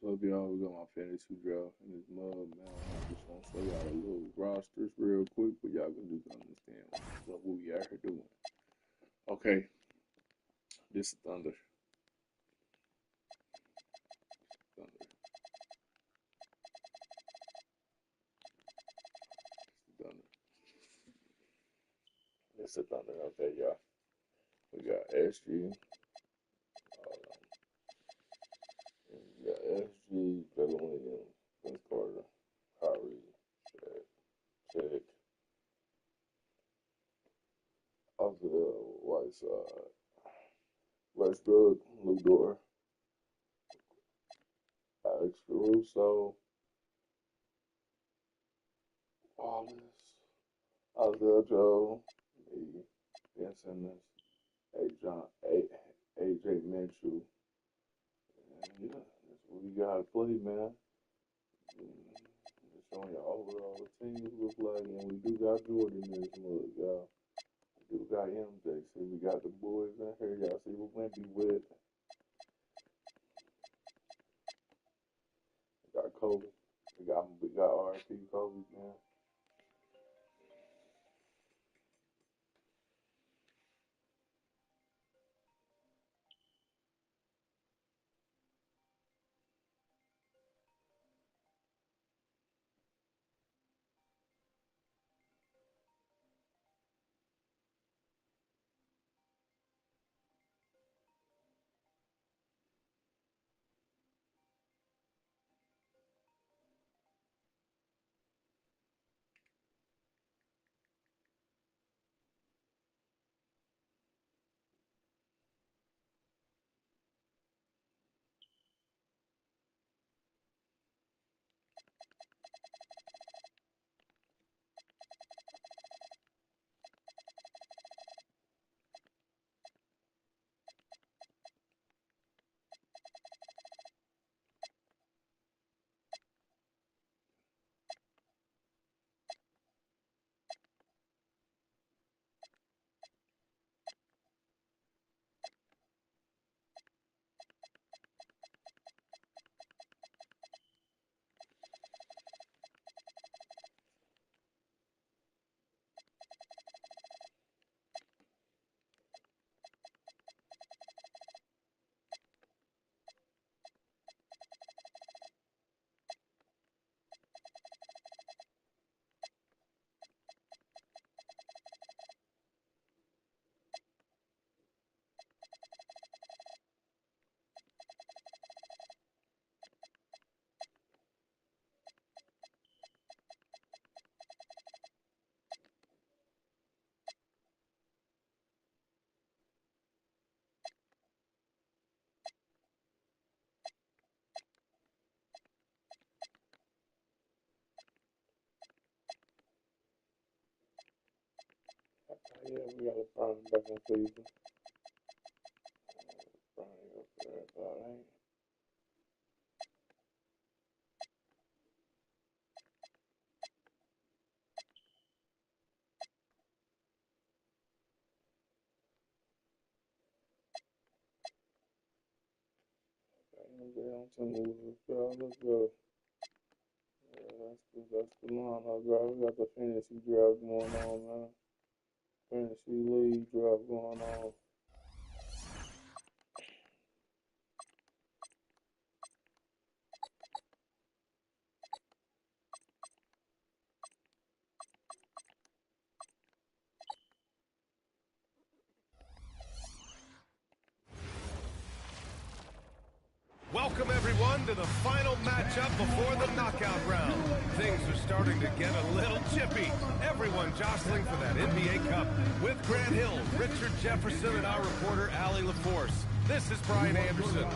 So if y'all, we got my fantasy draft in this mug, man. I just want to show y'all the little rosters real quick, but y'all can just understand what we out here doing. Okay, this is Thunder. Thunder. Thunder. This is Thunder. Okay, y'all. We got SG. We got SG, Jalen Williams, Vince Carter, Kyrie, Check. Off to the white side. Westbrook, Ludor, Alex Caruso, Wallace, Isaiah Joe, me, Ben Simmons, AJ Mitchell. And yeah, that's what we gotta play, man. Just showing y'all overall the team look like, and we do got Jordan in this mug, y'all. We do got MJ. See, we got the boys in here. Y'all see what Wimpy with. We got Kobe. We got RP Kobe, man. Yeah, we got a Brian back in Cleveland. Brian up there, about right. On to move, y'all. Let's go. Yeah, that's the line I got. We got the fantasy draft going on, man. Fantasy league draft going on. Welcome, everyone, to the final matchup before the knockout round. Things are starting to get a little chippy. Everyone jostling for that NBA Cup with Grant Hill, Richard Jefferson, and our reporter, Allie LaForce. This is Brian Anderson.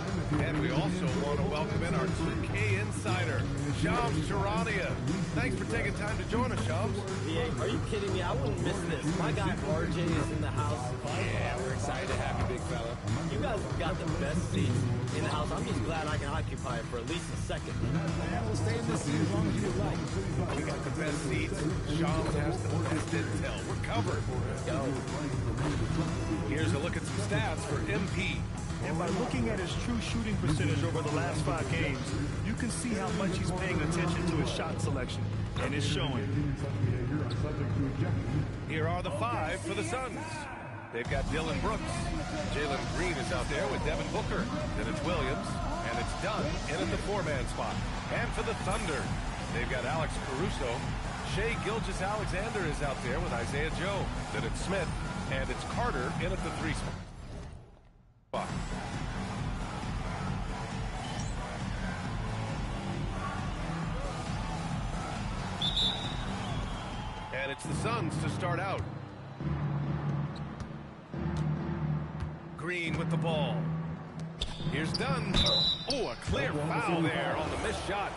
And we also want to welcome in our 2K insider, Shams Charania. Thanks for taking time to join us, Shams. Yeah, are you kidding me? I wouldn't miss this. My guy RJ is in the house. Yeah, we're excited to have you, big fella. You guys have got the best seats in the house. I'm just glad I can occupy it for at least a second. We'll stay in this seat as long as you like. We got the best seats. Shams has the best intel. We're covered. Let's go. Here's a look at some stats for MP. And by looking at his true shooting percentage over the last 5 games, can see how much he's paying attention to his shot selection, and it's showing. Here are the 5 for the Suns. They've got Dylan Brooks. Jalen Green is out there with Devin Booker. Then it's Williams, and it's Dunn in at the 4-man spot. And for the Thunder, they've got Alex Caruso. Shai Gilgeous-Alexander is out there with Isaiah Joe. Then it's Smith, and it's Carter in at the 3 spot. And it's the Suns to start out. Green with the ball. Here's Dunn. Oh, a clear foul there on the missed shot.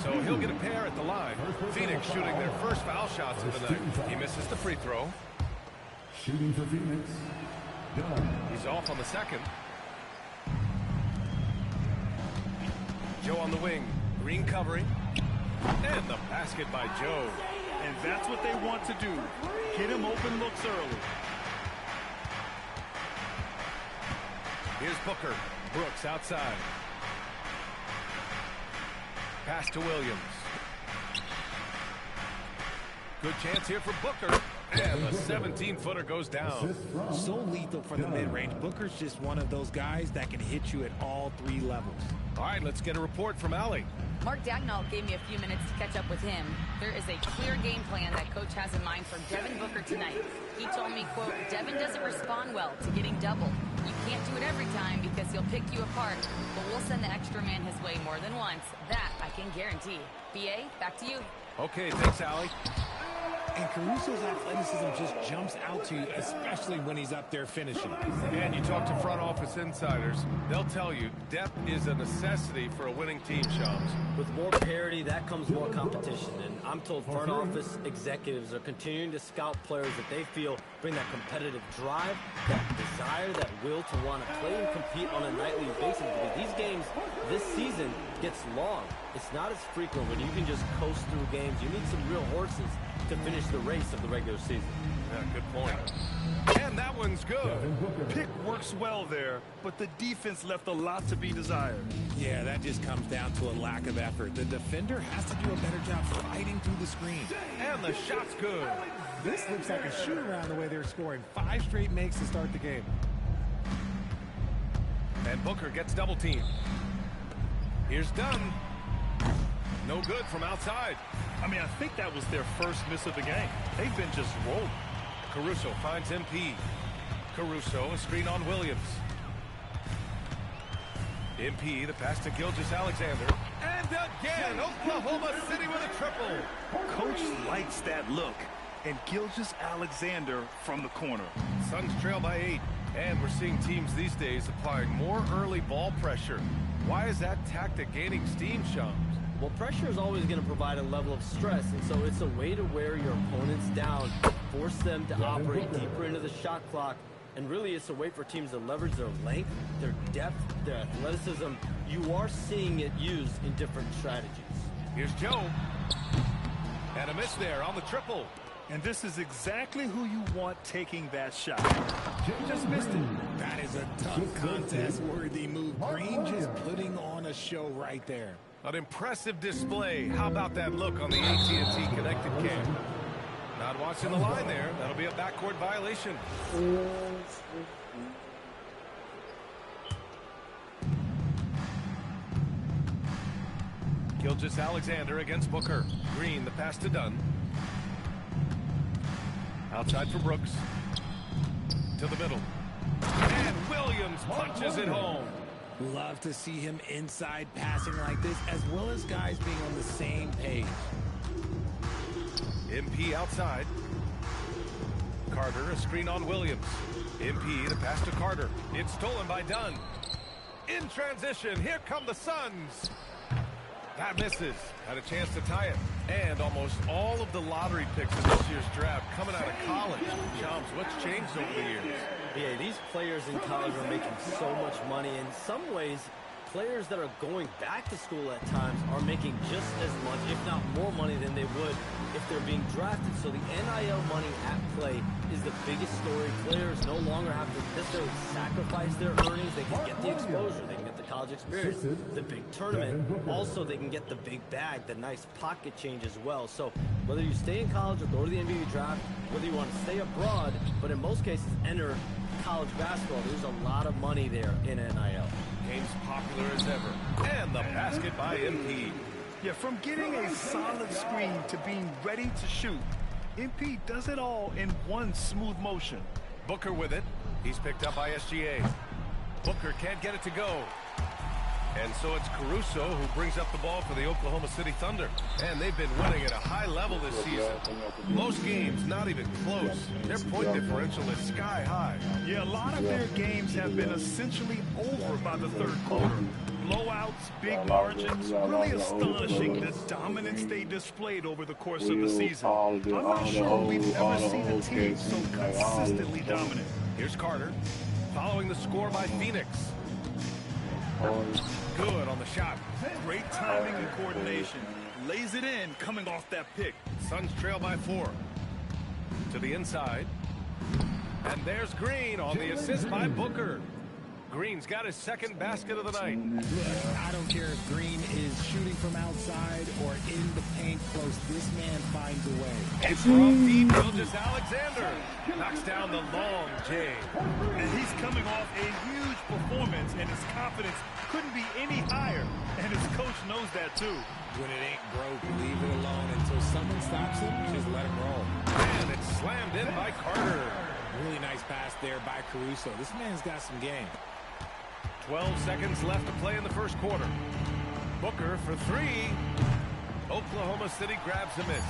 So he'll get a pair at the line. Phoenix shooting their first foul shots of the night. He misses the free throw. Shooting for Phoenix, Dunn. He's off on the second. Joe on the wing. Green covering. And the basket by Joe. And that's what they want to do. Get him open looks early. Here's Booker. Brooks outside. Pass to Williams. Good chance here for Booker. And the 17-footer goes down. So lethal for the mid-range. Booker's just one of those guys that can hit you at all 3 levels. All right, let's get a report from Allie. Mark Dagnall gave me a few minutes to catch up with him. There is a clear game plan that Coach has in mind for Devin Booker tonight. He told me, quote, Devin doesn't respond well to getting doubled. You can't do it every time because he'll pick you apart, but we'll send the extra man his way more than once. That I can guarantee. BA, back to you. Okay, thanks, Allie. And Caruso's athleticism just jumps out to you, especially when he's up there finishing. And you talk to front office insiders, they'll tell you depth is a necessity for a winning team, Shams. With more parity, that comes more competition. And I'm told front office executives are continuing to scout players that they feel bring that competitive drive, that desire, that will to want to play and compete on a nightly basis. Because these games this season gets long. It's not as frequent when you can just coast through games. You need some real horses to finish the race of the regular season. Yeah, good point. And that one's good. Pick works well there, but the defense left a lot to be desired. Yeah, that just comes down to a lack of effort. The defender has to do a better job fighting through the screen. And the shot's good. This looks like a shoot-around the way they're scoring. 5 straight makes to start the game. And Booker gets double-teamed. Here's Dunn. No good from outside. I mean, I think that was their first miss of the game. They've been just rolling. Caruso finds MP. Caruso, a screen on Williams. MP, the pass to Gilgeous-Alexander. And again, Oklahoma City with a triple. Coach likes that look. And Gilgeous-Alexander from the corner. Suns trail by 8. And we're seeing teams these days applying more early ball pressure. Why is that tactic gaining steam, Shams? Well, pressure is always going to provide a level of stress, and so it's a way to wear your opponents down, force them to operate deeper into the shot clock, and really it's a way for teams to leverage their length, their depth, their athleticism. You are seeing it used in different strategies. Here's Joe. And a miss there on the triple. And this is exactly who you want taking that shot. Just missed it. That is a tough contest-worthy move. Green just putting on a show right there. An impressive display. How about that look on the AT&T connected cam? Not watching the line there. That'll be a backcourt violation. Gilgeous-Alexander against Booker. Green, the pass to Dunn. Outside for Brooks. To the middle. And Williams punches it home. Love to see him inside passing like this, as well as guys being on the same page. MP outside. Carter, a screen on Williams. MP, the pass to Carter. It's stolen by Dunn. In transition, here come the Suns. That misses. Had a chance to tie it. And almost all of the lottery picks in this year's draft coming out of college. Shams, what's changed over the years? Yeah, these players in college are making so much money. In some ways, players that are going back to school at times are making just as much, if not more money than they would if they're being drafted. So the NIL money at play is the biggest story. Players no longer have to necessarily sacrifice their earnings. They can get the exposure. They can get the college experience, the big tournament. Also, they can get the big bag, the nice pocket change as well. So whether you stay in college or go to the NBA draft, whether you want to stay abroad, but in most cases enter college basketball, there's a lot of money there in NIL. Game's popular as ever. And the basket by MP. Yeah, from getting a solid screen to being ready to shoot, MP does it all in one smooth motion. Booker with it. He's picked up by SGA. Booker can't get it to go. And so it's Caruso who brings up the ball for the Oklahoma City Thunder. And they've been winning at a high level this season. Most games not even close. Their point differential is sky high. Yeah, a lot of their games have been essentially over by the third quarter. Blowouts, big margins, really astonishing the dominance they displayed over the course of the season. I'm not sure we've ever seen a team so consistently dominant. Here's Carter, following the score by Phoenix. Good on the shot. Great timing and coordination. Lays it in coming off that pick. Suns trail by 4. To the inside. And there's Green on the assist by Booker. Green's got his second basket of the night. Look, I don't care if Green is shooting from outside or in the paint close. This man finds a way. It's from deep, Gilgeous-Alexander knocks down the long J. And he's coming off a huge performance, and his confidence couldn't be any higher. And his coach knows that too. When it ain't broke, leave it alone until someone stops him. Just let him roll. And it's slammed in by Carter. Really nice pass there by Caruso. This man's got some game. 12 seconds left to play in the first quarter. Booker for 3. Oklahoma City grabs a miss.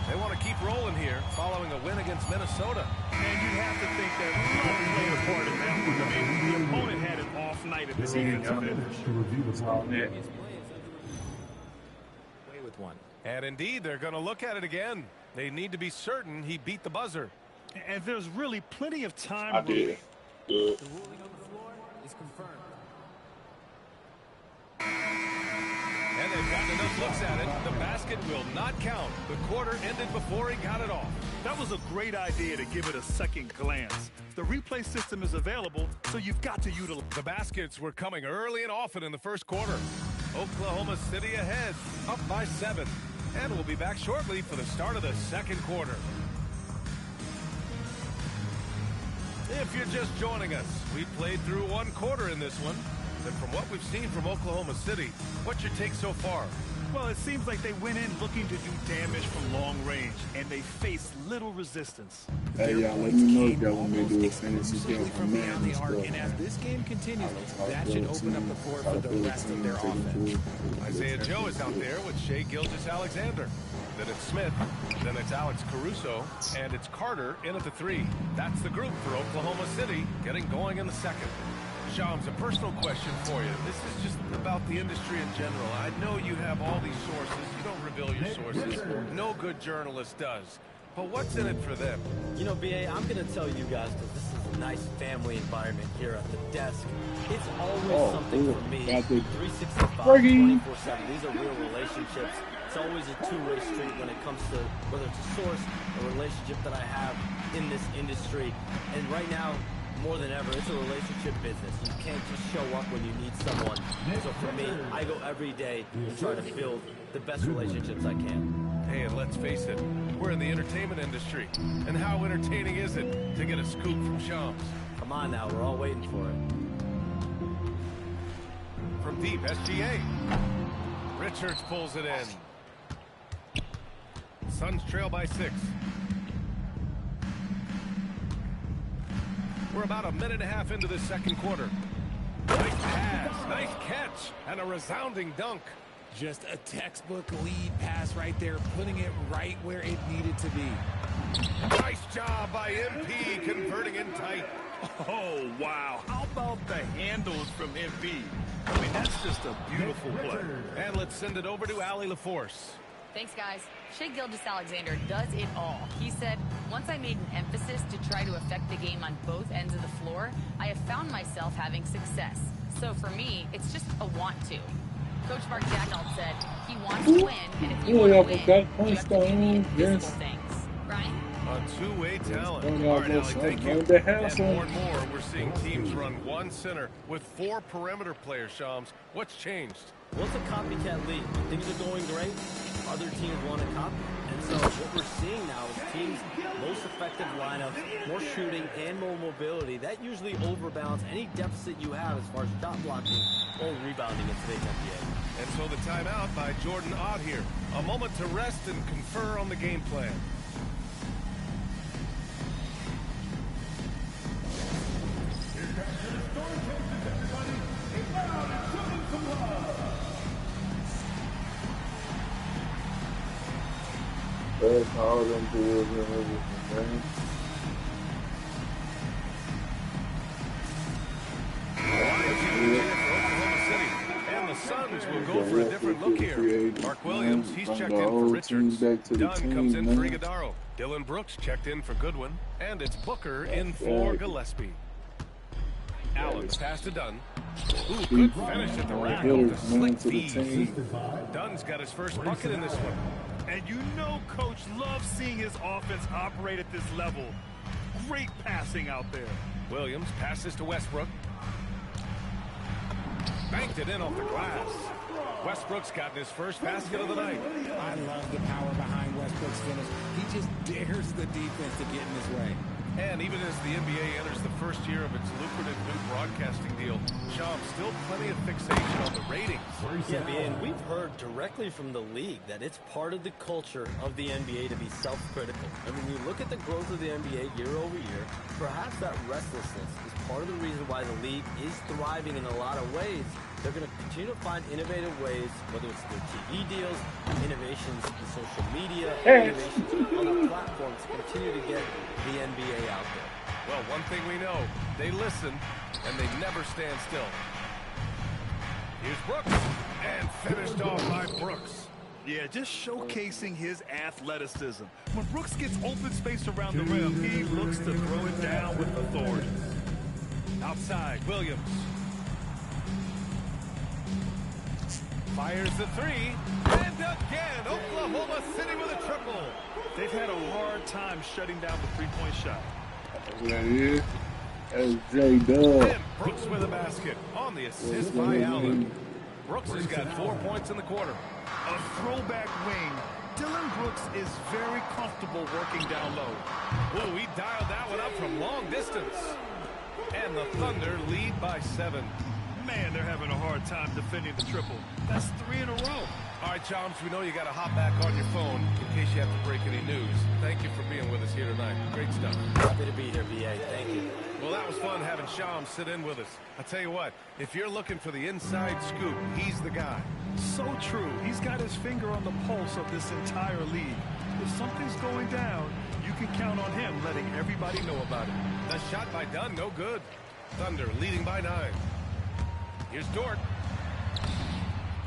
They want to keep rolling here following a win against Minnesota. And you have to think that luck played a part in that one. I mean, the opponent had an off night at the defensive end. Play with one. And indeed, they're going to look at it again. They need to be certain he beat the buzzer. And there's really plenty of time. I did. Good. The ruling on the floor is confirmed. And they've gotten enough looks at it. The basket will not count. The quarter ended before he got it off. That was a great idea to give it a second glance. The replay system is available, so you've got to utilize. The baskets were coming early and often in the first quarter. Oklahoma City ahead, up by 7. And we'll be back shortly for the start of the second quarter. If you're just joining us, we played through one quarter in this one. And from what we've seen from Oklahoma City, what's your take so far? Well, it seems like they went in looking to do damage from long range, and they faced little resistance. Hey, y'all, let me know if y'all want me to do a fantasy game for from me beyond the arc, and as this game continues, that should open up the floor for the rest of their offense. Isaiah Joe is out there with Shai Gilgeous-Alexander. Then it's Smith, then it's Alex Caruso, and it's Carter in at the 3. That's the group for Oklahoma City getting going in the second. Shams, a personal question for you. This is just about the industry in general. I know you have all these sources. You don't reveal your sources. No good journalist does. But what's in it for them? You know, BA, I'm going to tell you guys, because this is a nice family environment here at the desk. It's always something for me. 365, 24/7. These are real relationships. It's always a two-way street when it comes to whether it's a source, a relationship that I have in this industry. And right now, more than ever, it's a relationship business. You can't just show up when you need someone. So for me, I go every day and try to build the best relationships I can. Hey, and let's face it, we're in the entertainment industry. And how entertaining is it to get a scoop from Shams? Come on now, we're all waiting for it. From deep, SGA. Richards pulls it in. Suns trail by 6. We're about a minute and a half into this second quarter. Nice pass, nice catch, and a resounding dunk. Just a textbook lead pass right there, putting it right where it needed to be. Nice job by MP, converting in tight. Oh, wow. How about the handles from MP? I mean, that's just a beautiful play. And let's send it over to Allie LaForce. Thanks, guys. Shai Gilgeous-Alexander does it all. He said, once I made an emphasis to try to affect the game on both ends of the floor, I have found myself having success. So for me, it's just a want to. Coach Mark Jacknold said he wants to win, and if you want to win, you have to do the invisible things. Brian? two-way talent. Don't All right, y'all Allie, go thank you. something. And more and more, we're seeing teams run one center with 4 perimeter players, Shams. What's changed? Well, it's a copycat league. When things are going great, other teams want to copy. And so what we're seeing now is teams' most effective lineups, more shooting and more mobility. That usually overbalances any deficit you have as far as shot blocking or rebounding in today's NBA. And so the timeout by Jordan Ott here. A moment to rest and confer on the game plan. That's how them boys and everything, man. And the Suns will go for a different look here. Mark Williams, he's checked in for Richards. Dunn comes in for Iguodaro. Dylan Brooks checked in for Goodwin. And it's Booker in for Gillespie. Allen pass to Dunn. Ooh, good finish at the rack with a slick feed. Dunn's got his first bucket in this one. And you know Coach loves seeing his offense operate at this level. Great passing out there. Williams passes to Westbrook. Banked it in off the glass. Westbrook's gotten his first basket of the night. I love the power behind Westbrook's finish. He just dares the defense to get in his way. And even as the NBA enters the first year of its lucrative new broadcasting deal, Sean, still plenty of fixation on the ratings. Yeah, and we've heard directly from the league that it's part of the culture of the NBA to be self-critical. And when you look at the growth of the NBA year over year, perhaps that restlessness is part of the reason why the league is thriving in a lot of ways. They're going to continue to find innovative ways, whether it's their TV deals, innovations in social media, innovations on other platforms to continue to get the NBA out there. Well, one thing we know, they listen and they never stand still. Here's Brooks, and finished off by Brooks. Yeah, just showcasing his athleticism. When Brooks gets open space around the rim, he looks to throw it down with authority. Outside, Williams. Fires the three, and again, Oklahoma City with a triple. They've had a hard time shutting down the three-point shot. That is. That's J-Dub. And Brooks with a basket on the assist by Allen. Brooks has got 4 points in the quarter. A throwback wing. Dylan Brooks is very comfortable working down low. Ooh, he dialed that one up from long distance. And the Thunder lead by 7. Man, they're having a hard time defending the triple. That's 3 in a row. All right, Chomps, we know you got to hop back on your phone in case you have to break any news. Thank you for being with us here tonight. Great stuff. Happy to be here, BA. Thank you. Well, that was fun having Shams sit in with us. I tell you what, if you're looking for the inside scoop, he's the guy. So true. He's got his finger on the pulse of this entire league. If something's going down, you can count on him letting everybody know about it. The shot by Dunn, no good. Thunder leading by 9. Here's Dort.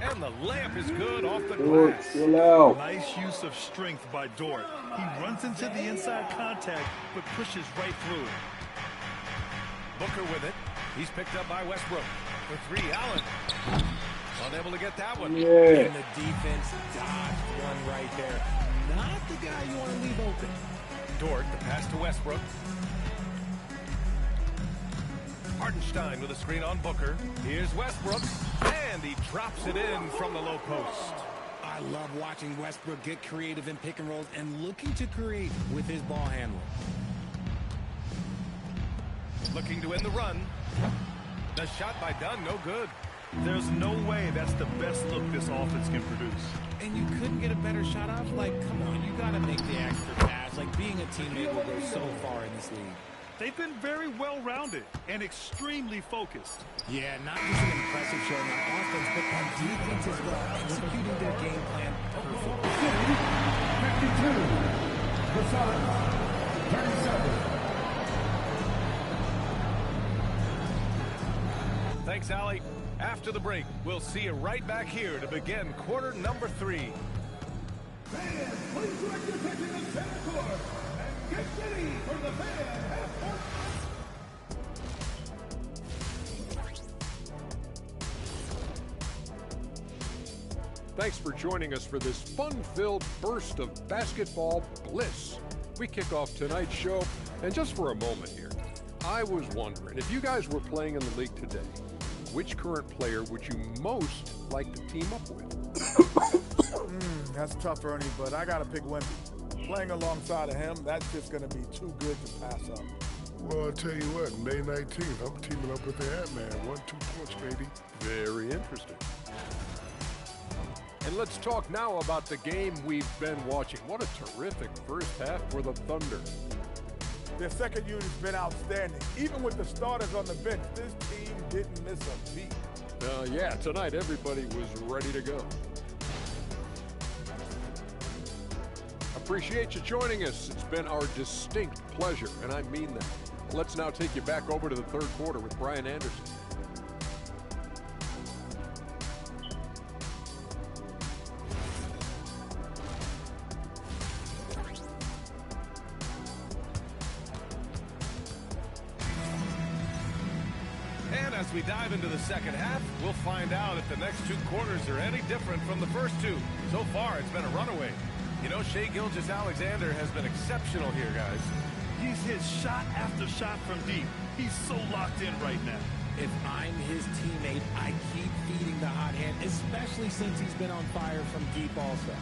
And the layup is good off the glass. Chill out. Nice use of strength by Dort. He runs into the inside contact, but pushes right through it. Booker with it. He's picked up by Westbrook. For 3, Allen. Unable to get that one. Yeah. And the defense dodged one right there. Not the guy you want to leave open. Dort, the pass to Westbrook. Hartenstein with a screen on Booker. Here's Westbrook, and he drops it in from the low post. I love watching Westbrook get creative in pick and rolls and looking to create with his ball handling. Looking to end the run. The shot by Dunn, no good. There's no way that's the best look this offense can produce. And you couldn't get a better shot off? Like, come on, you got to make the extra pass. Like, being a teammate will go so far in this league. They've been very well-rounded and extremely focused. Yeah, not just an impressive showing on offense, but on defense as well, executing their game plan perfectly. 52. The Suns, 37. Thanks, Allie. After the break, we'll see you right back here to begin quarter number 3. Fans, please direct your attention to center court and get ready for the fan half-court. Thanks for joining us for this fun-filled burst of basketball bliss. We kick off tonight's show, and just for a moment here, I was wondering, if you guys were playing in the league today, which current player would you most like to team up with? That's tough, Ernie, but I got to pick Wemby. Playing alongside of him, that's just going to be too good to pass up. Well, I'll tell you what, May 19th, I'm teaming up with the Ant-Man. 1-2 punch, baby. Very interesting. And let's talk now about the game we've been watching. What a terrific first half for the Thunder. Their second unit's been outstanding. Even with the starters on the bench, this team didn't miss a beat. Yeah, tonight everybody was ready to go. Appreciate you joining us. It's been our distinct pleasure, and I mean that. Let's now take you back over to the third quarter with Brian Anderson. As we dive into the second half, we'll find out if the next two quarters are any different from the first two. So far, it's been a runaway. You know, Shai Gilgeous-Alexander has been exceptional here, guys. He's hit shot after shot from deep. He's so locked in right now. If I'm his teammate, I keep feeding the hot hand, especially since he's been on fire from deep also.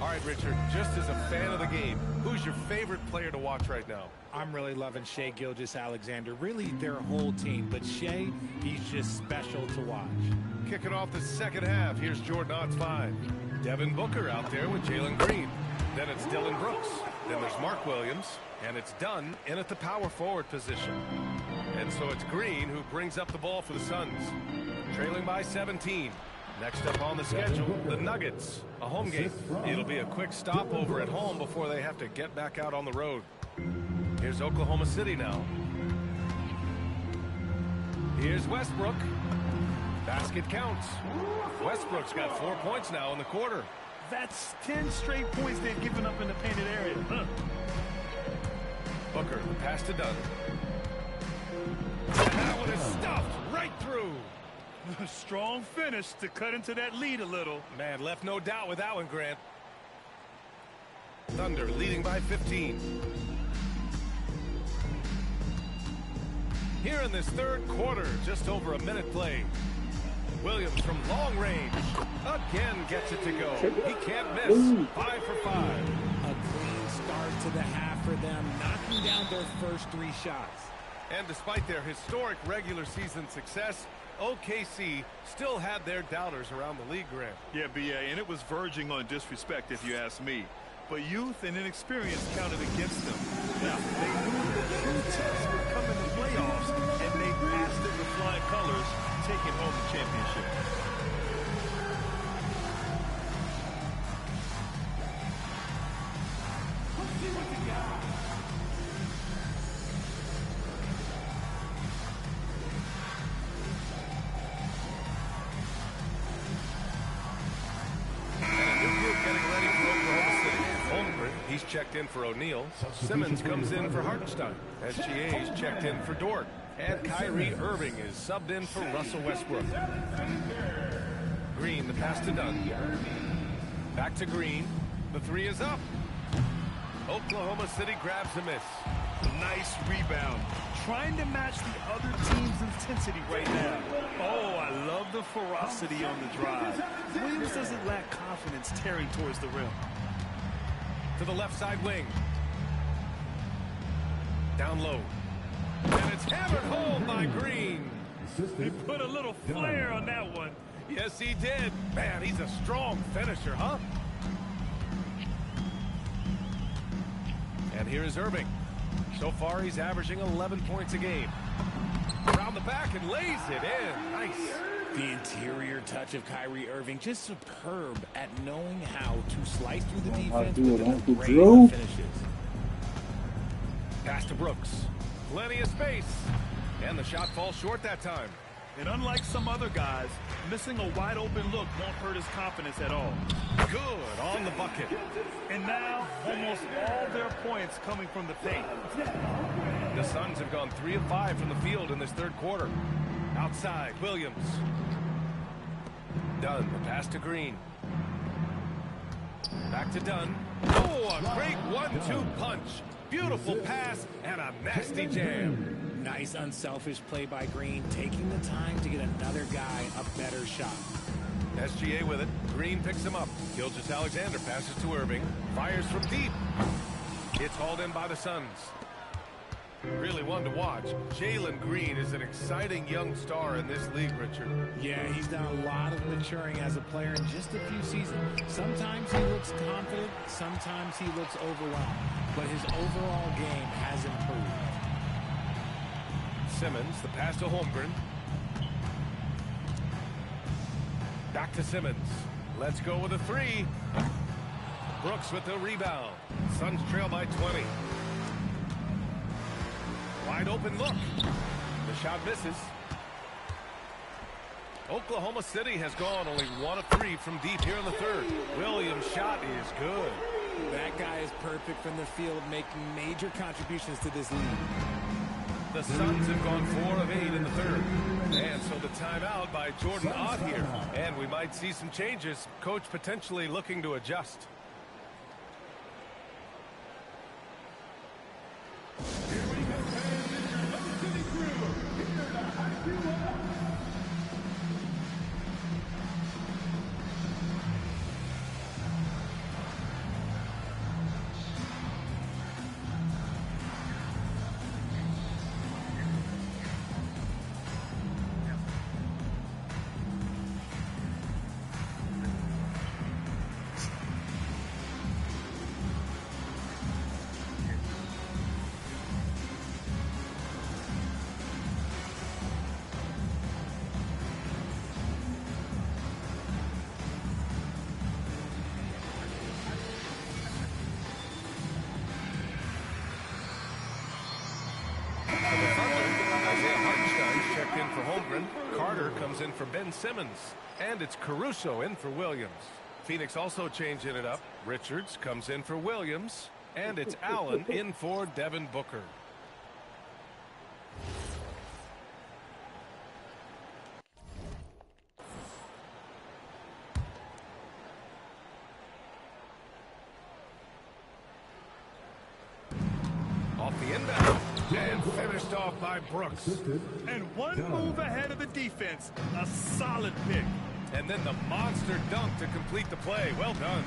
All right, Richard, just as a fan of the game, who's your favorite player to watch right now? I'm really loving Shai Gilgeous-Alexander, really their whole team, but Shai, he's just special to watch. Kicking off the second half, here's Jordan Ott's 5. Devin Booker out there with Jalen Green. Then it's Dylan Brooks. Then there's Mark Williams, and it's Dunn in at the power forward position. And so it's Green who brings up the ball for the Suns, trailing by 17. Next up on the schedule, the Nuggets, a home game. It'll be a quick stopover at home before they have to get back out on the road. Here's Oklahoma City now. Here's Westbrook. Basket counts. Westbrook's got 4 points now in the quarter. That's 10 straight points they've given up in the painted area. Booker, the pass to Dunn. And that one is stuffed right through. A strong finish to cut into that lead a little. Man, left no doubt with that one, Grant. Thunder leading by 15. Here in this third quarter, just over a minute played. Williams from long range again gets it to go. He can't miss. 5 for 5. A clean start to the half for them, knocking down their first 3 shots. And despite their historic regular season success, OKC still had their doubters around the league, Grant. Yeah, BA, and it was verging on disrespect if you ask me. But youth and inexperience counted against them. Now, they knew the true test would come in the playoffs, and they passed it with flying colors, taking home the championship. Let's see what you got. He's checked in for O'Neal. Simmons comes in for Hartenstein. SGA's checked in for Dort. And Kyrie Irving is subbed in for Russell Westbrook. Green, the pass to Dunn. Back to Green. The 3 is up. Oklahoma City grabs a miss. Nice rebound. Trying to match the other team's intensity right now. Oh, I love the ferocity on the drive. Williams doesn't lack confidence tearing towards the rim. To the left side wing. Down low. And it's hammered home by Green. He put a little flair on that one. Yes, he did. Man, he's a strong finisher, huh? And here is Irving. So far, he's averaging 11 points a game. Around the back and lays it in. Nice. The interior touch of Kyrie Irving, just superb at knowing how to slice through the defense with the great finishes. Pass to Brooks. Plenty of space. And the shot falls short that time. And unlike some other guys, missing a wide open look won't hurt his confidence at all. Good on the bucket. And now, almost all their points coming from the paint. The Suns have gone 3 of 5 from the field in this third quarter. Outside, Williams. Dunn, the pass to Green. Back to Dunn. Oh, a great 1-2 punch. Beautiful pass and a nasty jam. Nice unselfish play by Green, taking the time to get another guy a better shot. SGA with it. Green picks him up. Gilgeous-Alexander passes to Irving. Fires from deep. It's hauled in by the Suns. Really one to watch. Jalen Green is an exciting young star in this league, Richard. Yeah, he's done a lot of maturing as a player in just a few seasons. Sometimes he looks confident, sometimes he looks overwhelmed, but his overall game has improved. Simmons, the pass to Holmgren. Back to Simmons. Let's go with a three. Brooks with the rebound. Suns trail by 20. Wide open look. The shot misses. Oklahoma City has gone only 1 of 3 from deep here in the third. Williams' shot is good. That guy is perfect from the field, making major contributions to this league. The Suns have gone 4 of 8 in the third. And so the timeout by Jordan Ott here. And we might see some changes. Coach potentially looking to adjust. Carter comes in for Ben Simmons, and it's Caruso in for Williams. Phoenix also changing it up. Richards comes in for Williams, and it's Allen in for Devin Booker. Off the inbound. And finished off by Brooks. And one move ahead of the defense. A solid pick. And then the monster dunk to complete the play. Well done.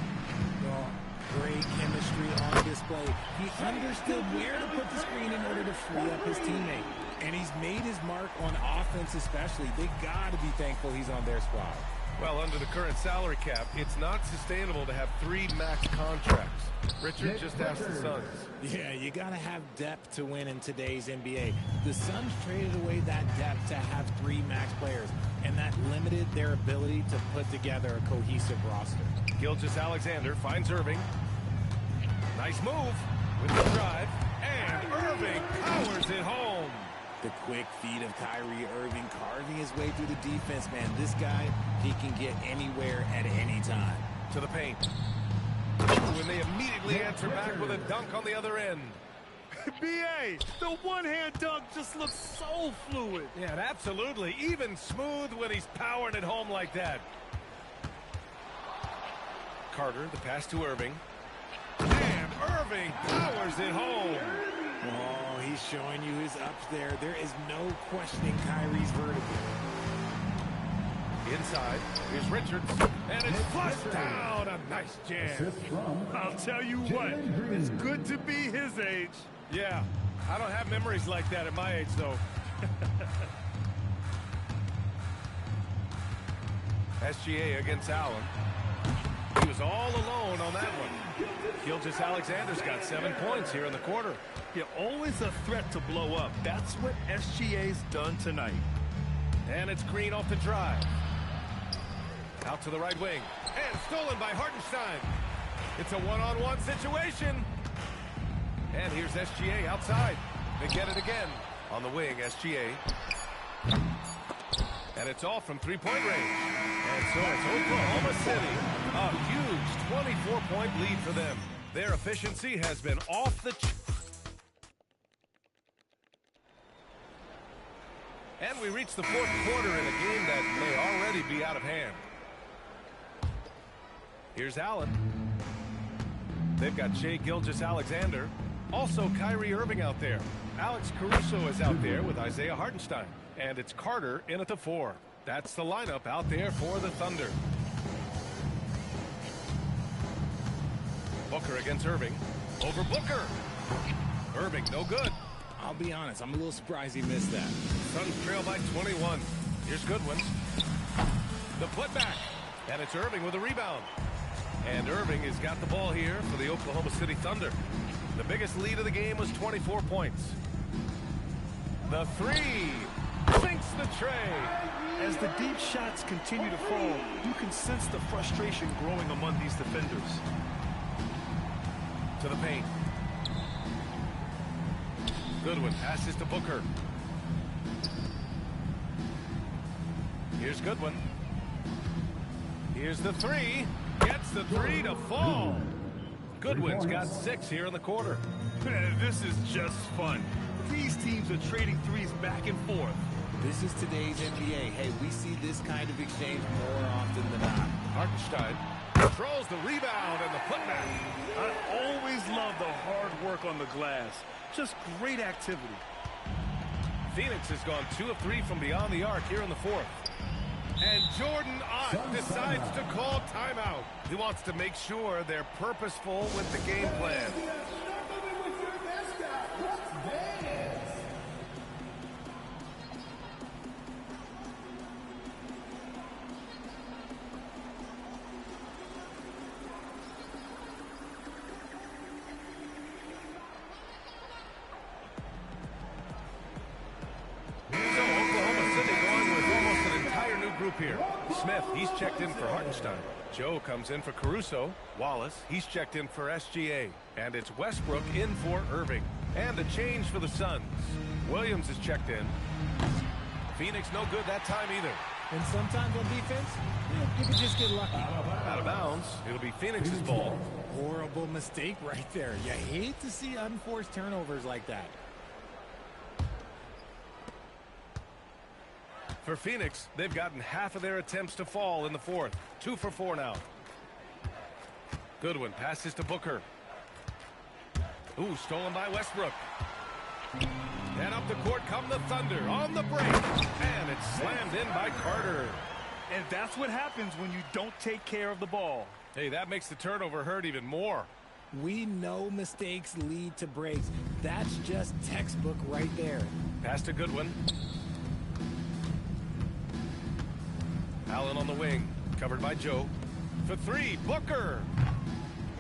Well, great chemistry on display. He understood where to put the screen in order to free up his teammate. And he's made his mark on offense especially. They got to be thankful he's on their squad. Well, under the current salary cap, it's not sustainable to have 3 max contracts. Richard just asked the Suns. Yeah, you got to have depth to win in today's NBA. The Suns traded away that depth to have 3 max players, and that limited their ability to put together a cohesive roster. Gilgeous-Alexander finds Irving. Nice move with the drive, and Irving powers it home. The quick feet of Kyrie Irving carving his way through the defense, man. This guy, he can get anywhere at any time. To the paint. When they immediately answer back with a dunk on the other end. B.A., the one-hand dunk just looks so fluid. Yeah, absolutely. Even smooth when he's powering it home like that. Carter, the pass to Irving. And Irving powers it home. Oh, he's showing you his ups there. There is no questioning Kyrie's vertical. Inside, here's Richards, and it's flushed down. A nice jam. I'll tell you what, it's good to be his age. Yeah, I don't have memories like that at my age, though. SGA against Allen. He was all alone on that one. Gilgeous-Alexander's got 7 points here in the quarter. You're always a threat to blow up. That's what SGA's done tonight. And it's Green off the drive. Out to the right wing. And stolen by Hartenstein. It's a one-on-one situation. And here's SGA outside. They get it again. On the wing, SGA. And it's all from three-point range. And so it's Oklahoma City. A huge 24-point lead for them. Their efficiency has been off the And we reach the fourth quarter in a game that may already be out of hand. Here's Allen. They've got Shai Gilgeous-Alexander. Also Kyrie Irving out there. Alex Caruso is out there with Isaiah Hartenstein. And it's Carter in at the 4. That's the lineup out there for the Thunder. Booker against Irving. Over Booker. Irving, no good. I'll be honest, I'm a little surprised he missed that. Suns trail by 21. Here's Goodwin. The putback. And it's Irving with a rebound. And Irving has got the ball here for the Oklahoma City Thunder. The biggest lead of the game was 24 points. The 3 sinks the tray. As the deep shots continue to fall, you can sense the frustration growing among these defenders. To the paint. Goodwin passes to Booker. Here's Goodwin. Here's the 3. Gets the 3 to fall. Goodwin's got 6 here in the quarter. This is just fun. These teams are trading threes back and forth. This is today's NBA. Hey, we see this kind of exchange more often than not. Hartenstein controls the rebound and the putback. I always love the hard work on the glass. Just great activity. Phoenix has gone 2 of 3 from beyond the arc here in the 4th. And Jordan Ott decides to call timeout. He wants to make sure they're purposeful with the game plan. Here. Smith, he's checked in for Hartenstein. Joe comes in for Caruso. Wallace, he's checked in for SGA. And it's Westbrook in for Irving. And a change for the Suns. Williams is checked in. Phoenix no good that time either. And sometimes on defense, you can just get lucky. Out of bounds. It'll be Phoenix's ball. Horrible mistake right there. You hate to see unforced turnovers like that. For Phoenix, they've gotten half of their attempts to fall in the 4th. 2 for 4 now. Goodwin passes to Booker. Ooh, stolen by Westbrook. And up the court come the Thunder on the break. And it's slammed in by Carter. And that's what happens when you don't take care of the ball. Hey, that makes the turnover hurt even more. We know mistakes lead to breaks. That's just textbook right there. Pass to Goodwin. Allen on the wing, covered by Joe. For 3, Booker.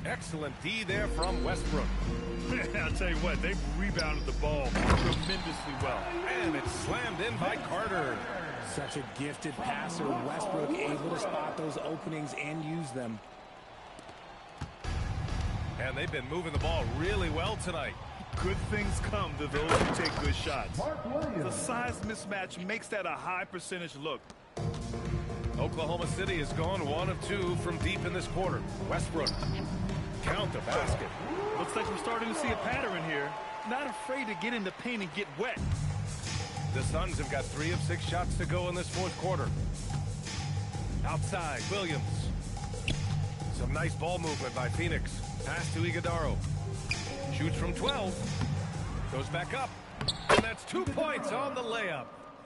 Excellent D there from Westbrook. I'll tell you what, they've rebounded the ball tremendously well. And it's slammed in by Carter. Such a gifted passer. Westbrook able to spot those openings and use them. And they've been moving the ball really well tonight. Good things come to those who take good shots. The size mismatch makes that a high percentage look. Oklahoma City has gone 1 of 2 from deep in this quarter. Westbrook. Count the basket. Looks like we're starting to see a pattern here. Not afraid to get in the paint and get wet. The Suns have got 3 of 6 shots to go in this 4th quarter. Outside, Williams. Some nice ball movement by Phoenix. Pass to Iguodala. Shoots from 12. Goes back up. And that's 2 points on the layup.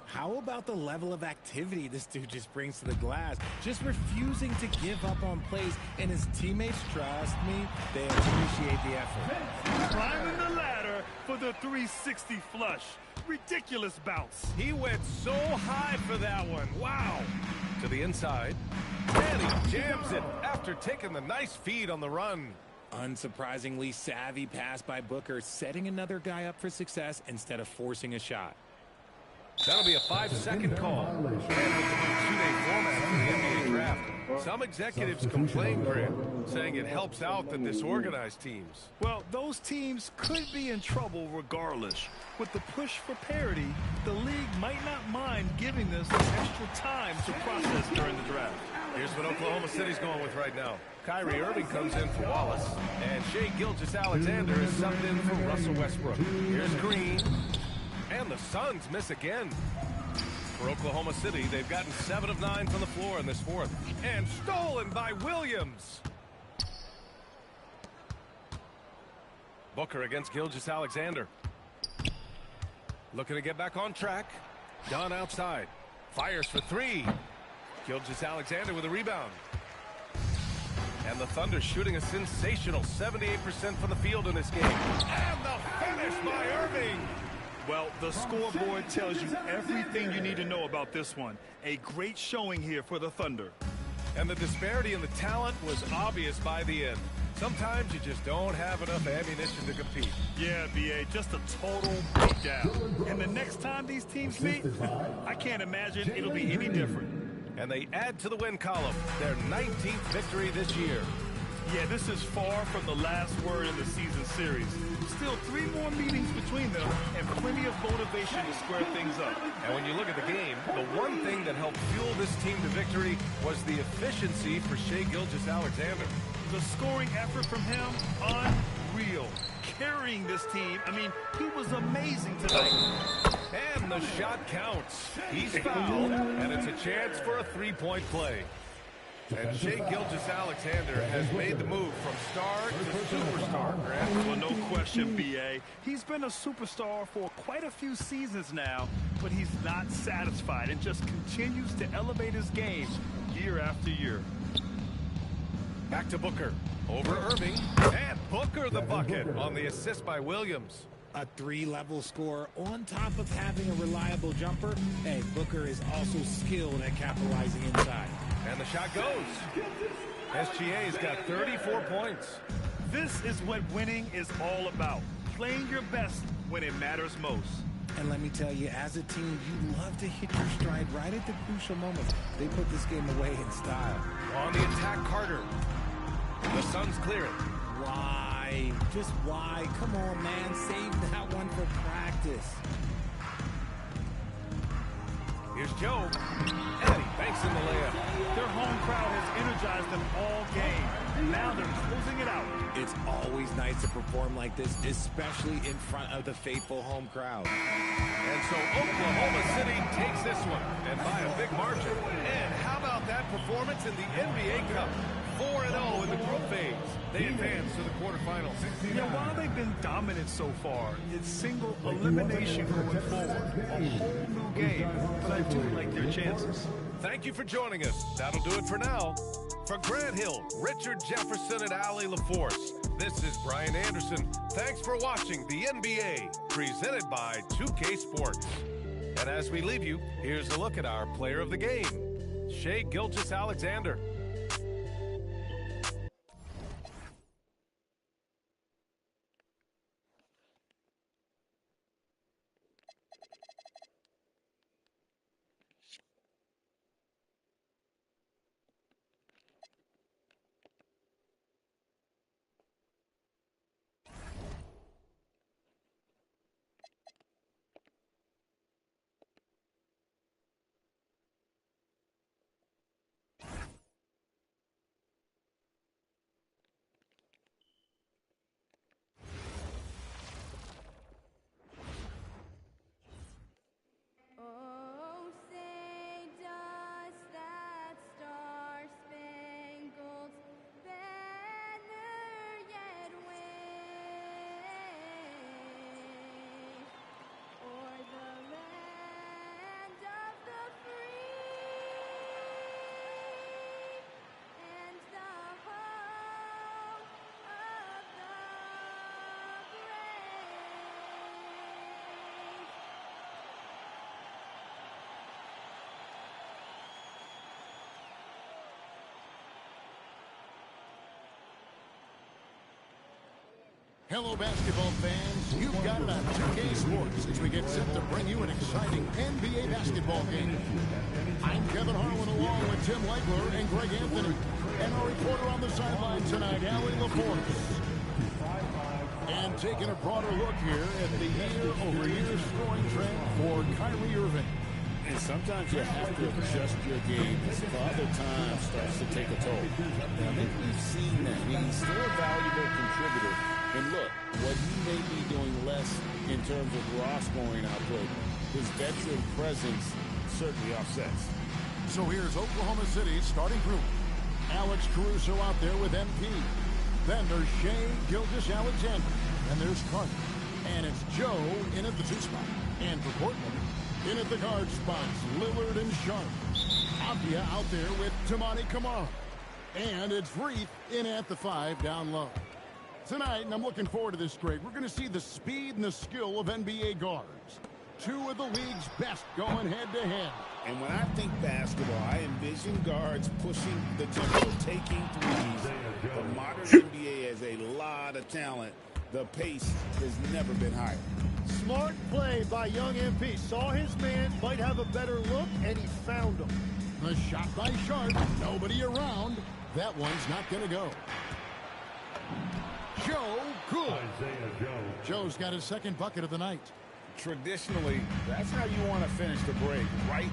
How about the level of activity this dude just brings to the glass? Just refusing to give up on plays, and his teammates, trust me, they appreciate the effort. Climbing the ladder for the 360 flush. Ridiculous bounce. He went so high for that one. Wow. To the inside. And he jams it after taking the nice feed on the run. Unsurprisingly savvy pass by Booker, setting another guy up for success instead of forcing a shot. That'll be a 5-second call. And with the new 2-day format for the NBA draft, some executives complain, Grant, saying it helps out the disorganized teams. Well, those teams could be in trouble regardless. With the push for parity, the league might not mind giving us extra time to process during the draft. Here's what Oklahoma City's going with right now. Kyrie Irving comes in for Wallace, and Shai Gilgeous-Alexander is subbed in for Russell Westbrook. Here's Green. And the Suns miss again. For Oklahoma City, they've gotten 7 of 9 from the floor in this 4th. And stolen by Williams. Booker against Gilgeous-Alexander. Looking to get back on track. Dunn outside. Fires for three. Gilgeous-Alexander with a rebound. And the Thunder shooting a sensational 78% from the field in this game. And the finish by Irving. Well, the scoreboard tells you everything you need to know about this one. A great showing here for the Thunder. And the disparity in the talent was obvious by the end. Sometimes you just don't have enough ammunition to compete. Yeah, BA, just a total breakdown. And the next time these teams meet, I can't imagine it'll be any different. And they add to the win column, their 19th victory this year. Yeah, this is far from the last word in the season series. Still 3 more meetings between them and plenty of motivation to square things up. And when you look at the game, the one thing that helped fuel this team to victory was the efficiency for Shai Gilgeous-Alexander. The scoring effort from him, unreal. Carrying this team, I mean, he was amazing tonight. And the shot counts. He's fouled, and it's a chance for a three-point play. And Shai Gilgeous-Alexander has made the move from star to superstar, Grant. Well, no question, B.A. He's been a superstar for quite a few seasons now, but he's not satisfied and just continues to elevate his game year after year. Back to Booker. Over Irving. And Booker the bucket on the assist by Williams. A 3-level scorer on top of having a reliable jumper. Hey, Booker is also skilled at capitalizing inside. And the shot goes. SGA's got 34 points. This is what winning is all about. Playing your best when it matters most. And let me tell you, as a team, you love to hit your stride right at the crucial moments. They put this game away in style. On the attack, Carter. The Suns clear it. Why? Just why? Come on, man. Save that one for practice. Here's Joe. And he banks in the layup. Their home crowd has energized them all game. Now they're closing it out. It's always nice to perform like this, especially in front of the faithful home crowd. And so Oklahoma City takes this one, and by a big margin. And how about that performance in the NBA Cup? 4-0 in the group phase. They advance to the quarterfinals. Yeah, while they've been dominant so far, it's single elimination going forward. A whole new game, but I do like their chances. Thank you for joining us. That'll do it for now. For Grant Hill, Richard Jefferson, and Allie LaForce, this is Brian Anderson. Thanks for watching the NBA, presented by 2K Sports. And as we leave you, here's a look at our player of the game, Shai Gilgeous-Alexander. Hello, basketball fans. You've got it on 2K Sports as we get set to bring you an exciting NBA basketball game. I'm Kevin Harlan along with Tim Legler and Greg Anthony. And our reporter on the sideline tonight, Allie LaForce. And taking a broader look here at the year-over-year scoring trend for Kyrie Irving. And sometimes you have to adjust your game as Father Time starts to take a toll. Now, I think we've seen that. He's still a valuable contributor. And look, what he may be doing less in terms of raw scoring output, his veteran presence certainly offsets. So here's Oklahoma City's starting group. Alex Caruso out there with MP. Then there's Shai Gilgeous-Alexander. And there's Carter. And it's Joe in at the 2 spot. And for Portland, in at the guard spots, Lillard and Sharp. Avdia out there with Tamani Kamara. And it's Reith in at the 5 down low. Tonight, and I'm looking forward to this trade, we're going to see the speed and the skill of NBA guards. 2 of the league's best going head-to-head. And when I think basketball, I envision guards pushing the tempo, taking threes. The modern NBA has a lot of talent. The pace has never been higher. Smart play by young MP. Saw his man, might have a better look, and he found him. The shot by Sharp. Nobody around. That one's not going to go. Joe, good. Joe's got his second bucket of the night. Traditionally, that's how you want to finish the break, right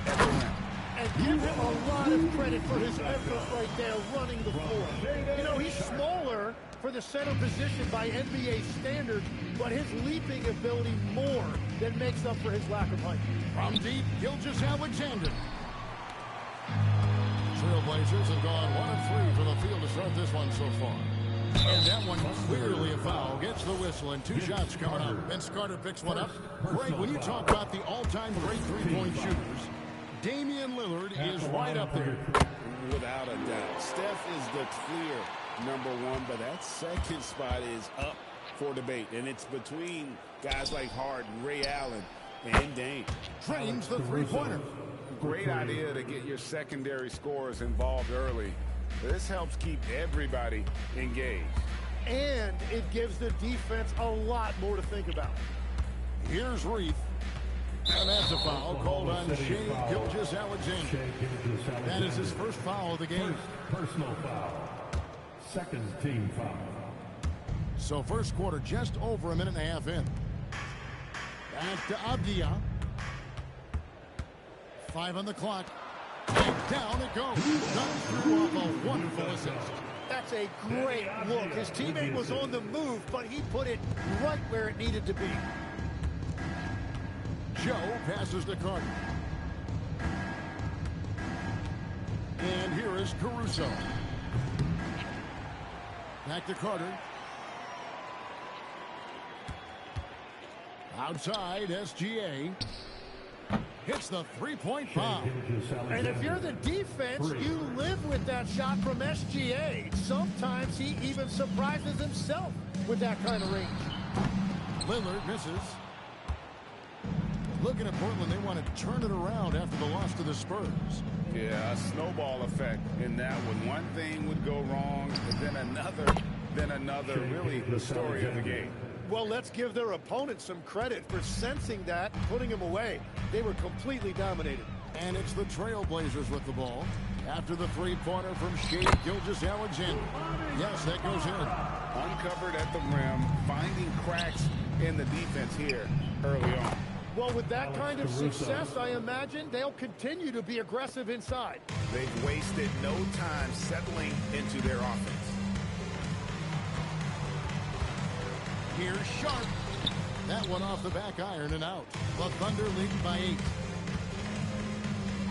at the rim. And give him a lot of credit for his effort right there running the floor. You know, he's smaller for the center position by NBA standards, but his leaping ability more than makes up for his lack of height. From deep, Gilgeous-Alexander. Trailblazers have gone 1 of 3 from the field to start this one so far. And that one clearly a foul. Gets the whistle and 2 shots coming up. Vince Carter picks one up. Greg, when you talk about the all-time great three-point shooters, Damian Lillard is right up there. Without a doubt. Steph is the clear #1, but that second spot is up for debate. And it's between guys like Harden, Ray Allen, and Dame. Trains the three-pointer. Great idea to get your secondary scorers involved early. This helps keep everybody engaged. And it gives the defense a lot more to think about. Here's Reith. And that's a foul called on Shai Gilgeous-Alexander. That is his first foul of the game. Personal foul. Second team foul. So first quarter just over a minute and a half in. Back to Avdia. 5 on the clock. And down it goes. Dunn threw off a wonderful assist. That's a great look. His teammate was on the move, but he put it right where it needed to be. Joe passes to Carter. And here is Caruso. Back to Carter. Outside, SGA. Hits the three-point foul. And if you're the defense, you live with that shot from SGA. Sometimes he even surprises himself with that kind of range. Lillard misses. Looking at Portland, they want to turn it around after the loss to the Spurs. Yeah, a snowball effect in that one. One thing would go wrong, and then another. Really the story of the game. Well, let's give their opponent some credit for sensing that and putting him away. They were completely dominated. And it's the Trailblazers with the ball. After the three-pointer from Shai Gilgeous-Alexander. Yes, that goes in. Uncovered at the rim, finding cracks in the defense here early on. Well, with that kind of success, I imagine they'll continue to be aggressive inside. They've wasted no time settling into their offense. Here's Sharp. That one off the back iron and out. The Thunder leading by 8.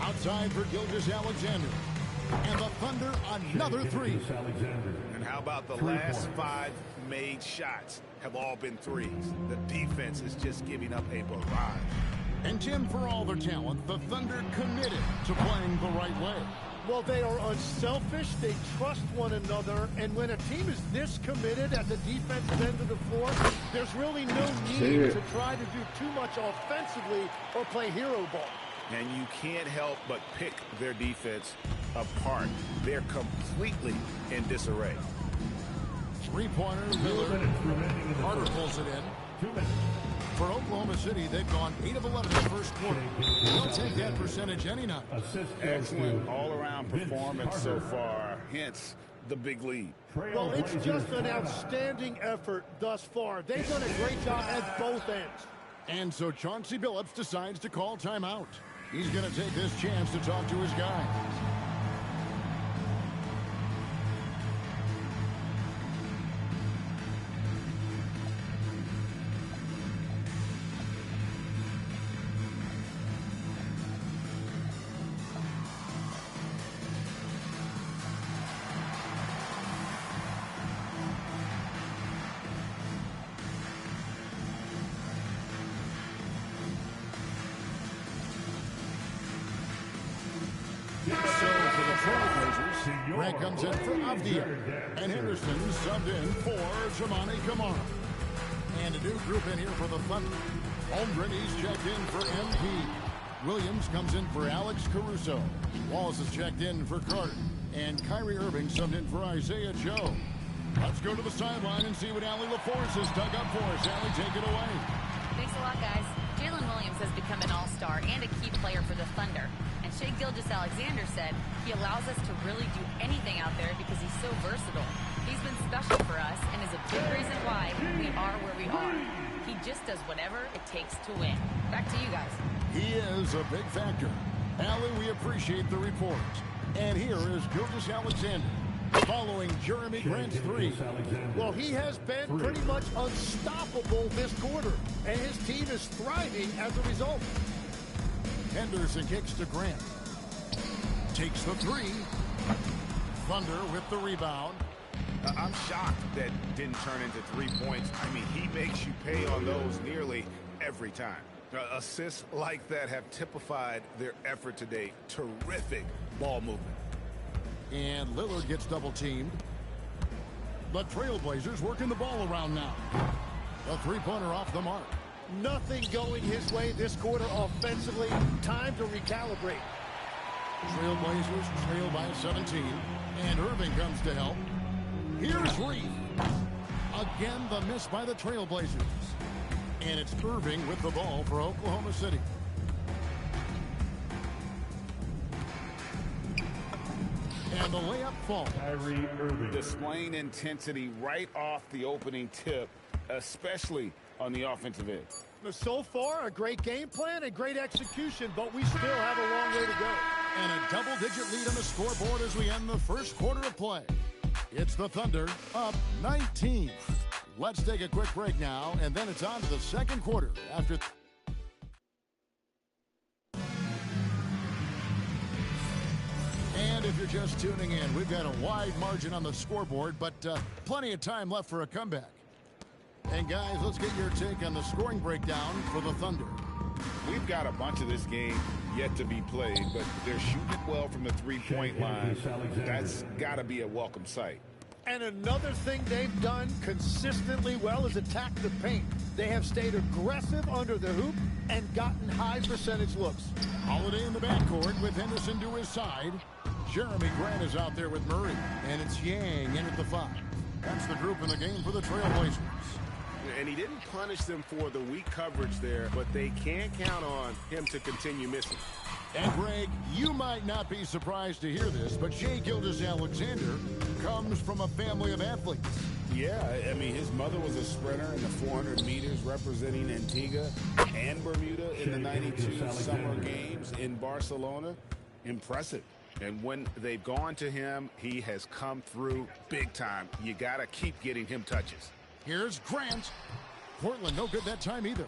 Outside for Gilgeous-Alexander. And the Thunder another 3. And how about the last 5 made shots have all been threes? The defense is just giving up a barrage. And Tim, for all their talent, the Thunder committed to playing the right way. Well, they are unselfish. They trust one another. And when a team is this committed at the defensive end of the floor, there's really no need to try to do too much offensively or play hero ball. And you can't help but pick their defense apart. They're completely in disarray. Three-pointer, Lillard. Carter pulls it in. 2 minutes. For Oklahoma City, they've gone 8 of 11 in the first quarter. They'll take that percentage any night. Excellent all-around performance so far, hence the big lead. Well, it's just an outstanding effort thus far. They've done a great job at both ends. And so Chauncey Billups decides to call timeout. He's going to take this chance to talk to his guys. Grant comes in for Avdia. And Henderson subbed in for Jamani Kamara. And a new group in here for the Thunder. Holmgren, he's checked in for MP. Williams comes in for Alex Caruso. Wallace is checked in for Carter. And Kyrie Irving subbed in for Isaiah Joe. Let's go to the sideline and see what Allie LaForce has dug up for us. Allie, take it away. Thanks a lot, guys. Jalen Williams has become an all-star and a key player for the Thunder. And Shai Gilgeous-Alexander said he allows us to really do anything out there because he's so versatile. He's been special for us and is a big reason why we are where we are. He just does whatever it takes to win. Back to you guys. He is a big factor. Allie, we appreciate the report. And here is Gilgeous-Alexander following Jeremy Grant's three. Well, he has been pretty much unstoppable this quarter, and his team is thriving as a result. Henderson kicks to Grant. Takes the three. Thunder with the rebound. I'm shocked that didn't turn into 3 points. I mean, he makes you pay on those nearly every time. Assists like that have typified their effort today. Terrific ball movement. And Lillard gets double teamed. The Trailblazers working the ball around now. A three-pointer off the mark. Nothing going his way this quarter offensively. Time to recalibrate. Trailblazers trail by 17. And Irving comes to help. Here's Reed. Again, the miss by the Trailblazers. And it's Irving with the ball for Oklahoma City. And the layup falls. Displaying intensity right off the opening tip, especially on the offensive end. So far, a great game plan and great execution, but we still have a long way to go. And a double-digit lead on the scoreboard as we end the first quarter of play. It's the Thunder up 19. Let's take a quick break now, and then it's on to the second quarter after... And if you're just tuning in, we've got a wide margin on the scoreboard, but plenty of time left for a comeback. And guys, let's get your take on the scoring breakdown for the Thunder. We've got a bunch of this game yet to be played, but they're shooting it well from the three-point line. That's got to be a welcome sight. And another thing they've done consistently well is attack the paint. They have stayed aggressive under the hoop and gotten high percentage looks. Holiday in the backcourt with Henderson to his side. Jeremy Grant is out there with Murray, and it's Yang in at the 5. That's the group in the game for the Trailblazers. And he didn't punish them for the weak coverage there, but they can't count on him to continue missing. And Greg, you might not be surprised to hear this, but Shai Gilgeous-Alexander comes from a family of athletes. Yeah, I mean, his mother was a sprinter in the 400 meters representing Antigua and Bermuda in the 92 Summer Games in Barcelona. Impressive. And when they've gone to him, he has come through big time. You got to keep getting him touches. Here's Grant. Portland no good that time either.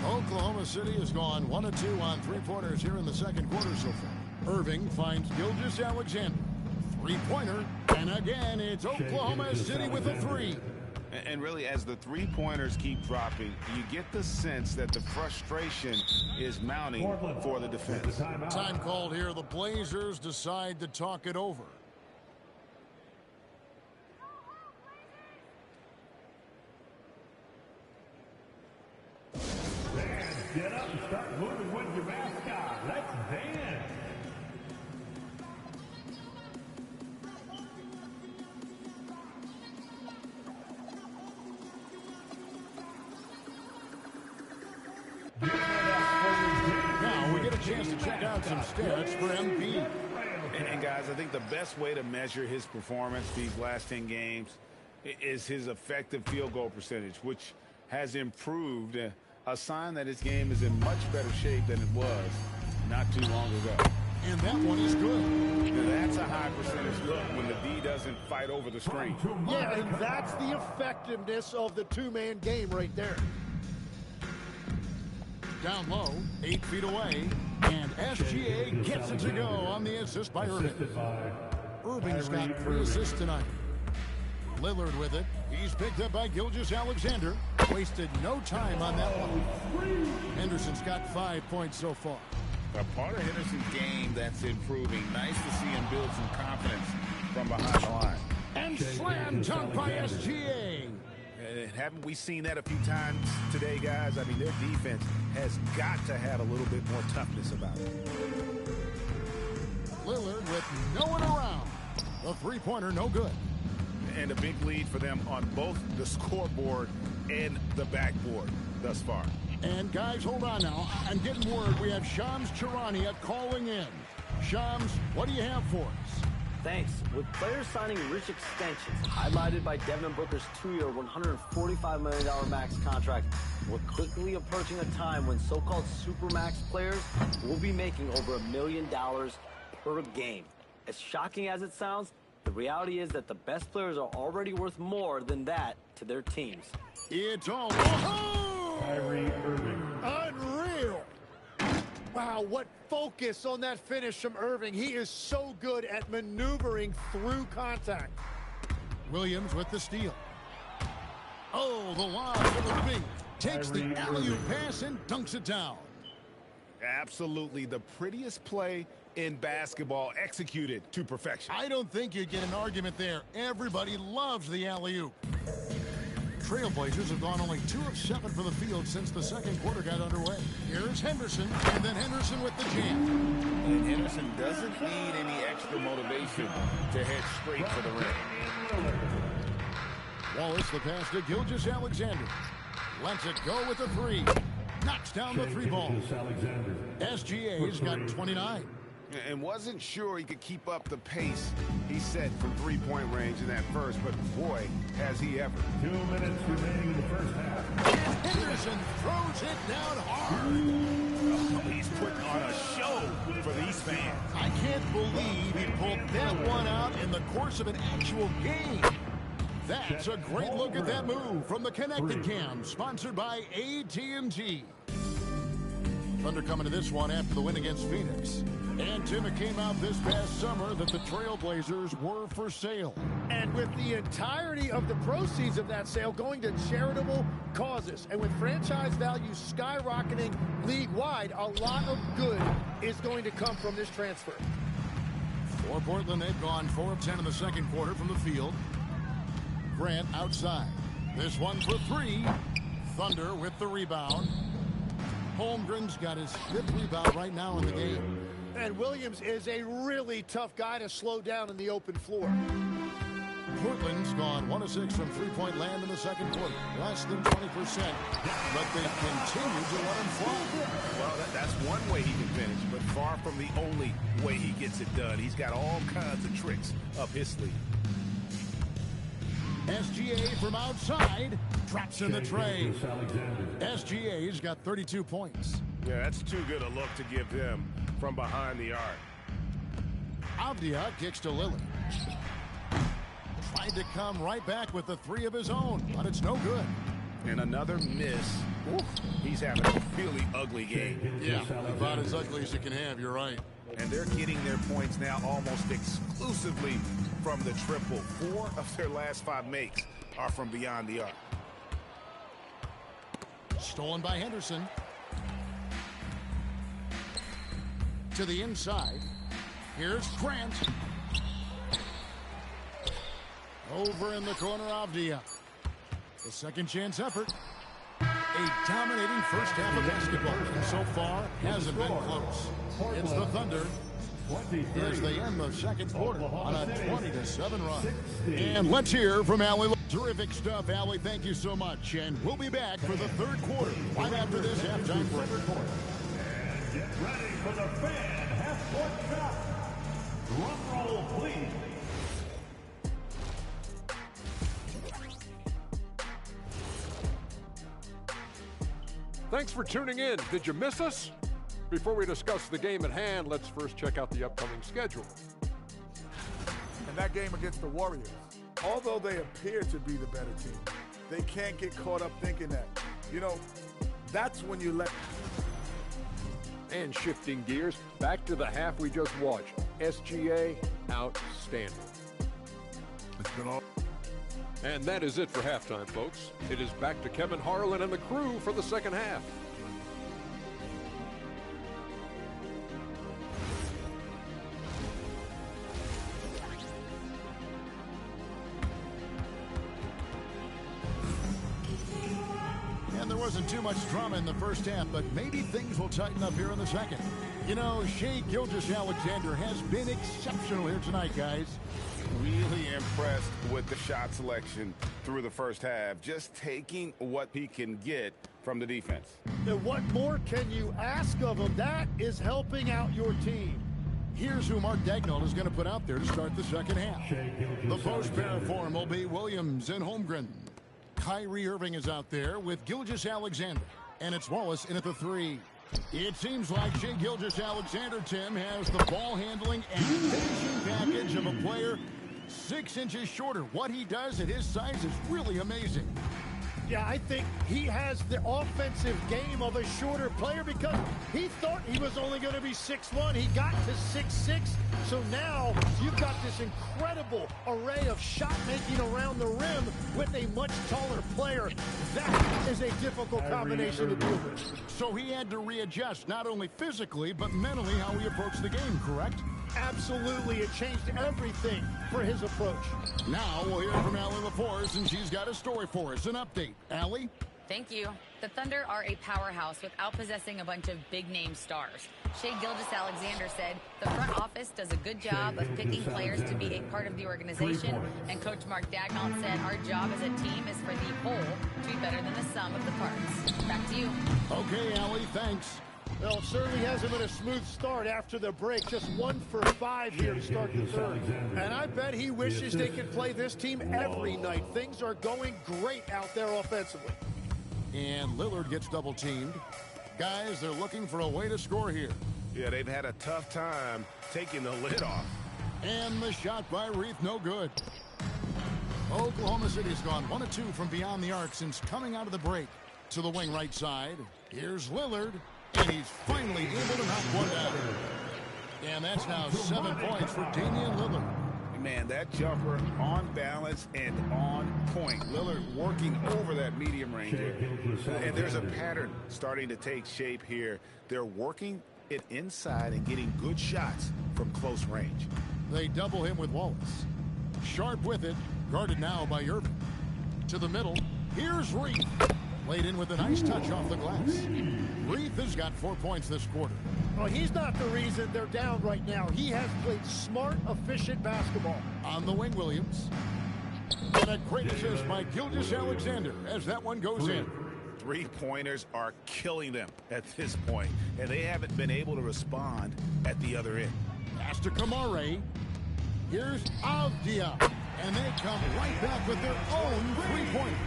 Oklahoma City has gone 1 of 2 on three-pointers here in the second quarter so far. Irving finds Gilgeous-Alexander. Three-pointer. And again, it's Oklahoma City with a 3. And really, as the three-pointers keep dropping, you get the sense that the frustration is mounting for the defense. Time called here. The Blazers decide to talk it over. Get up and start moving with your mascot. Let's dance. Now we get a chance to check out some stats for MP. And guys, I think the best way to measure his performance these last 10 games is his effective field goal percentage, which has improved. A sign that his game is in much better shape than it was not too long ago. And that one is good. Now that's a high percentage look when the D doesn't fight over the screen. Yeah, and that's the effectiveness of the two-man game right there. Down low, 8 feet away, and SGA gets it to go on the assist by Irving. Irving's got 3 assists tonight. Lillard with it. He's picked up by Gilgeous-Alexander. Wasted no time on that one. Henderson's got 5 points so far. A part of Henderson's game that's improving. Nice to see him build some confidence from behind the line. And slam dunk by SGA. Haven't we seen that a few times today, guys? I mean, their defense has got to have a little bit more toughness about it. Lillard with no one around. The three-pointer no good. And a big lead for them on both the scoreboard and the backboard thus far. And guys, hold on now. I'm getting word we have Shams Charania calling in. Shams, what do you have for us? Thanks. With players signing rich extensions, highlighted by Devin Booker's 2-year, $145 million max contract, we're quickly approaching a time when so-called supermax players will be making over $1 million per game. As shocking as it sounds, the reality is that the best players are already worth more than that to their teams. It's all... Unreal! Wow, what focus on that finish from Irving. He is so good at maneuvering through contact. Williams with the steal. Oh, the lob for the wing. Takes the alley-oop pass and dunks it down. Absolutely the prettiest play in basketball, executed to perfection. I don't think you'd get an argument there. Everybody loves the alley-oop. Trailblazers have gone only 2 of 7 for the field since the second quarter got underway. Here's Henderson, and then Henderson with the jam. And Henderson doesn't need any extra motivation to head straight for the rim. Wallace the pass to Gilgeous-Alexander. Lets it go with the 3. Knocks down the 3 ball. SGA's got 29. And wasn't sure he could keep up the pace he set from three-point range in that first, but boy, has he ever. 2 minutes remaining in the first half. And Henderson throws it down hard. Oh, he's putting on a show for these fans. I can't believe he pulled that one out in the course of an actual game. That's a great look at that move from the Connected Cam, sponsored by AT&T. Thunder coming to this one after the win against Phoenix. And Tim, it came out this past summer that the Trailblazers were for sale. And with the entirety of the proceeds of that sale going to charitable causes, and with franchise value skyrocketing league-wide, a lot of good is going to come from this transfer. For Portland, they've gone 4 of 10 in the second quarter from the field. Grant outside. This one for 3. Thunder with the rebound. Holmgren's got his 5th rebound right now in the game. And Williams is a really tough guy to slow down in the open floor. Portland's gone 1 of 6 from three-point land in the second quarter. Less than 20%. But they continue to let him fly. Well, that's one way he can finish, but far from the only way he gets it done. He's got all kinds of tricks up his sleeve. SGA from outside drops in the tray. SGA's got 32 points. Yeah, that's too good a look to give them from behind the arc. Avdia kicks to Lillard. Tried to come right back with the 3 of his own, but it's no good. And another miss. Oof, he's having a really ugly game. Yeah, about as ugly as you can have, you're right. And they're getting their points now almost exclusively from the triple. 4 of their last 5 makes are from beyond the arc. Stolen by Henderson. To the inside. Here's Grant. Over in the corner, Avdia. The second chance effort. A dominating first half of basketball. And so far, hasn't been close. It's the Thunder as they end the second quarter on a 20-7 run. And let's hear from Allie. Terrific stuff, Allie. Thank you so much. And we'll be back for the third quarter right after this halftime break. And get ready for the fan half-court shot. Drum roll, please. Thanks for tuning in. Did you miss us? Before we discuss the game at hand, let's first check out the upcoming schedule. And that game against the Warriors, although they appear to be the better team, they can't get caught up thinking that. You know, that's when you let... And shifting gears, back to the half we just watched. SGA, outstanding. It's been all... And that is it for halftime, folks. It is back to Kevin Harlan and the crew for the second half. too much drama in the first half, but maybe things will tighten up here in the second. You know, Shai Gilgeous-Alexander has been exceptional here tonight, guys. Really impressed with the shot selection through the first half, just taking what he can get from the defense. And what more can you ask of him? That is helping out your team. Here's who Mark Daigneault is going to put out there to start the second half. The post pair for him will be Williams and Holmgren. Kyrie Irving is out there with Gilgeous-Alexander. And it's Wallace in at the 3. It seems like Shai Gilgeous-Alexander, Tim, has the ball handling and finishing package of a player 6 inches shorter. What he does at his size is really amazing. Yeah, I think he has the offensive game of a shorter player because he thought he was only going to be 6'1". He got to 6'6". So now you've got this incredible array of shot making around the rim with a much taller player. That is a difficult combination to deal with. So he had to readjust not only physically but mentally how he approached the game, correct? Absolutely. It changed everything for his approach. Now we'll hear from Allie LaForce, and she's got a story for us. An update. Allie? Thank you. The Thunder are a powerhouse without possessing a bunch of big-name stars. Shai Gilgeous-Alexander said, the front office does a good job of picking players to be a part of the organization, and Coach Mark Daigneault said, our job as a team is for the whole to be better than the sum of the parts. Back to you. Okay, Allie, thanks. Well, it certainly hasn't been a smooth start after the break. Just 1 for 5 here to start the third. And I bet he wishes they could play this team every night. Things are going great out there offensively. And Lillard gets double teamed. Guys, they're looking for a way to score here. Yeah, they've had a tough time taking the lid off. And the shot by Reith, no good. Oklahoma City's gone 1 of 2 from beyond the arc since coming out of the break. To the wing right side. Here's Lillard. And he's finally able to knock one down. And that's now 7 points for Damian Lillard. Man, that jumper on balance and on point. Lillard working over that medium ranger. And there's a pattern starting to take shape here. They're working it inside and getting good shots from close range. They double him with Wallace. Sharp with it. Guarded now by Irving. To the middle. Here's Reith. Laid in with a nice touch off the glass. Reith has got 4 points this quarter. Well, he's not the reason they're down right now. He has played smart, efficient basketball. On the wing, Williams. And a great assist by Gilgeous-Alexander as that one goes in. 3-pointers are killing them at this point, and they haven't been able to respond at the other end. Pass to Kamare. Here's Avdia. And they come right back with their own 3-pointer.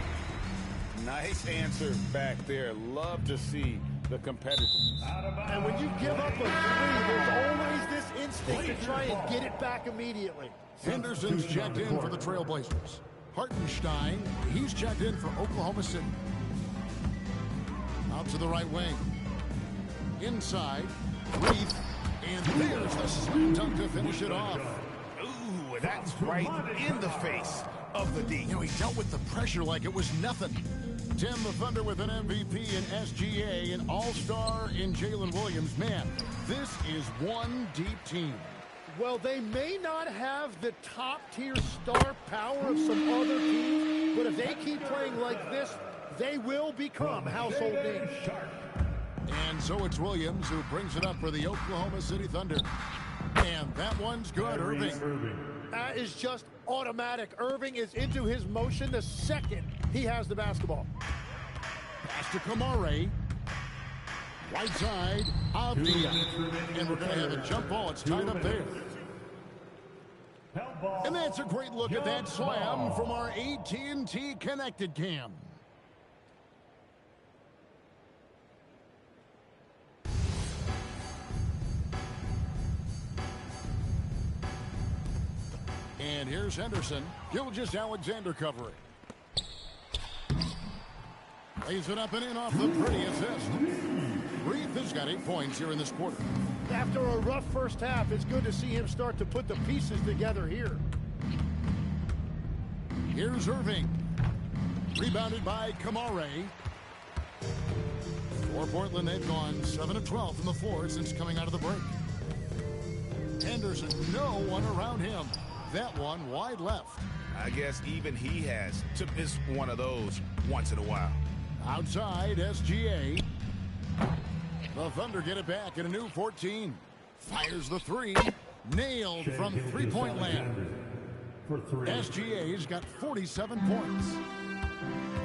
Nice answer back there. Love to see the competitors. And when you give up a 3, there's always this instinct to try and get it back immediately. Henderson's checked in for the Trailblazers. Hartenstein, he's checked in for Oklahoma City. Out to the right wing. Inside, Reith, and there's the slam dunk to finish it off. Ooh, that's right in the face of the D. You know, he dealt with the pressure like it was nothing. Tim, the Thunder with an MVP in SGA, an all-star in Jalen Williams. Man, this is one deep team. Well, they may not have the top-tier star power of some other teams, but if they keep playing like this, they will become household names. And so it's Williams who brings it up for the Oklahoma City Thunder. And that one's good, Irving. That is just automatic. Irving is into his motion the second he has the basketball. Pass to Kamare. Right side, Avdia. And we're going to have a jump ball. It's tied up there. And that's a great look at that slam from our AT&T Connected Cam. And here's Henderson. Gilgeous-Alexander covering. Lays it up and in off the pretty assist. Reith has got 8 points here in this quarter. After a rough first half, it's good to see him start to put the pieces together here. Here's Irving. Rebounded by Kamare. For Portland, they've gone 7 of 12 from the floor since coming out of the break. Henderson, no one around him. That one wide left. I guess even he has to miss one of those once in a while. Outside, SGA. The Thunder get it back in a new 14. Fires the three. Nailed from three-point land. SGA's got 47 points.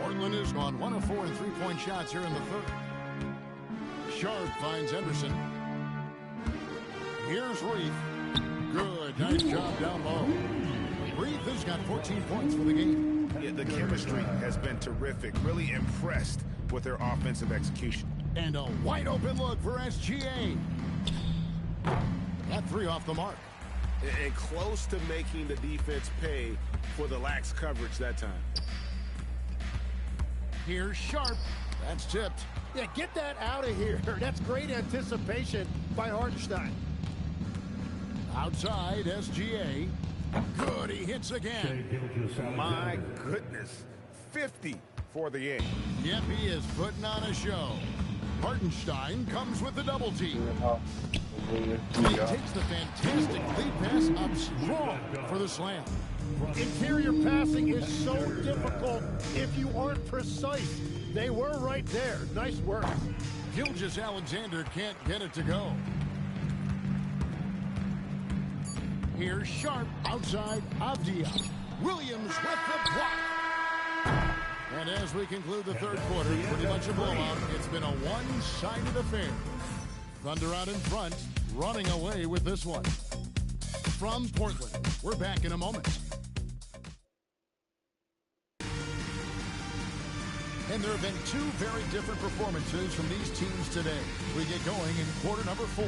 Portland has gone 1 of 4 in three-point shots here in the third. Sharp finds Henderson. Here's Reith. Good. Nice job down low. Reith has got 14 points for the game. Yeah, the chemistry has been terrific. Really impressed with their offensive execution. And a wide open look for SGA. That three off the mark. And close to making the defense pay for the lax coverage that time. Here's Sharp. That's tipped. Yeah, get that out of here. That's great anticipation by Hartenstein. Outside, SGA. Good, he hits again. My goodness. 50 for the game. Yep, he is putting on a show. Hartenstein comes with the double team. He takes the fantastic lead pass up strong for the slam. Interior passing is so difficult if you aren't precise. They were right there. Nice work. Gilgeous-Alexander can't get it to go. Here's Sharp outside Avdia. Williams with the block. And as we conclude the third quarter, pretty much a blowout. It's been a one-sided affair. Thunder out in front, running away with this one. From Portland, we're back in a moment. And there have been two very different performances from these teams today. We get going in quarter number 4.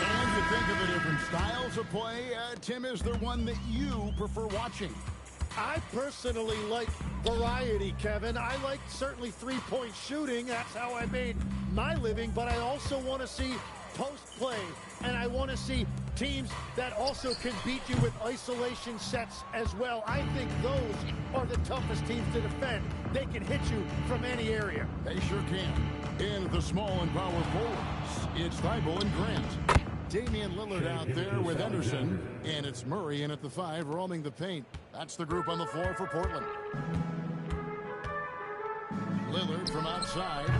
And you think of the different styles of play. Tim, is there one that you prefer watching? I personally like variety, Kevin. I like certainly three-point shooting. That's how I made my living. But I also want to see post play. And I want to see teams that also can beat you with isolation sets as well. I think those are the toughest teams to defend. They can hit you from any area. They sure can. In the small and power forwards, it's Thibault and Grant. Damian Lillard out there with Henderson. And it's Murray in at the 5, roaming the paint. That's the group on the floor for Portland. Lillard from outside.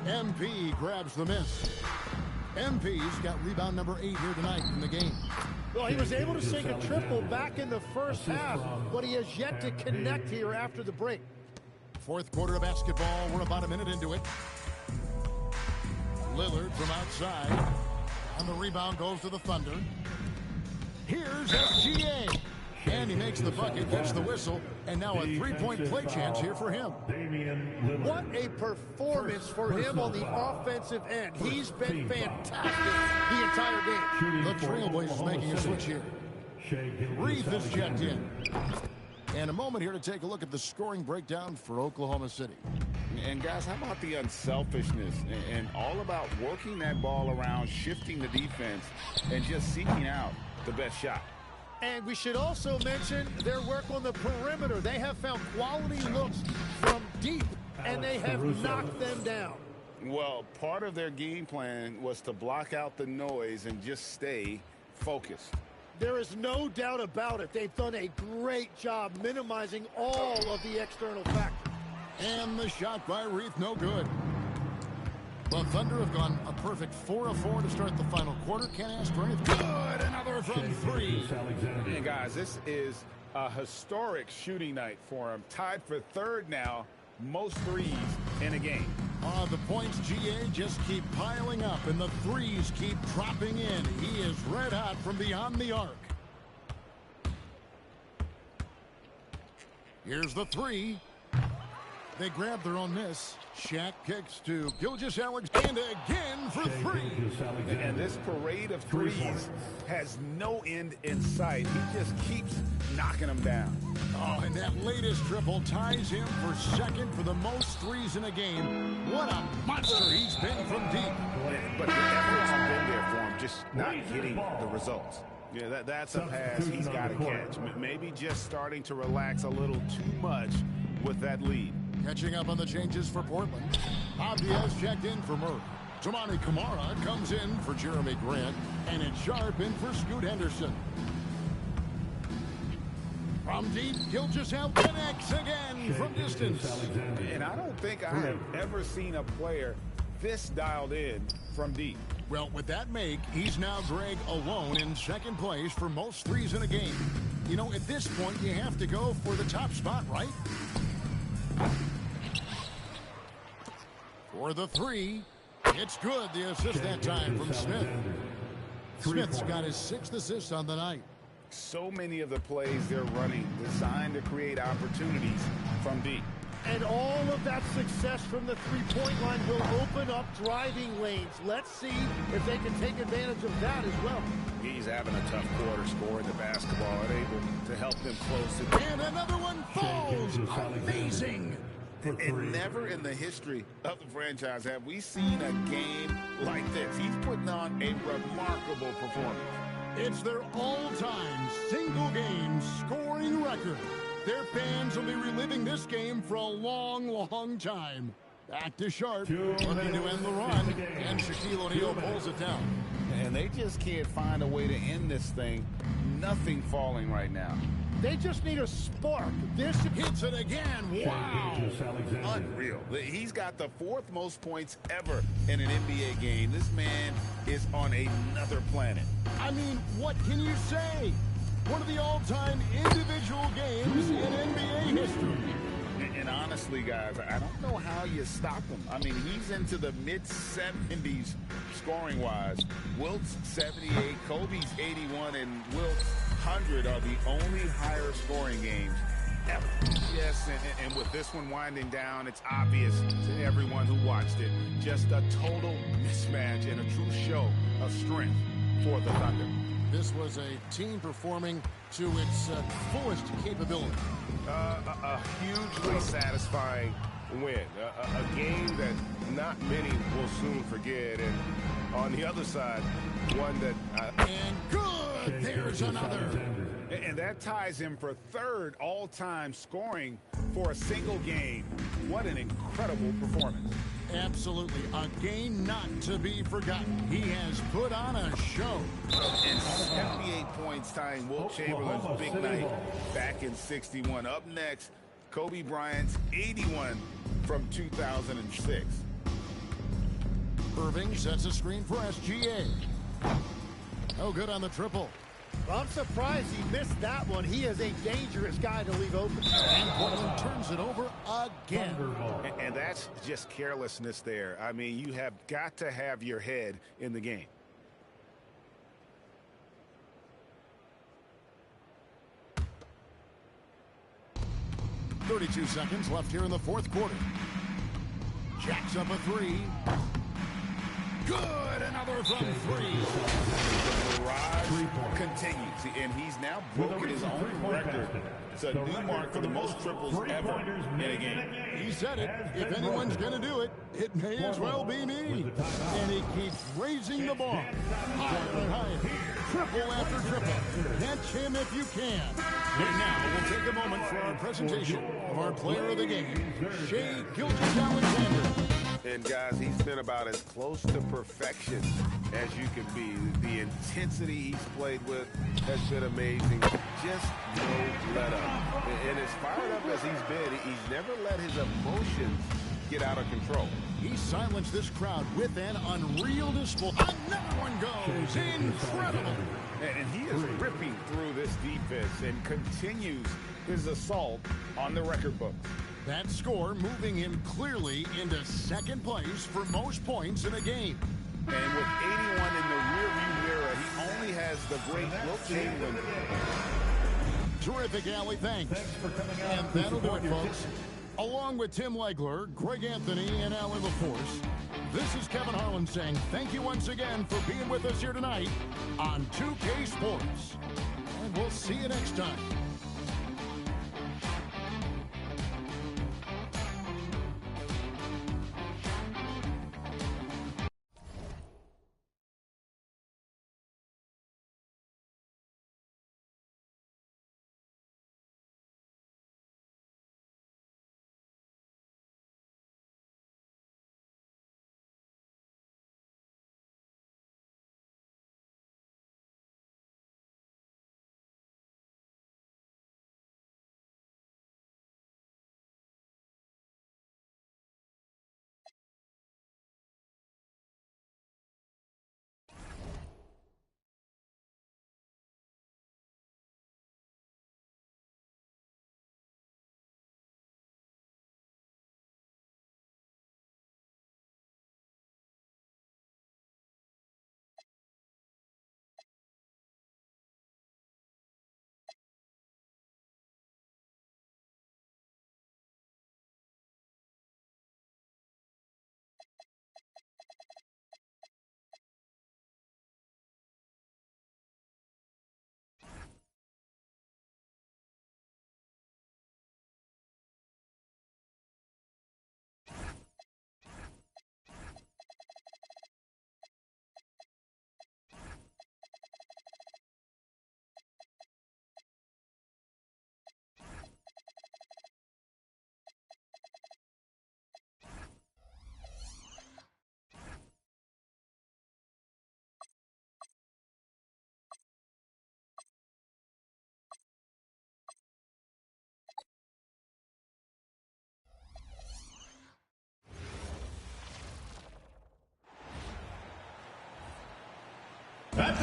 MP grabs the miss. MP's got rebound number 8 here tonight in the game. Well, he was able to sink a triple back in the first half, but he has yet to connect here after the break. Fourth quarter of basketball. We're about a minute into it. Lillard from outside. And the rebound goes to the Thunder. Here's SGA. And he makes the bucket, gets the whistle, and now a three-point play chance here for him. What a performance for him on the offensive end. He's been fantastic the entire game. The Trailblazers making a switch here. Reith is checked in. And a moment here to take a look at the scoring breakdown for Oklahoma City. And guys, how about the unselfishness and all about working that ball around, shifting the defense, and just seeking out the best shot. And we should also mention their work on the perimeter. They have found quality looks from deep, and they have knocked them down. Well, part of their game plan was to block out the noise and just stay focused. There is no doubt about it. They've done a great job minimizing all of the external factors. And the shot by Reith, no good. The Thunder have gone a perfect 4 of 4 to start the final quarter. Can't ask for anything. Good, another from 3. And guys, this is a historic shooting night for him. Tied for third now, most threes in a game. The points, GA, just keep piling up, and the threes keep dropping in. He is red hot from beyond the arc. Here's the 3. They grab their own miss. Shaq kicks to Gilgeous-Alexander again for 3. And this parade of threes has no end in sight. He just keeps knocking them down. Oh, and that latest triple ties him for second for the most threes in a game. What a monster he's been from deep. But the effort's been there for him, just not hitting the results. Yeah, that's a pass he's got to catch. Maybe just starting to relax a little too much with that lead. Catching up on the changes for Portland. Obvious checked in for Murray. Tamani Kamara comes in for Jeremy Grant. And it's Sharp in for Scoot Henderson. From deep, Gilgeous-Allen connects again from distance. And I don't think I have ever seen a player this dialed in from deep. Well, with that make, he's now Greg alone in second place for most threes in a game. You know, at this point, you have to go for the top spot, right? For the three, it's good. The assist that time from Smith. Smith's got his 6th assist on the night. So many of the plays they're running designed to create opportunities from deep. And all of that success from the three-point line will open up driving lanes. Let's see if they can take advantage of that as well. He's having a tough quarter scoring the basketball and able to help them close it. And another one falls. Amazing. And never in the history of the franchise have we seen a game like this. He's putting on a remarkable performance. It's their all-time single-game scoring record. Their fans will be reliving this game for a long, long time. Back to Sharp, looking to end the run, and Shaquille O'Neal pulls it down. And they just can't find a way to end this thing. Nothing falling right now. They just need a spark. This hits it again. Wow. Unreal. He's got the 4th most points ever in an NBA game. This man is on another planet. I mean, what can you say? One of the all-time individual games in NBA history. And honestly, guys, I don't know how you stop him. I mean, he's into the mid-70s scoring-wise. Wilt's 78, Kobe's 81, and Wilt's 100 are the only higher scoring games ever. Yes, and with this one winding down, it's obvious to everyone who watched it. Just a total mismatch and a true show of strength for the Thunder. This was a team performing to its fullest capability. A hugely satisfying win. A game that not many will soon forget. And on the other side, one that... and good! There's another. And that ties him for 3rd all-time scoring for a single game. What an incredible performance. Absolutely. A game not to be forgotten. He has put on a show. And 78 points tying Wilt Chamberlain's big night back in '61. Up next, Kobe Bryant's 81 from 2006. Irving sets a screen for SGA. No good on the triple. I'm surprised he missed that one. He is a dangerous guy to leave open. And Portland turns it over again. And that's just carelessness there. I mean, you have got to have your head in the game. .32 seconds left here in the 4th quarter. Jacks up a 3. Good, another from 3. The barrage continues, and he's now broken his own record. It's a new mark for the most triples ever in a game. He said it. If anyone's going to do it, it may as well be me. And he keeps raising the bar. Higher and higher. Triple after triple. Catch him if you can. And now we'll take a moment for our presentation of our player of the game, Shai Gilgeous-Alexander. And guys, he's been about as close to perfection as you can be. The intensity he's played with has been amazing. Just no let up. And as fired up as he's been, he's never let his emotions get out of control. He silenced this crowd with an unreal display. Another one goes. Incredible. And he is ripping through this defense and continues his assault on the record books. That score moving him clearly into 2nd place for most points in a game. And with 81 in the rearview mirror, he only has the great Wilt Chamberlain. Terrific, Allie. Thanks. And that'll do it, folks. Along with Tim Legler, Greg Anthony, and Allie LaForce, this is Kevin Harlan saying thank you once again for being with us here tonight on 2K Sports. And we'll see you next time.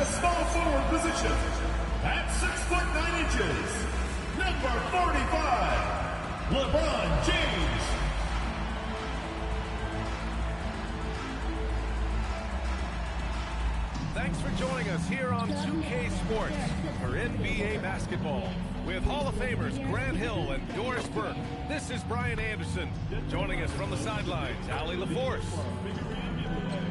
small forward position, at 6'9" number 45, LeBron James. Thanks for joining us here on 2K Sports for NBA basketball. With Hall of Famers Grant Hill and Doris Burke, this is Brian Anderson. Joining us from the sidelines, Allie LaForce.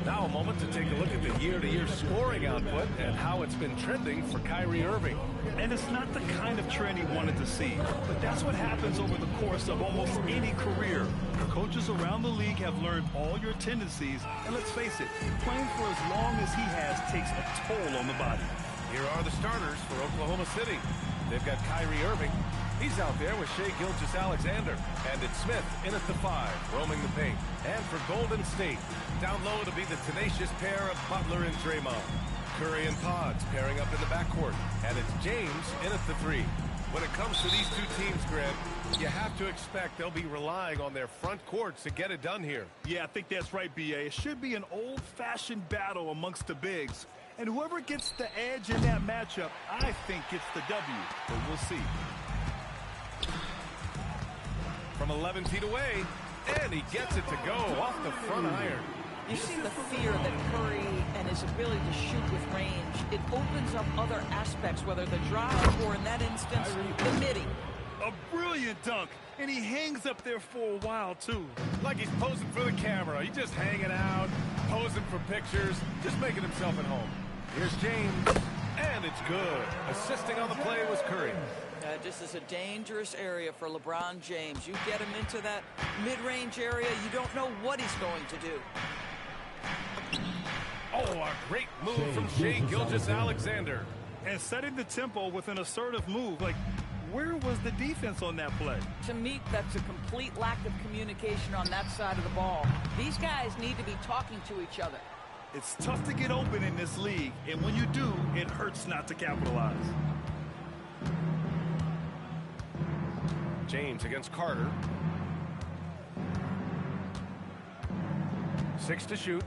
Now a moment to take a look at the year-to-year scoring output and how it's been trending for Kyrie Irving. And it's not the kind of trend he wanted to see, but that's what happens over the course of almost any career. Coaches around the league have learned all your tendencies, and let's face it, playing for as long as he has takes a toll on the body. Here are the starters for Oklahoma City. They've got Kyrie Irving. He's out there with Shai Gilgeous-Alexander. And it's Smith in at the 5, roaming the paint. And for Golden State, down low to be the tenacious pair of Butler and Draymond. Curry and Pods pairing up in the backcourt. And it's James in at the 3. When it comes to these two teams, Grant, you have to expect they'll be relying on their front courts to get it done here. Yeah, I think that's right, B.A. It should be an old-fashioned battle amongst the bigs. And whoever gets the edge in that matchup, I think gets the W. But we'll see. From 11 feet away, and he gets it to go off the front iron. You see the fear that Curry and his ability to shoot with range. It opens up other aspects, whether the drive or, in that instance, the midi. A brilliant dunk, and he hangs up there for a while, too. Like he's posing for the camera. He's just hanging out, posing for pictures, just making himself at home. Here's James, and it's good. Assisting on the play was Curry. This is a dangerous area for LeBron James. You get him into that mid-range area, you don't know what he's going to do. Oh, a great move from Shai Gilgeous-Alexander. And setting the tempo with an assertive move. Like, where was the defense on that play? To me, that's a complete lack of communication on that side of the ball. These guys need to be talking to each other. It's tough to get open in this league, and when you do, it hurts not to capitalize. James against Carter. 6 to shoot.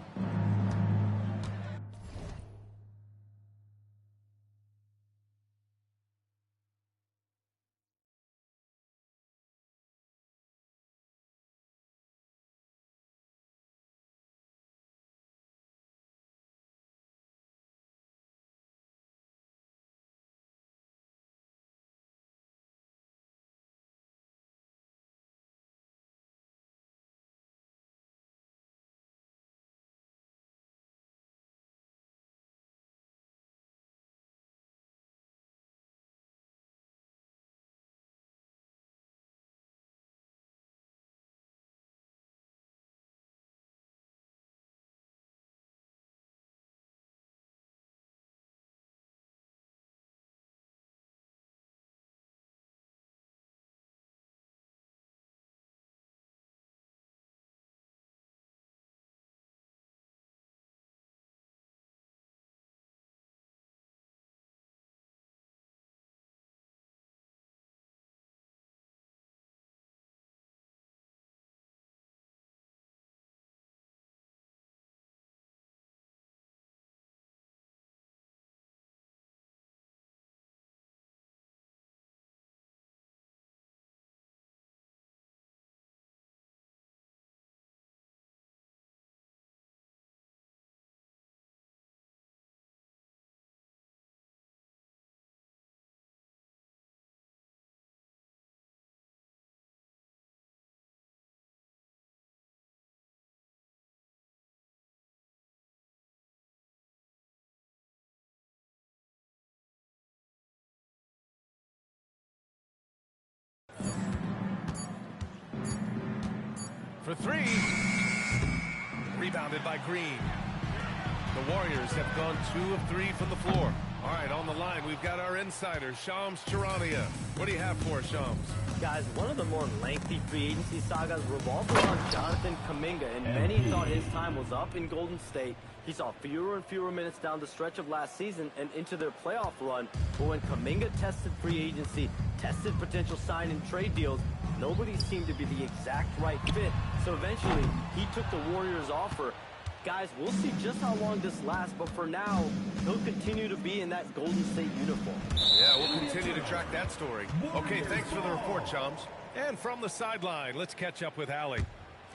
For 3. Rebounded by Green. The Warriors have gone 2 of 3 from the floor. All right, on the line, we've got our insider, Shams Charania. What do you have for us, Shams? Guys, one of the more lengthy free agency sagas revolved around Jonathan Kuminga, and many thought his time was up in Golden State. He saw fewer and fewer minutes down the stretch of last season and into their playoff run. But when Kuminga tested free agency, tested potential sign and trade deals, nobody seemed to be the exact right fit. So eventually, he took the Warriors' offer Guys, we'll see just how long this lasts, but for now, he'll continue to be in that Golden State uniform. Yeah, we'll continue to track that story. Okay, thanks for the report, chums. And from the sideline, let's catch up with Allie.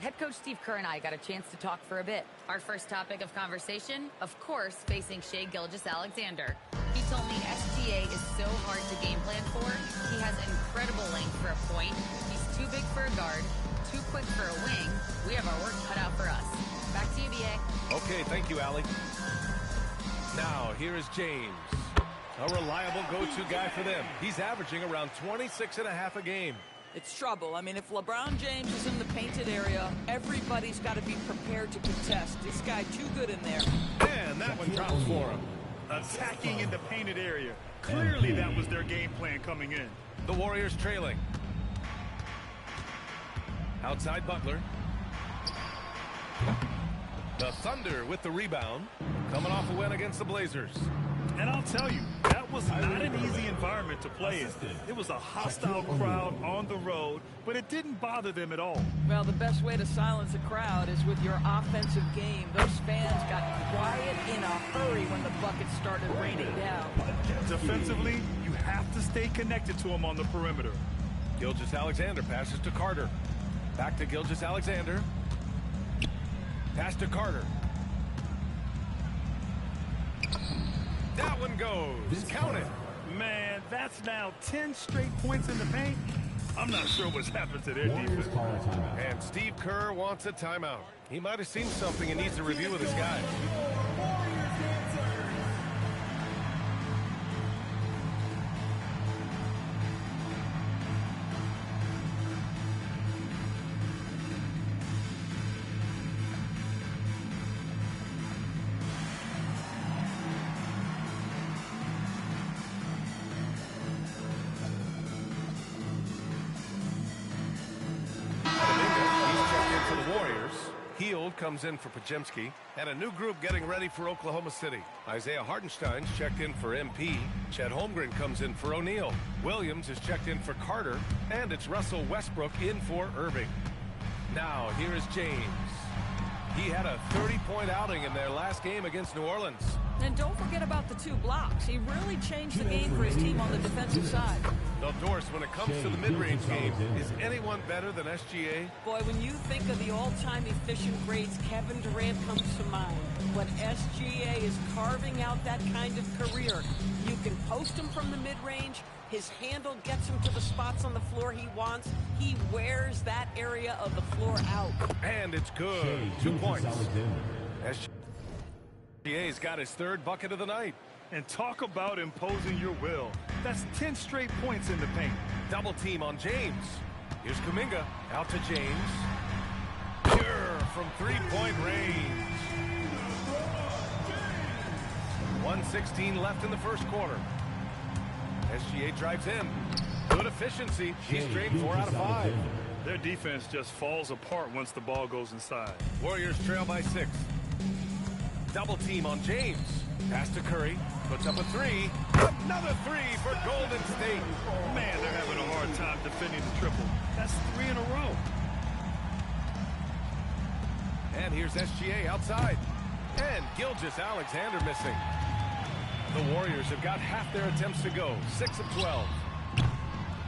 Head coach Steve Kerr and I got a chance to talk for a bit. Our first topic of conversation, of course, facing Shai Gilgeous-Alexander. He told me SGA is so hard to game plan for. He has incredible length for a point. He's too big for a guard, too quick for a wing. We have our work cut out for us. Back to you, BA. Okay, thank you, Allie. Now, here is James. A reliable go-to guy for them. He's averaging around 26.5 a game. It's trouble. I mean, if LeBron James is in the painted area, everybody's got to be prepared to contest. This guy too good in there. And that one drops for him. Attacking in the painted area. Clearly that was their game plan coming in. The Warriors trailing. Outside Butler. The Thunder with the rebound. Coming off a win against the Blazers. And I'll tell you, that was not an easy environment to play in. It was a hostile crowd on the road, but it didn't bother them at all. Well, the best way to silence a crowd is with your offensive game. Those fans got quiet in a hurry when the buckets started raining down. Defensively, you have to stay connected to him on the perimeter. Gilgeous-Alexander passes to Carter. Back to Gilgeous-Alexander. Pass to Carter. That one goes. Count it. Man, that's now 10 straight points in the paint. I'm not sure what's happened to their defense. And Steve Kerr wants a timeout. He might have seen something and needs a review with his guys. Comes in for Podziemski, and a new group getting ready for Oklahoma City. Isaiah Hartenstein's checked in for MP. Chet Holmgren comes in for O'Neal. Williams is checked in for Carter, and it's Russell Westbrook in for Irving. Now, here is James. He had a 30-point outing in their last game against New Orleans. And don't forget about the 2 blocks. He really changed the game for his team on the defensive side. Now, Doris, when it comes to the mid-range game, is anyone better than SGA? Boy, when you think of the all-time efficient greats, Kevin Durant comes to mind. When SGA is carving out that kind of career, you can post him from the mid-range. His handle gets him to the spots on the floor he wants. He wears that area of the floor out. And it's good. 2 points. SGA's got his 3rd bucket of the night. And talk about imposing your will. That's 10 straight points in the paint. Double team on James. Here's Kuminga. Out to James. Pure from 3-point range. 1:16 left in the first quarter. SGA drives in. Good efficiency. He's drained 4 out of 5. Their defense just falls apart once the ball goes inside. Warriors trail by 6. Double team on James. Pass to Curry. Puts up a 3. Another 3 for Golden State. Man, they're having a hard time defending the triple. That's 3 in a row. And here's SGA outside. And Gilgeous-Alexander missing. The Warriors have got half their attempts to go. 6 of 12.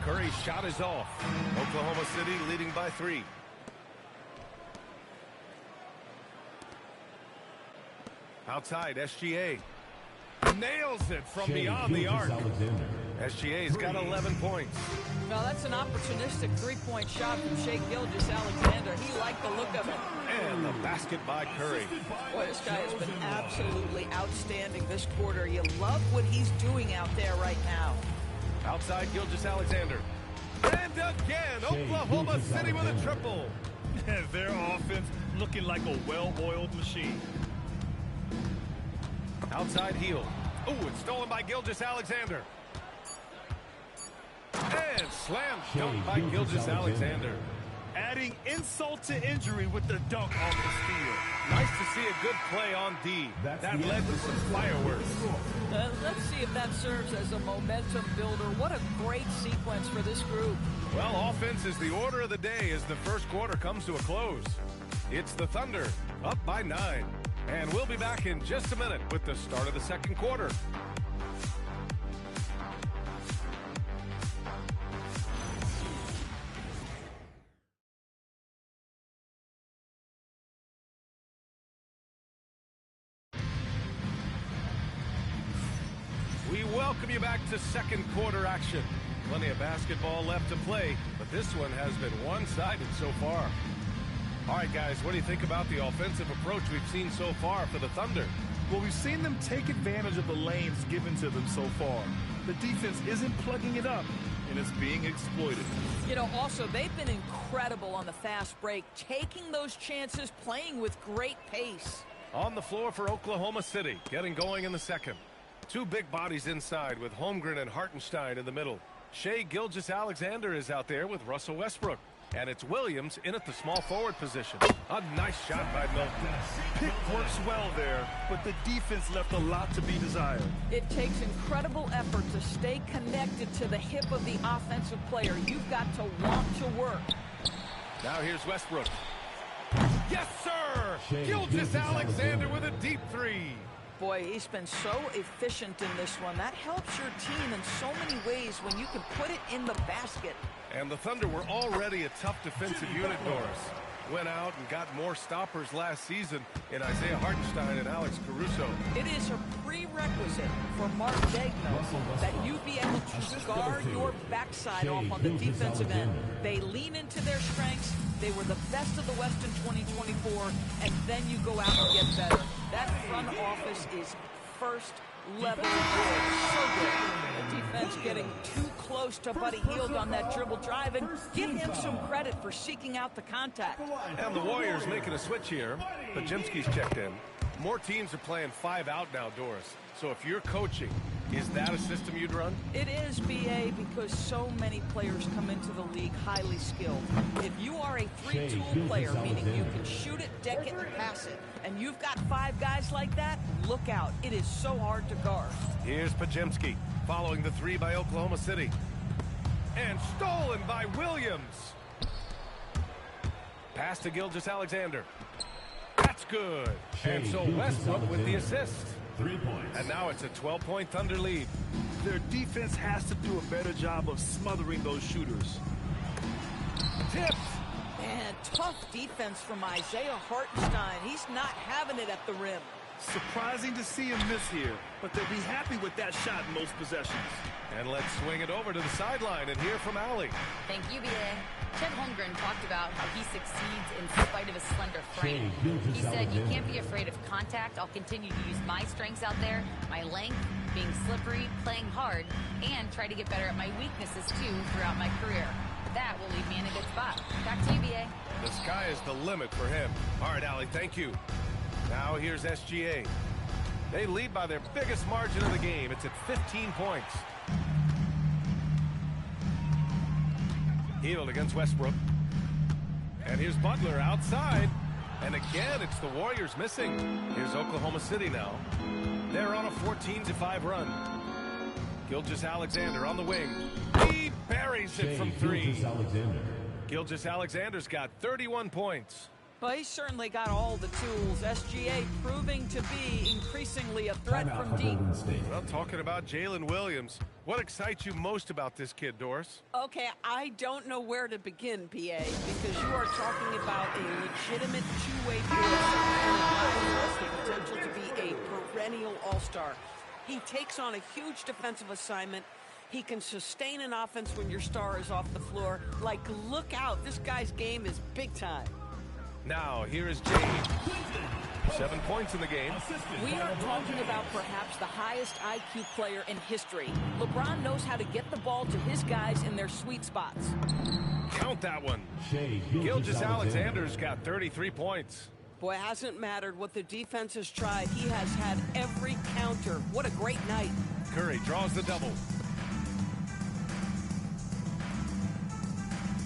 Curry's shot is off. Oklahoma City leading by 3. Outside, SGA. Nails it from beyond the arc. SGA's got 11 points. Well, that's an opportunistic 3-point shot from Shai Gilgeous-Alexander. He liked the look of it. And the basket by Curry. Boy, this guy has been absolutely outstanding this quarter. You love what he's doing out there right now. Outside, Gilgeous-Alexander. And again, Oklahoma City with a triple. And their offense looking like a well-oiled machine. Outside heel. Oh, it's stolen by Gilgeous-Alexander. And slam dunk by Gilgeous-Alexander. Adding insult to injury with the dunk off the steal. Nice to see a good play on D. That led to some fireworks. Let's see if that serves as a momentum builder. What a great sequence for this group. Well, offense is the order of the day as the first quarter comes to a close. It's the Thunder, up by 9. And we'll be back in just a minute with the start of the second quarter. We welcome you back to second quarter action. Plenty of basketball left to play, but this one has been one-sided so far. All right, guys, what do you think about the offensive approach we've seen so far for the Thunder? Well, we've seen them take advantage of the lanes given to them so far. The defense isn't plugging it up, and it's being exploited. You know, also, they've been incredible on the fast break, taking those chances, playing with great pace. On the floor for Oklahoma City, getting going in the second. Two big bodies inside with Holmgren and Hartenstein in the middle. Shai Gilgeous-Alexander is out there with Russell Westbrook. And it's Williams in at the small forward position. A nice shot by Milton. Pick works well there, but the defense left a lot to be desired. It takes incredible effort to stay connected to the hip of the offensive player. You've got to want to work. Now here's Westbrook. Yes, sir! Gilgeous-Alexander with a deep three. Boy, he's been so efficient in this one. That helps your team in so many ways when you can put it in the basket. And the Thunder were already a tough defensive unit, Doris. Went out and got more stoppers last season in Isaiah Hartenstein and Alex Caruso. It is a prerequisite for Mark Daigneault that you be able to guard your backside off on the defensive end. They lean into their strengths. They were the best of the West in 2024, and then you go out and get better. That front office is first level good. So good. The defense getting too close to Buddy Hield on that dribble drive, and give him some credit for seeking out the contact. And the Warriors making a switch here. Pajemski's checked in. More teams are playing 5 out now, Doris. So if you're coaching, is that a system you'd run? It is, BA, because so many players come into the league highly skilled. If you are a 3-tool player, meaning you can shoot it, deck it, and pass it, and you've got 5 guys like that, look out. It is so hard to guard. Here's Pajemski following the 3 by Oklahoma City. And stolen by Williams. Pass to Gilgeous-Alexander. That's good. And so Westbrook with the assist. 3 points. And now it's a 12-point Thunder lead. Their defense has to do a better job of smothering those shooters. Tipped. Man, tough defense from Isaiah Hartenstein. He's not having it at the rim. Surprising to see him miss here, but they'll be happy with that shot in most possessions. And let's swing it over to the sideline and hear from Allie. Thank you, BA. Chet Holmgren talked about how he succeeds in spite of his slender frame. He said, you can't be afraid of contact. I'll continue to use my strengths out there, my length, being slippery, playing hard, and try to get better at my weaknesses, too, throughout my career. That will leave me in a good spot. Back to you, BA. The sky is the limit for him. All right, Allie, thank you. Now here's SGA. They lead by their biggest margin of the game. It's at 15 points. Hield against Westbrook. And here's Butler outside. And again, it's the Warriors missing. Here's Oklahoma City now. They're on a 14-5 run. Gilgeous-Alexander on the wing. He buries it from 3. Gilgeous-Alexander's got 31 points. Well, he's certainly got all the tools. SGA proving to be increasingly a threat from deep. Well, talking about Jalen Williams, what excites you most about this kid, Doris? Okay, I don't know where to begin, PA, because you are talking about a legitimate two-way force and a guy who has the potential to be a perennial all-star. He takes on a huge defensive assignment. He can sustain an offense when your star is off the floor. Like, look out. This guy's game is big time. Now, here is James. 7 points in the game. We are talking about perhaps the highest IQ player in history. LeBron knows how to get the ball to his guys in their sweet spots. Count that one. Gilgeous-Alexander's got 33 points. Boy, it hasn't mattered what the defense has tried. He has had every counter. What a great night. Curry draws the double.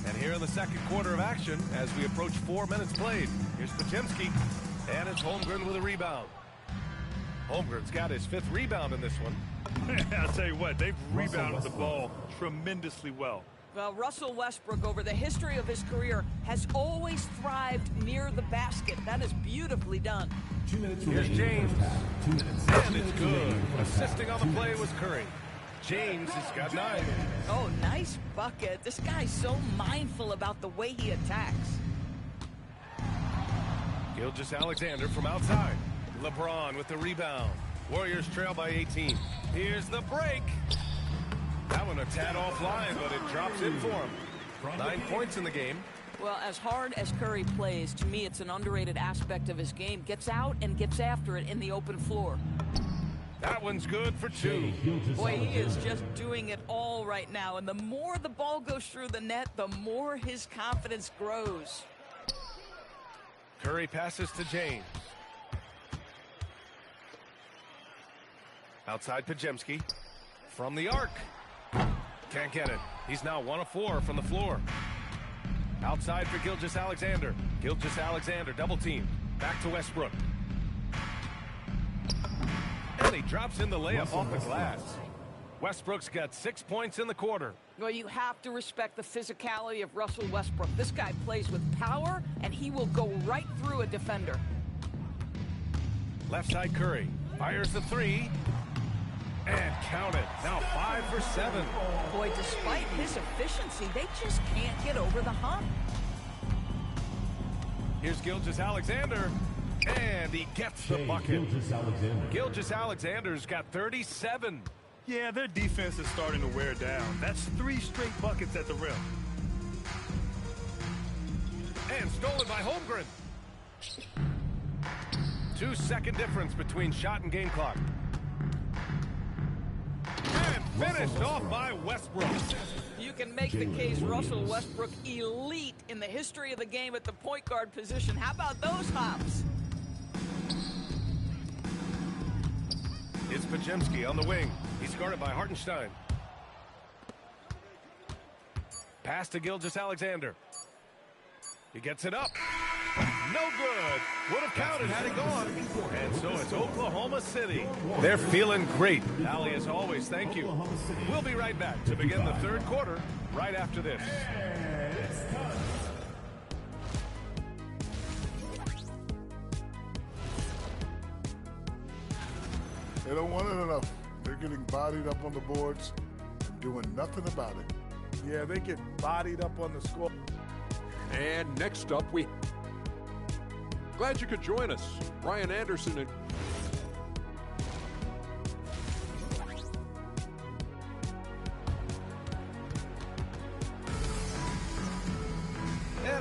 And here in the second quarter of action, as we approach 4 minutes played, here's Pajemski, and it's Holmgren with a rebound. Holmgren's got his 5th rebound in this one. I'll tell you what, they've rebounded the ball tremendously well. Well, Russell Westbrook, over the history of his career, has always thrived near the basket. That is beautifully done. Here's James. And it's good. Assisting on the play was Curry. James has got 9. Oh, nice bucket. This guy's so mindful about the way he attacks. Gilgeous-Alexander from outside. LeBron with the rebound. Warriors trail by 18. Here's the break. That one a tad offline, but it drops in for him. 9 points in the game. Well, as hard as Curry plays, to me it's an underrated aspect of his game. Gets out and gets after it in the open floor. That one's good for 2. Boy, he is just doing it all right now. And the more the ball goes through the net, the more his confidence grows. Curry passes to James. Outside Pajemski. From the arc. Can't get it. He's now 1 of 4 from the floor. Outside for Gilgeous-Alexander. Gilgeous-Alexander double team. Back to Westbrook. And he drops in the layup off the glass. Westbrook's got 6 points in the quarter. Well, you have to respect the physicality of Russell Westbrook. This guy plays with power, and he will go right through a defender. Left side Curry. Fires the 3. And count it. Now 5 for 7. Boy, despite his efficiency, they just can't get over the hump. Here's Gilgeous-Alexander. And he gets the bucket. Gilgeous-Alexander's got 37. Yeah, their defense is starting to wear down. That's 3 straight buckets at the rim. And stolen by Holmgren. 2-second difference between shot and game clock. And finished off by Westbrook. You can make the case Russell Westbrook elite in the history of the game at the point guard position. How about those hops? It's Pajemski on the wing. He's guarded by Hartenstein. Pass to Gilgeous-Alexander. He gets it up. No good. Would have counted had it gone. And so it's Oklahoma City. They're feeling great. Ali, as always, thank you. We'll be right back to begin the third quarter right after this. They don't want it enough. They're getting bodied up on the boards and doing nothing about it. Yeah, they get bodied up on the score. And next up, glad you could join us. Ryan Anderson and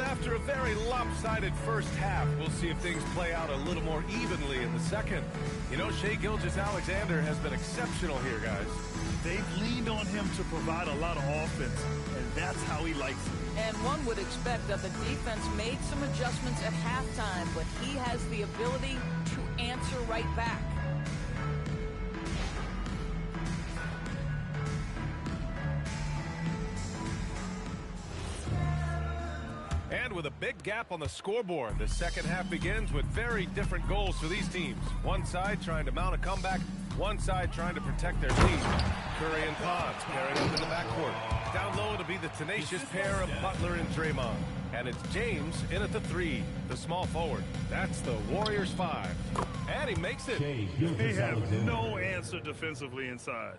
after a very lopsided first half, we'll see if things play out a little more evenly in the second. You know, Shai Gilgeous-Alexander has been exceptional here, guys. They've leaned on him to provide a lot of offense, and that's how he likes it. And one would expect that the defense made some adjustments at halftime, but he has the ability to answer right back. And with a big gap on the scoreboard, the second half begins with very different goals for these teams. One side trying to mount a comeback, one side trying to protect their lead. Curry and Pons pairing up in the backcourt. Down low to be the tenacious pair of Butler and Draymond. And it's James in at the 3, the small forward. That's the Warriors 5. And he makes it. They have no answer defensively inside.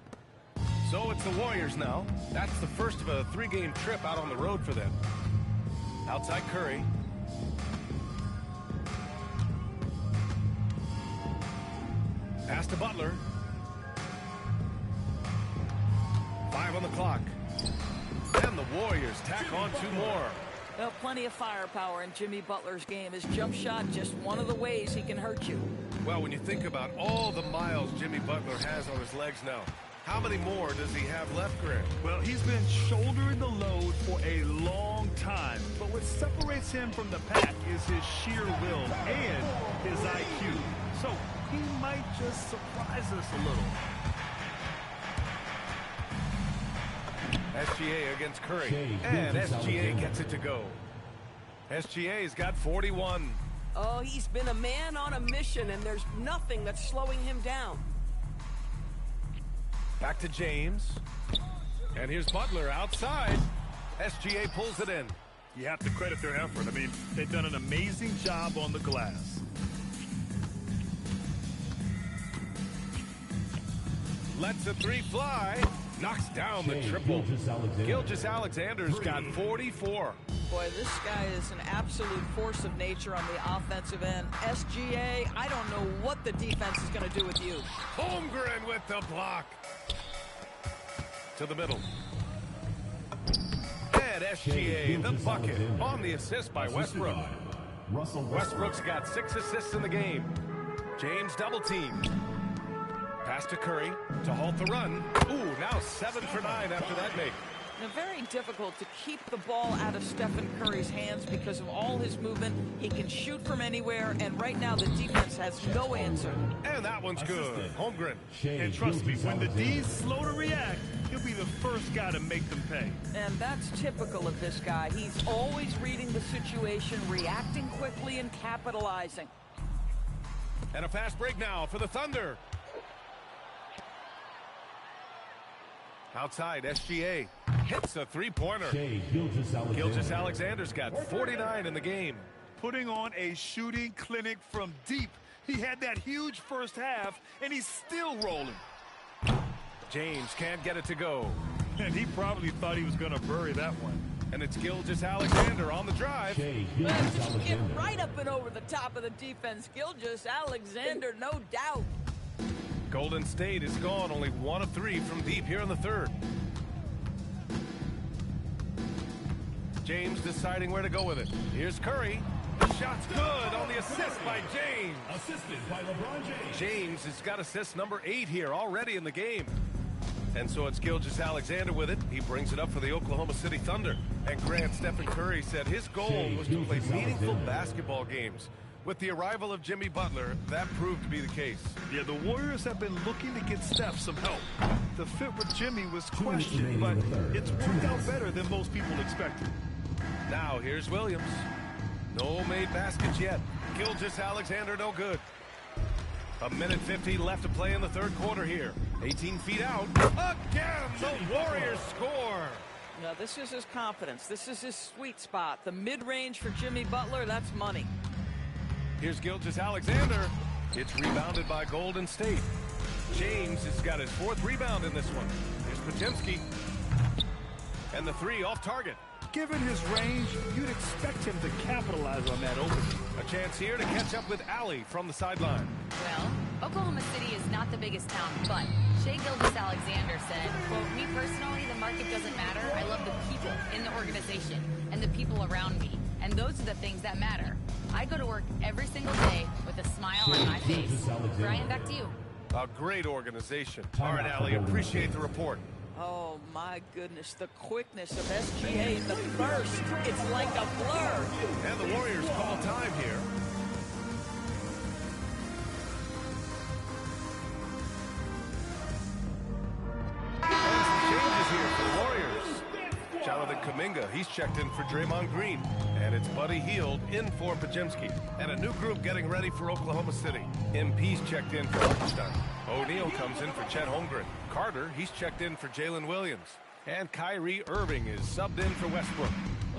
So it's the Warriors now. That's the first of a 3-game trip out on the road for them. Outside Curry. Pass to Butler. 5 on the clock. And the Warriors tack on 2 more. Well, plenty of firepower in Jimmy Butler's game. His jump shot, just one of the ways he can hurt you. Well, when you think about all the miles Jimmy Butler has on his legs now, how many more does he have left, Grant? Well, he's been shouldering the load for a long time, but what separates him from the pack is his sheer will and his IQ. So he might just surprise us a little. SGA against Curry, and SGA gets it to go. SGA's got 41. Oh, he's been a man on a mission, and there's nothing that's slowing him down. Back to James. And here's Butler outside. SGA pulls it in. You have to credit their effort. I mean, they've done an amazing job on the glass. Lets a three fly. Knocks down the triple. Gilgeous-Alexander's got 44. Boy, this guy is an absolute force of nature on the offensive end. SGA, I don't know what the defense is going to do with you. Holmgren with the block. To the middle. And SGA, the bucket, on the assist by Westbrook. Westbrook's got 6 assists in the game. James double-teamed. Pass to Curry to halt the run. Ooh, now 7 for 9 after that make. Now, very difficult to keep the ball out of Stephen Curry's hands because of all his movement. He can shoot from anywhere, and right now the defense has no answer. And that one's good. Holmgren. And trust me, when the D's slow to react, he'll be the first guy to make them pay. And that's typical of this guy. He's always reading the situation, reacting quickly, and capitalizing. And a fast break now for the Thunder. Outside, SGA hits a three-pointer. Gilgeous-Alexander's got 49 in the game. Putting on a shooting clinic from deep. He had that huge first half, and he's still rolling. James can't get it to go. And he probably thought he was going to bury that one. And it's Gilgeous-Alexander on the drive. Just get right up and over the top of the defense. Gilgeous-Alexander, no doubt. Golden State is gone, only 1 of 3 from deep here in the third. James deciding where to go with it. Here's Curry. The shot's good on the assist by James. Assisted by LeBron James. James has got assist number 8 here already in the game. And so it's Gilgeous-Alexander with it. He brings it up for the Oklahoma City Thunder. And Grant, Stephen Curry said his goal was to play meaningful basketball games. With the arrival of Jimmy Butler, that proved to be the case. Yeah, the Warriors have been looking to get Steph some help. The fit with Jimmy was questioned, but it's worked out better than most people expected. Now here's Williams. No made baskets yet. Gilgeous-Alexander no good. 1:50 left to play in the third quarter here. 18 feet out. Again, the Warriors score. Now, this is his confidence. This is his sweet spot. The mid-range for Jimmy Butler, that's money. Here's Gilgeous-Alexander. It's rebounded by Golden State. James has got his 4th rebound in this one. Here's Podziemski. And the 3 off target. Given his range, you'd expect him to capitalize on that opening. A chance here to catch up with Allie from the sideline. Well, Oklahoma City is not the biggest town, but Shai Gilgeous-Alexander said, quote, me personally, the market doesn't matter. I love the people in the organization and the people around me. And those are the things that matter. I go to work every single day with a smile on my face. Brian, back to you. A great organization. All right, Allie, appreciate the report. Oh, my goodness. The quickness of SGA in the burst. It's like a blur. And the Warriors call time here. And some changes here for the Warriors. Jonathan Kuminga, he's checked in for Draymond Green. And it's Buddy Hield in for Podziemski. And a new group getting ready for Oklahoma City. MP's checked in for Hartenstein. O'Neal comes in for Chet Holmgren. Carter, he's checked in for Jalen Williams. And Kyrie Irving is subbed in for Westbrook.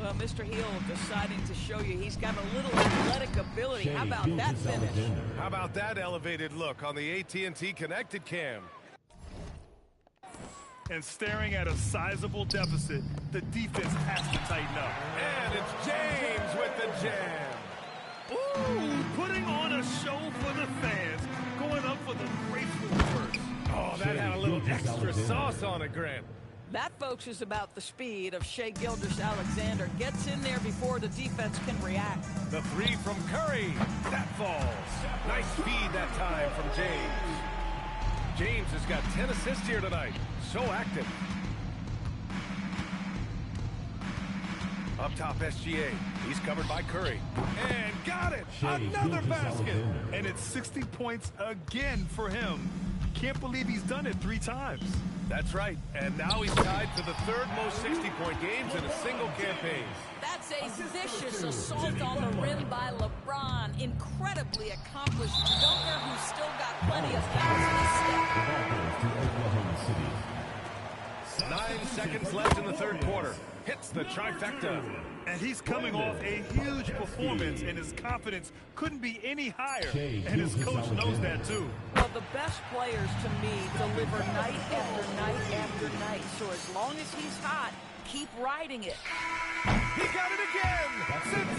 Well, Mr. Hield deciding to show you he's got a little athletic ability. How about that finish? How about that elevated look on the AT&T connected cam? And staring at a sizable deficit, the defense has to tighten up. And it's James with the jam. Ooh, putting on a show for the fans, going up for the graceful first. Oh, that had a little extra sauce on it, Grant. That, folks, is about the speed of Shai Gilgeous-Alexander. Gets in there before the defense can react. The 3 from Curry. That falls. Nice feed that time from James. James has got 10 assists here tonight. So active. Up top, SGA. He's covered by Curry. And got it! Another basket! And it's 60 points again for him. Can't believe he's done it 3 times. That's right. And now he's tied for the 3rd most 60-point games in a single campaign. That's a vicious assault on the rim by LeBron. Incredibly accomplished dunker who's still got plenty of bounce in his step. 9 seconds left in the third quarter. Hits the trifecta. And he's coming off a huge performance, and his confidence couldn't be any higher. And his coach knows that, too. Well, the best players, to me, deliver night after night after night. So as long as he's hot, keep riding it. He got it again!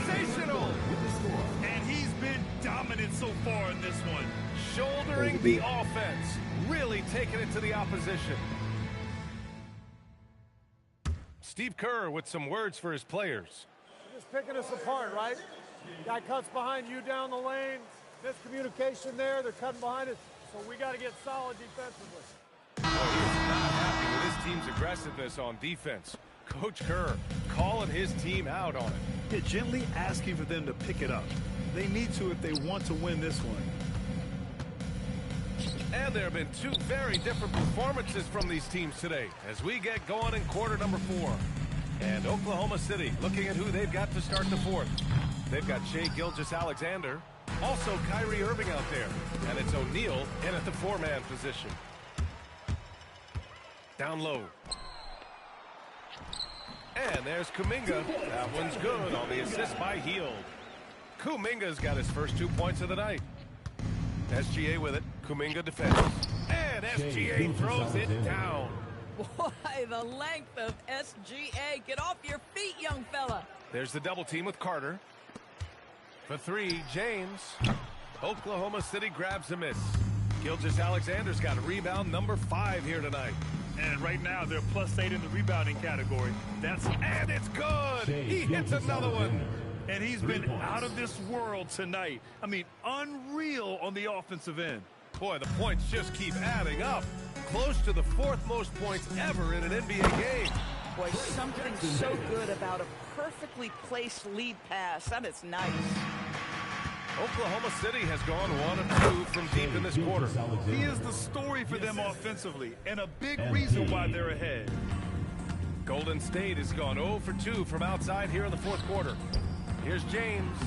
Sensational! And he's been dominant so far in this one. Shouldering the offense. Really taking it to the opposition. Steve Kerr with some words for his players. Just picking us apart, right? Guy cuts behind you down the lane. Miscommunication there. They're cutting behind us. So we got to get solid defensively. Well, he's not happy with his team's aggressiveness on defense. Coach Kerr calling his team out on it. Yeah, gently asking for them to pick it up. They need to if they want to win this one. And there have been two very different performances from these teams today as we get going in quarter number 4. And Oklahoma City looking at who they've got to start the fourth. They've got Shai Gilgeous-Alexander, also Kyrie Irving out there, and it's O'Neal in at the 4-man position. Down low. And there's Kuminga. That one's good on the assist by Hield. Kuminga's got his first 2 points of the night. SGA with it. Kuminga defends. And SGA throws it down. Boy, the length of SGA. Get off your feet, young fella. There's the double team with Carter. For 3, James. Oklahoma City grabs a miss. Gilgeous-Alexander's got a rebound number 5 here tonight. And right now, they're +8 in the rebounding category. And it's good. He hits another one. And he's been out of this world tonight. I mean, unreal on the offensive end. Boy, the points just keep adding up. Close to the 4th most points ever in an NBA game. Boy, something so good about a perfectly placed lead pass. That is nice. Oklahoma City has gone 1 of 2 from deep in this quarter. He is the story for them offensively, and a big reason why they're ahead. Golden State has gone 0 for 2 from outside here in the 4th quarter. Here's James.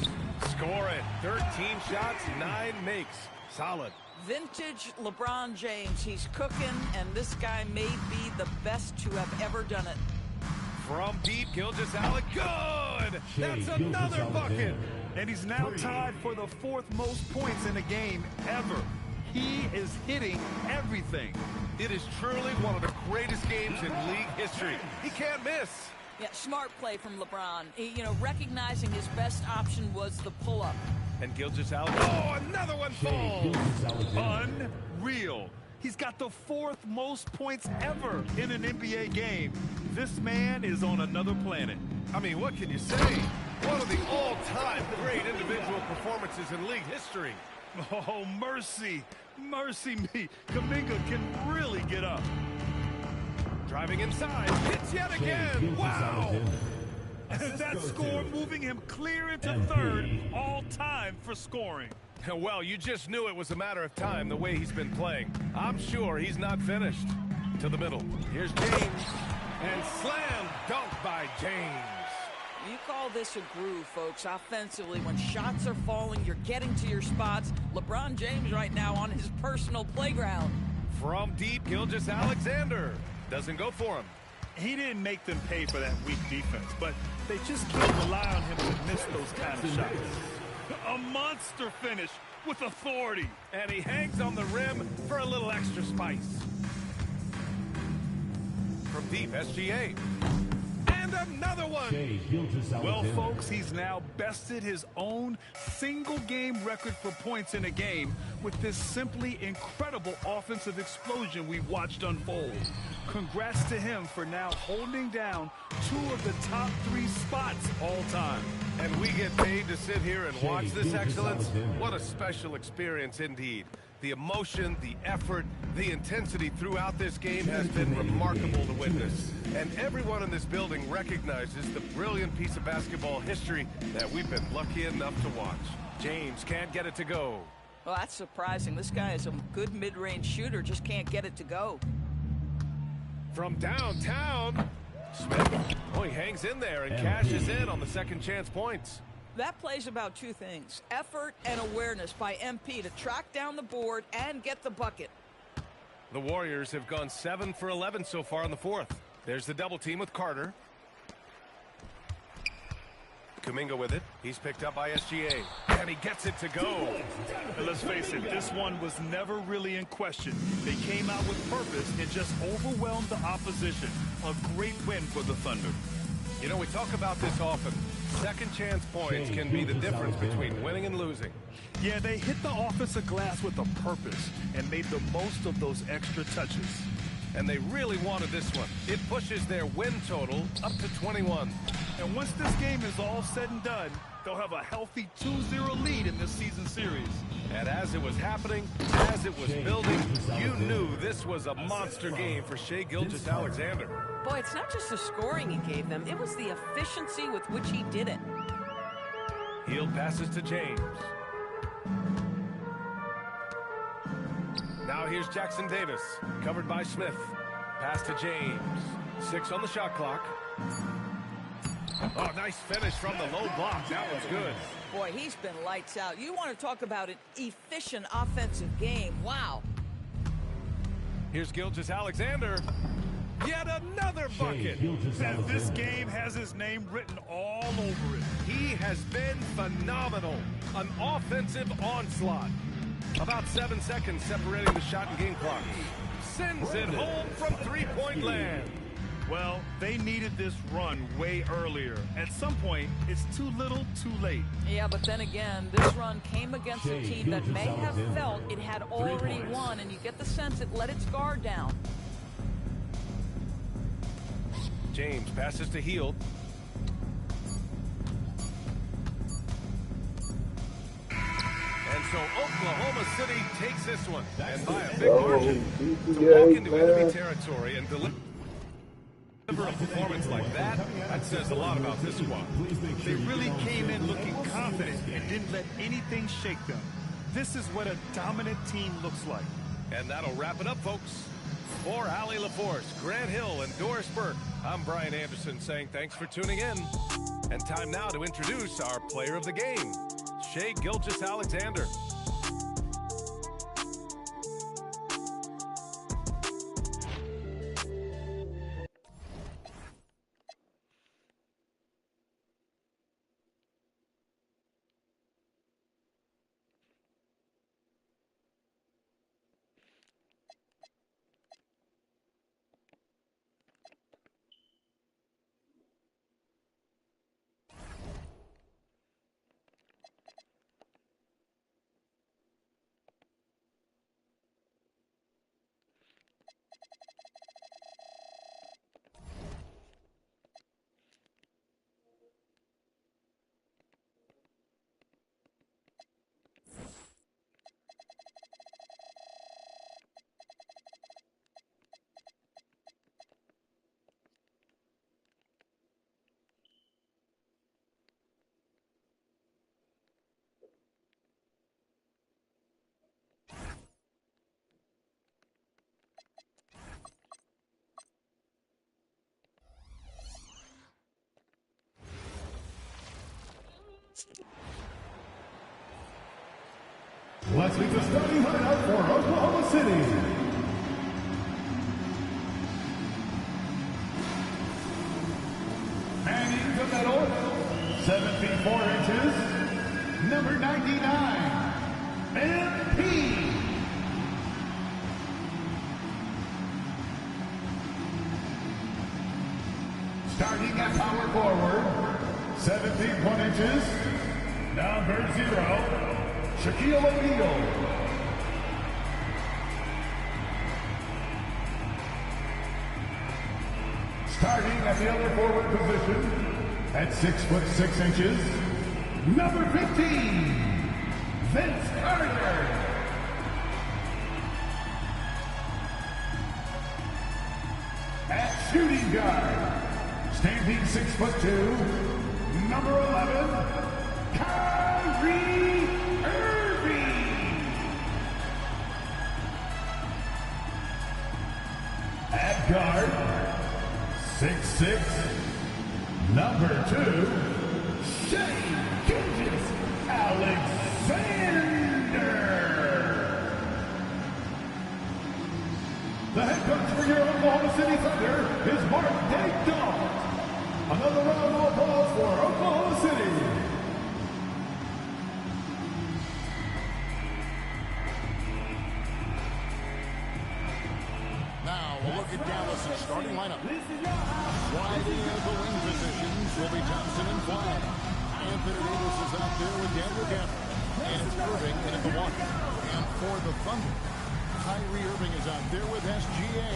Score it. 13 shots, 9 makes. Solid. Vintage LeBron James. He's cooking, and this guy may be the best to have ever done it. From deep, Gilgeous-Alexander. Good! That's another bucket. And he's now tied for the 4th most points in a game ever. He is hitting everything. It is truly one of the greatest games in league history. He can't miss. Yeah, smart play from LeBron. Recognizing his best option was the pull-up. And Gilgeous-Alexander. Oh, another one falls. Unreal. He's got the 4th most points ever in an NBA game. This man is on another planet. I mean, what can you say? One of the all-time great individual performances in league history. Oh, mercy. Mercy me. Kuminga can really get up. Driving inside. Hits yet again. Wow. And that score moving him clear into 3rd all-time for scoring. Well, you just knew it was a matter of time the way he's been playing. I'm sure he's not finished. To the middle. Here's James. And slam dunk by James. You call this a groove, folks. Offensively, when shots are falling, you're getting to your spots. LeBron James right now on his personal playground. From deep, Gilgeous-Alexander. Doesn't go for him. He didn't make them pay for that weak defense, but they just can't rely on him to miss those kind of shots. A monster finish with authority. And he hangs on the rim for a little extra spice. From deep, SGA. And another one. Well, folks, he's now bested his own single-game record for points in a game with this simply incredible offensive explosion we watched unfold. Congrats to him for now holding down 2 of the top 3 spots all time. And we get paid to sit here and watch this excellence? What a special experience indeed. The emotion, the effort, the intensity throughout this game has been remarkable to witness. And everyone in this building recognizes the brilliant piece of basketball history that we've been lucky enough to watch. James can't get it to go. Well, that's surprising. This guy is a good mid-range shooter, just can't get it to go. From downtown, Smith. Oh, he hangs in there and cashes in on the second chance points. That plays about 2 things. Effort and awareness by MP to track down the board and get the bucket. The Warriors have gone 7 for 11 so far in the 4th. There's the double team with Carter. Kuminga with it. He's picked up by SGA. And he gets it to go. And let's face it, this one was never really in question. They came out with purpose and just overwhelmed the opposition. A great win for the Thunder. You know, we talk about this often. Second chance points can be the difference between winning and losing. Yeah, they hit the offensive glass with a purpose and made the most of those extra touches. And they really wanted this one. It pushes their win total up to 21. And once this game is all said and done, they'll have a healthy 2-0 lead in this season series. And as it was happening, as it was building, you knew this was a monster game for Shai Gilgeous-Alexander. Boy, it's not just the scoring he gave them. It was the efficiency with which he did it. Hield passes to James. Now here's Jackson Davis, covered by Smith. Pass to James. 6 on the shot clock. Oh, nice finish from the low block. That was good. Boy, he's been lights out. You want to talk about an efficient offensive game. Wow. Here's Gilgeous-Alexander. Yet another bucket. And this game has his name written all over it. He has been phenomenal. An offensive onslaught. About 7 seconds separating the shot and game clock. Sends it home from three-point land. Well, they needed this run way earlier. At some point, it's too little, too late. Yeah, but then again, this run came against a team that may have felt it had already won, and you get the sense it let its guard down. James passes to Hield. And so Oklahoma City takes this one, and by a big margin, to walk into enemy territory and deliver a performance like that, that says a lot about this squad. They really came in looking confident and didn't let anything shake them. This is what a dominant team looks like. And that'll wrap it up, folks. For Allie LaForce, Grant Hill, and Doris Burke, I'm Brian Anderson saying thanks for tuning in. And time now to introduce our player of the game, Shai Gilgeous-Alexander. Let's meet the starting lineup for Oklahoma City. Manning the middle, 7 feet 4 inches, number 99, MP. Starting at power forward, 7 feet 1 inches, number 0, Shaquille O'Neal. Starting at the other forward position, at 6 foot 6 inches, number 15, Vince Carter. At shooting guard, standing 6 foot 2, number 11, Kyrie Irving. At guard, 6'6", number 2, Shai Gilgeous-Alexander. The head coach for your Oklahoma City Thunder is Mark Daigneault. Another round of applause for Oklahoma City. Now a look at Dallas' starting lineup. Sliding into the wing positions will be Thompson and Flag. Anthony Davis is out there with Daniel Gafford. And it's Irving in at the 1. And for the Thunder, Kyrie Irving is out there with SGA.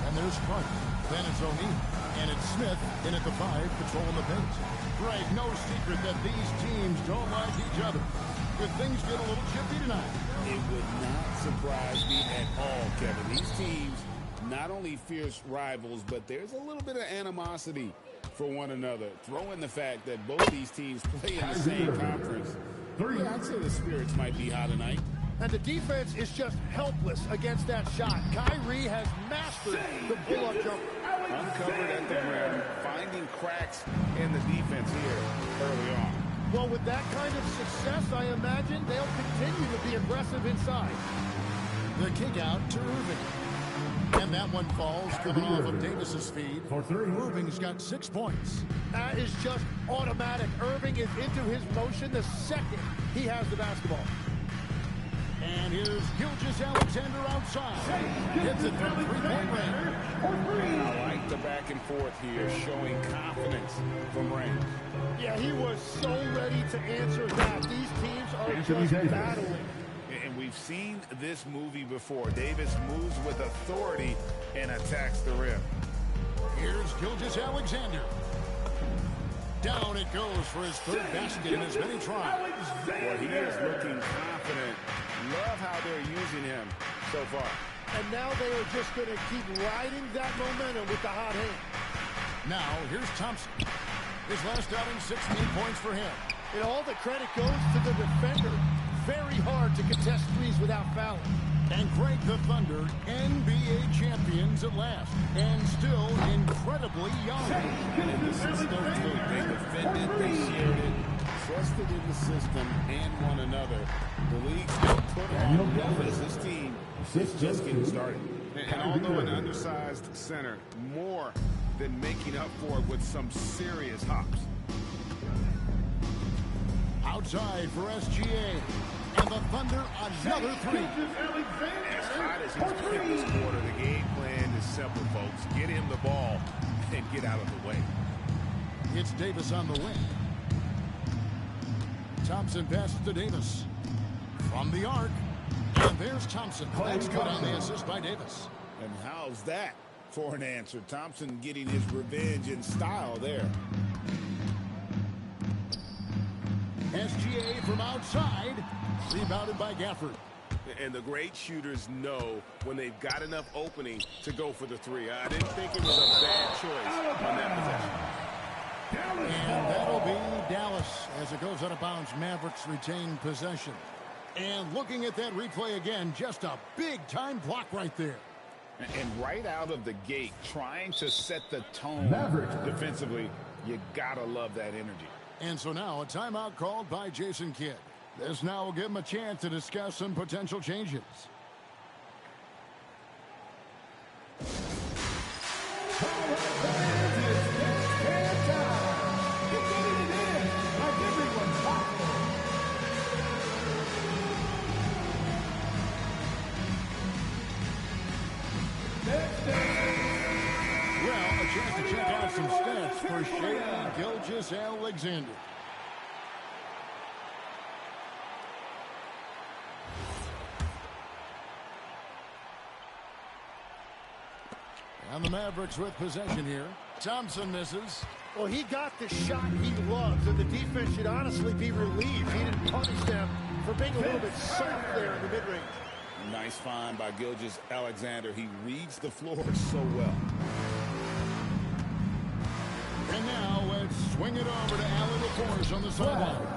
And there's Clark. Then it's O'Neal. And it's Smith in at the 5, patrolling the paint. Greg, no secret that these teams don't like each other. Could things get a little chippy tonight? It would not surprise me at all, Kevin. These teams, not only fierce rivals, but there's a little bit of animosity for one another. Throw in the fact that both these teams play in the same conference. Yeah, I'd say the spirits might be high tonight. And the defense is just helpless against that shot. Kyrie has mastered the pull-up jumper. Uncovered at the rim, finding cracks in the defense here early on. Well, with that kind of success, I imagine they'll continue to be aggressive inside. The kick out to Irving. And that one falls coming off of Davis's feed. Irving's got 6 points. That is just automatic. Irving is into his motion the second he has the basketball. And here's Gilgeous-Alexander outside. Hits it from three-point range. I like the back and forth here, showing confidence from range. Yeah, he was so ready to answer that. These teams are just battling. And we've seen this movie before. Davis moves with authority and attacks the rim. Here's Gilgeous-Alexander. Down it goes for his third basket in as many tries. Well, he is looking confident. Love how they're using him so far. And now they are just going to keep riding that momentum with the hot hand. Now, here's Thompson. His last outing, 16 points for him. And all the credit goes to the defender. Very hard to contest threes without fouling. And Greg, the Thunder, NBA champions at last. And still incredibly young. And this is no fluke. They defended, they shared it, trusted in the system and one another. The league's going to put on Davis. This team is just getting started. And although an undersized center, more than making up for it with some serious hops. Outside for SGA. And the Thunder, another three. As hot as he's playing this quarter, the game plan is simple, folks. Get him the ball and get out of the way. It's Davis on the wing. Thompson passes to Davis. From the arc. And there's Thompson. That's good on the assist by Davis. And how's that for an answer? Thompson getting his revenge in style there. SGA from outside. Rebounded by Gafford. And the great shooters know when they've got enough opening to go for the three. I didn't think it was a bad choice on that possession. And that'll be Dallas as it goes out of bounds. Mavericks retain possession. And looking at that replay again, just a big-time block right there. And right out of the gate, trying to set the tone defensively, you gotta love that energy. And so now a timeout called by Jason Kidd. This now will give him a chance to discuss some potential changes. Well, a chance to check out some stats for Shai Gilgeous-Alexander. And the Mavericks with possession here. Thompson misses. Well, he got the shot he loves, and the defense should honestly be relieved. He didn't punish them for being a little bit soft there in the mid-range. Nice find by Gilgeous-Alexander. He reads the floor so well. And now let's swing it over to Allen LaForce on the sideline.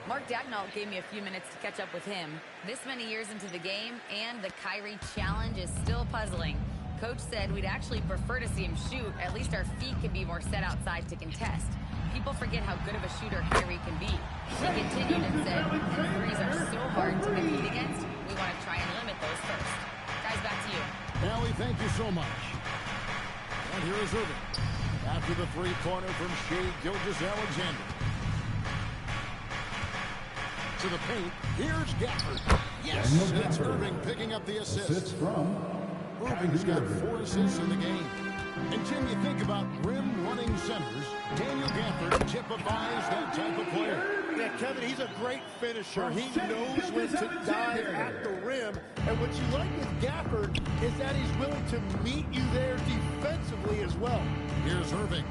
Mark Daigneault gave me a few minutes to catch up with him. This many years into the game, and the Kyrie challenge is still puzzling. Coach said we'd actually prefer to see him shoot. At least our feet can be more set outside to contest. People forget how good of a shooter Kyrie can be. He continued and said, the threes are so hard to compete against, we want to try and limit those first. Guys, back to you. Allie, thank you so much. And here is Irving. After the three-pointer from Shea Gilgeous-Alexander. To the paint. Here's Gafford. Yes, it's Irving picking up the assist. Irving's got 4 assists in the game. And Tim, you think about rim-running centers, Daniel Gafford typifies that type of player. Yeah, Kevin, he's a great finisher. He knows when to dive at the rim. And what you like with Gafford is that he's willing to meet you there defensively as well. Here's Irving.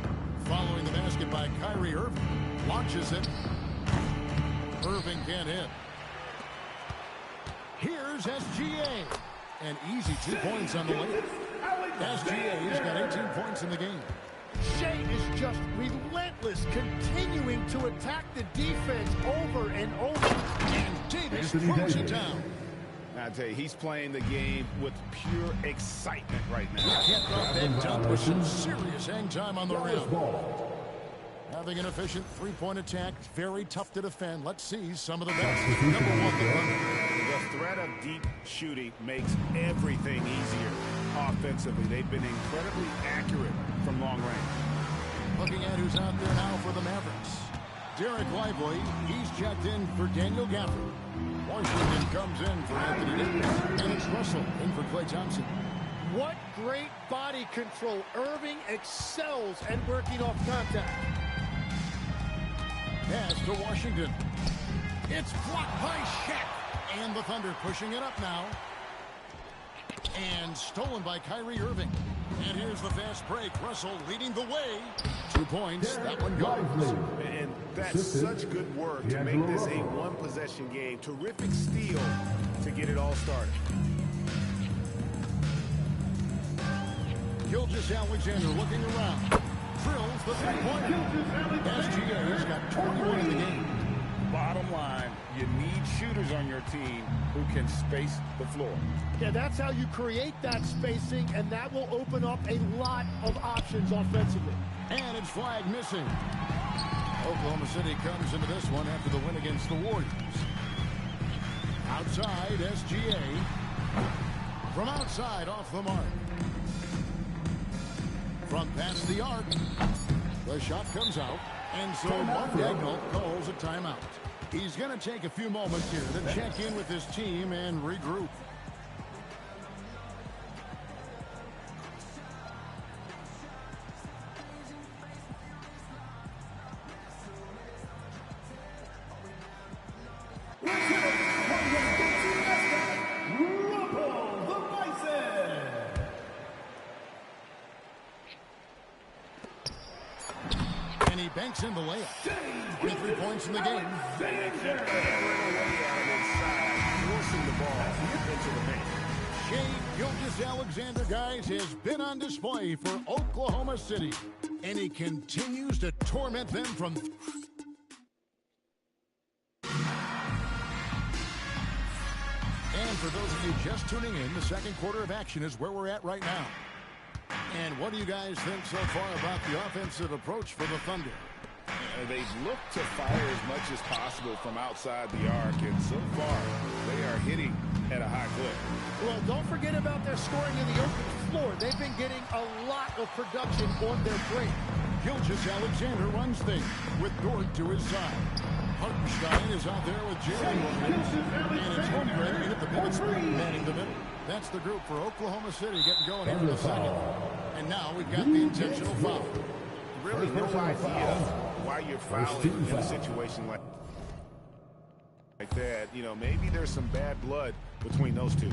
Following the basket by Kyrie Irving. Launches it. Irving can't hit. Here's SGA. An easy 2 points on the layup. SGA has got 18 points in the game. Shea is just relentless, continuing to attack the defense over and over. And Davis throws it down. I tell you, he's playing the game with pure excitement right now. Can't drop that dunk with some serious hang time on the rim. Having an efficient three-point attack, very tough to defend. Let's see some of the best. Number 1, the threat of deep shooting makes everything easier offensively. They've been incredibly accurate from long range. Looking at who's out there now for the Mavericks. Derek Lively, he's checked in for Daniel Gafford. Washington comes in for Anthony Davis. And it's Russell in for Klay Thompson. What great body control. Irving excels at working off contact. Pass to Washington. It's blocked by Shaq. And the Thunder pushing it up now. And stolen by Kyrie Irving. And here's the fast break. Russell leading the way. 2 points. That one goes. And that's such good work to make this a one-possession game. Terrific steal to get it all started. Gilgeous-Alexander looking around. Drills the three-pointer. SGA's got 21 in the game. Bottom line, you need shooters on your team who can space the floor. Yeah, that's how you create that spacing, and that will open up a lot of options offensively. And it's flag missing. Oklahoma City comes into this one after the win against the Warriors. Outside, SGA. From outside, off the mark. From past the arc. The shot comes out. And so Mark Dagnall calls a timeout. He's going to take a few moments here to check in with his team and regroup. And he banks in the layup. 23 points in the game. Forcing the ball into the paint. Shea Gilgeous-Alexander, guys, has been on display for Oklahoma City. And he continues to torment them from... And for those of you just tuning in, the second quarter of action is where we're at right now. And what do you guys think so far about the offensive approach for the Thunder? They've looked to fire as much as possible from outside the arc, and so far, they are hitting at a high clip. Well, don't forget about their scoring in the open floor. They've been getting a lot of production on their break. Gilgeous-Alexander runs things with Dort to his side. Hartenstein is out there with Jalen Williams. And it's Holmgren in at the pivot spot, manning the middle. That's the group for Oklahoma City getting going here in the second. And now we've got the intentional foul. Really no idea why you're fouling in a situation like that. You know, maybe there's some bad blood between those two.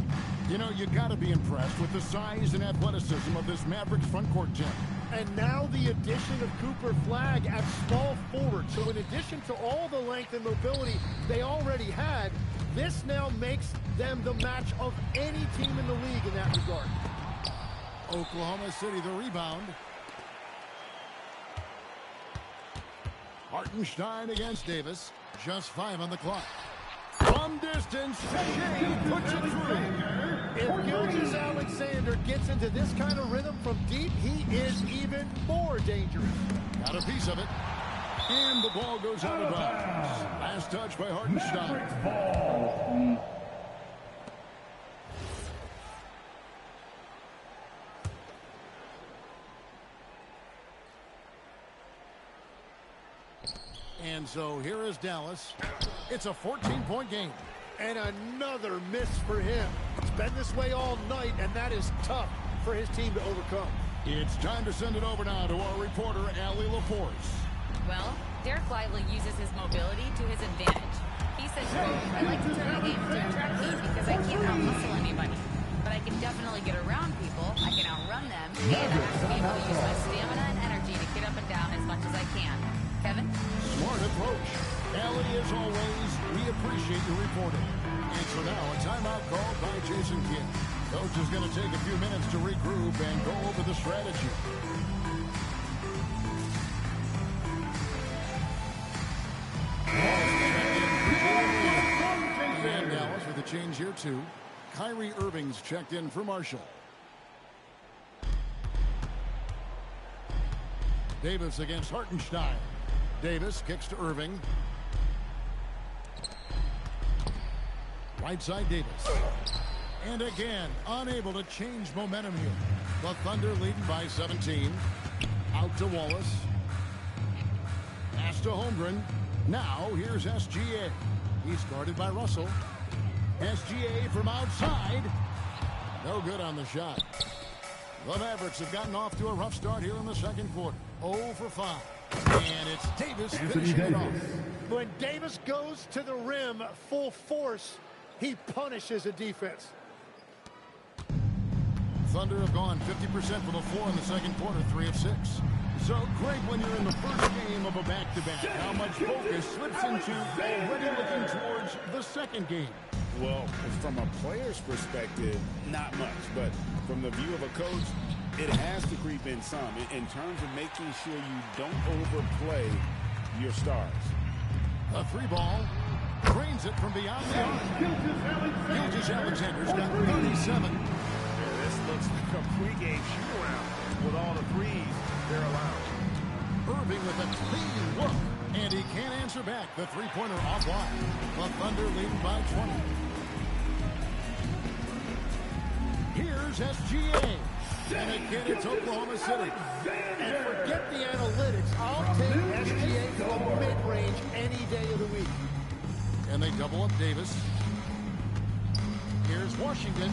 You know, you got to be impressed with the size and athleticism of this Mavericks front court team. And now the addition of Cooper Flagg at small forward. So in addition to all the length and mobility they already had, this now makes them the match of any team in the league in that regard. Oklahoma City the rebound. Hartenstein against Davis. Just 5 on the clock. From distance, Shea puts it through. If Gilgeous-Alexander gets into this kind of rhythm from deep, he is even more dangerous. Got a piece of it. And the ball goes out of bounds. Last touch by Hartenstein. And so here is Dallas. It's a 14-point game. And another miss for him. It's been this way all night, and that is tough for his team to overcome. It's time to send it over now to our reporter, Allie Laporte. Well, Derek Lively uses his mobility to his advantage. He says, quote, I like to turn the game into a track meet because I can't out-hustle anybody. But I can definitely get around people, I can outrun them, and I have to be able to use my stamina and energy to get up and down as much as I can. Kevin? Smart approach. Allie, as always, we appreciate your reporting. And so now a timeout called by Jason Kidd. Coach is going to take a few minutes to regroup and go over the strategy. And Dallas with a change here too. Kyrie Irving's checked in for Marshall. Davis against Hartenstein. Davis kicks to Irving. Right side Davis. And again, unable to change momentum here. The Thunder leading by 17. Out to Wallace. Pass to Holmgren. Now here's SGA. He's guarded by Russell. SGA from outside. No good on the shot. The Mavericks have gotten off to a rough start here in the second quarter. 0 for 5. And it's Davis finishing it off. When Davis goes to the rim full force, he punishes a defense. Thunder have gone 50% for the floor in the second quarter, 3 of 6. So, Greg, when you're in the first game of a back-to-back, how much focus slips into already looking towards the second game? Well, from a player's perspective, not much. But from the view of a coach, it has to creep in some in terms of making sure you don't overplay your stars. A 3-ball. Drains it from beyond the arc. Gilgeous-Alexander's got 37. This looks like a pregame shoot-around with all the threes they're allowed. Irving with a clean look. And he can't answer back. The three-pointer offline. The Thunder leading by 20. Here's SGA. And again, it's Oklahoma City. And forget the analytics. I'll take SGA from mid-range any day of the week. And they double up Davis. Here's Washington.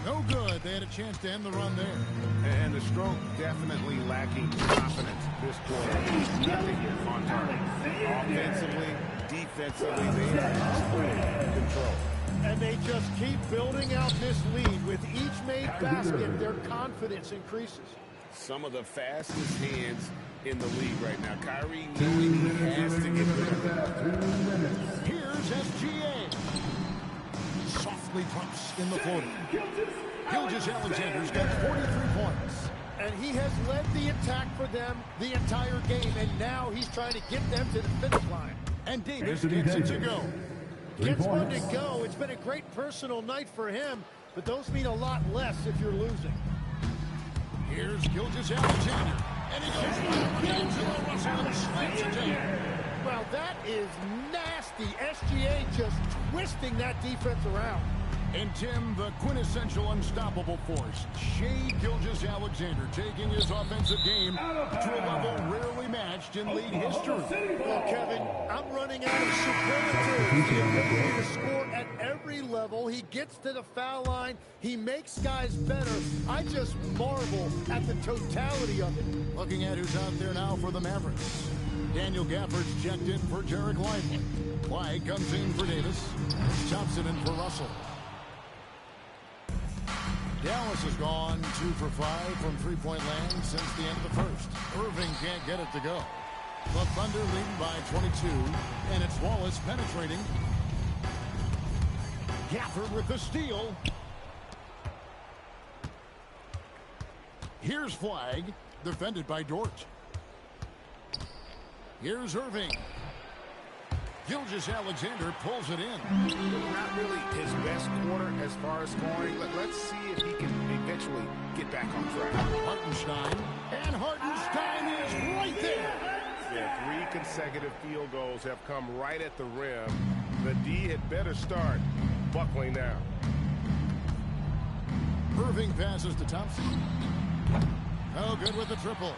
No good. They had a chance to end the run there. And the stroke definitely lacking confidence this quarter. Nothing on target. Offensively, defensively, they are control. And they just keep building out this lead. With each made basket, their confidence increases. Some of the fastest hands in the league right now. Kyrie knowing he has to get rid. Here's SGA. Softly drops in the floater. Gilgeous-Alexander's got 43 points. And he has led the attack for them the entire game. And now he's trying to get them to the finish line. And Davis gets it to go. Gets one to go. It's been a great personal night for him. But those mean a lot less if you're losing. Here's Gilgeous-Alexander. And he goes right D'Angelo Russell and slams it down. Well, that is nasty. SGA just twisting that defense around. And Tim, the quintessential unstoppable force, Shai Gilgeous-Alexander, taking his offensive game to a level rarely matched in league history. Well, Kevin, I'm running out of superlatives. He ability to score at every level. He gets to the foul line. He makes guys better. I just marvel at the totality of it. Looking at who's out there now for the Mavericks. Daniel Gafford's checked in for Derek Lively. Clyde comes in for Davis. Thompson in for Russell. Dallas has gone 2 for 5 from three-point land since the end of the first. Irving can't get it to go. The Thunder leading by 22, and it's Wallace penetrating. Gafford with the steal. Here's Flag, defended by Dort. Here's Irving. Gilgeous-Alexander pulls it in. Not really his best quarter as far as scoring, but let's see if he can eventually get back on track. Hartenstein. And Hartenstein is right there. Yeah, 3 consecutive field goals have come right at the rim. The D had better start buckling now. Irving passes to Thompson. Oh, good with the triple.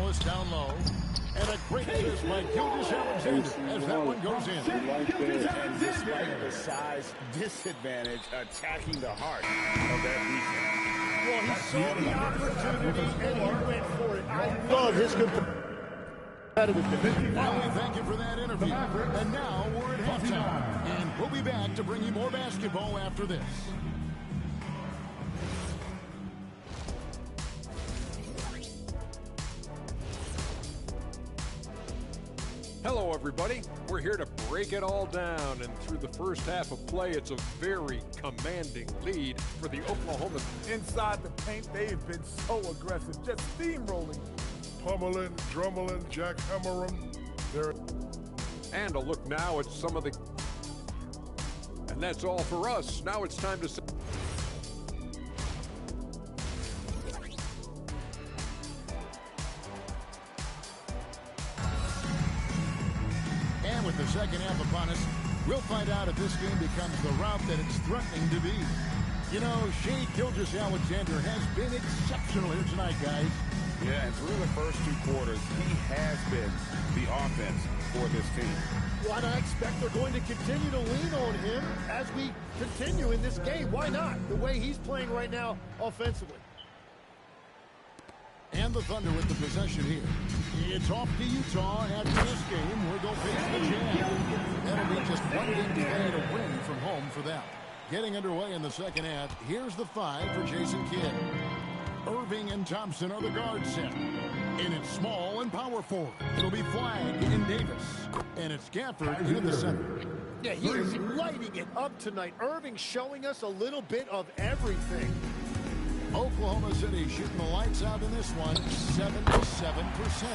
Wallace down low. And a great assist by Gilgeous-Alexander as that one goes in. And despite the size disadvantage, attacking the heart of that defense. Well, he saw the opportunity and he went for it. I love his competitiveness. Well, we thank you for that interview. And now we're at halftime. And we'll be back to bring you more basketball after this. Hello, everybody. We're here to break it all down, and through the first half of play, it's a very commanding lead for the Oklahoma. Inside the paint, they've been so aggressive, just steamrolling. Pummeling, drummeling, jackhammering. And a look now at some of the... And that's all for us. Now it's time to... With the second half upon us, we'll find out if this game becomes the route that it's threatening to be. You know, Shai Gilgeous-Alexander has been exceptional here tonight, guys. Yeah, and through the first two quarters, he has been the offense for this team. Well, and I expect they're going to continue to lean on him as we continue in this game. Why not? The way he's playing right now offensively. And the Thunder with the possession here. It's off to Utah after this game. We're going to face the Jazz. That'll be just one game play to win from home for them. Getting underway in the second half. Here's the 5 for Jason Kidd. Irving and Thompson are the guard set. And it's small and power forward. It'll be Flagg and Davis. And it's Gafford in the center. Yeah, he is lighting it up tonight. Irving showing us a little bit of everything. Oklahoma City shooting the lights out in this one, 77%.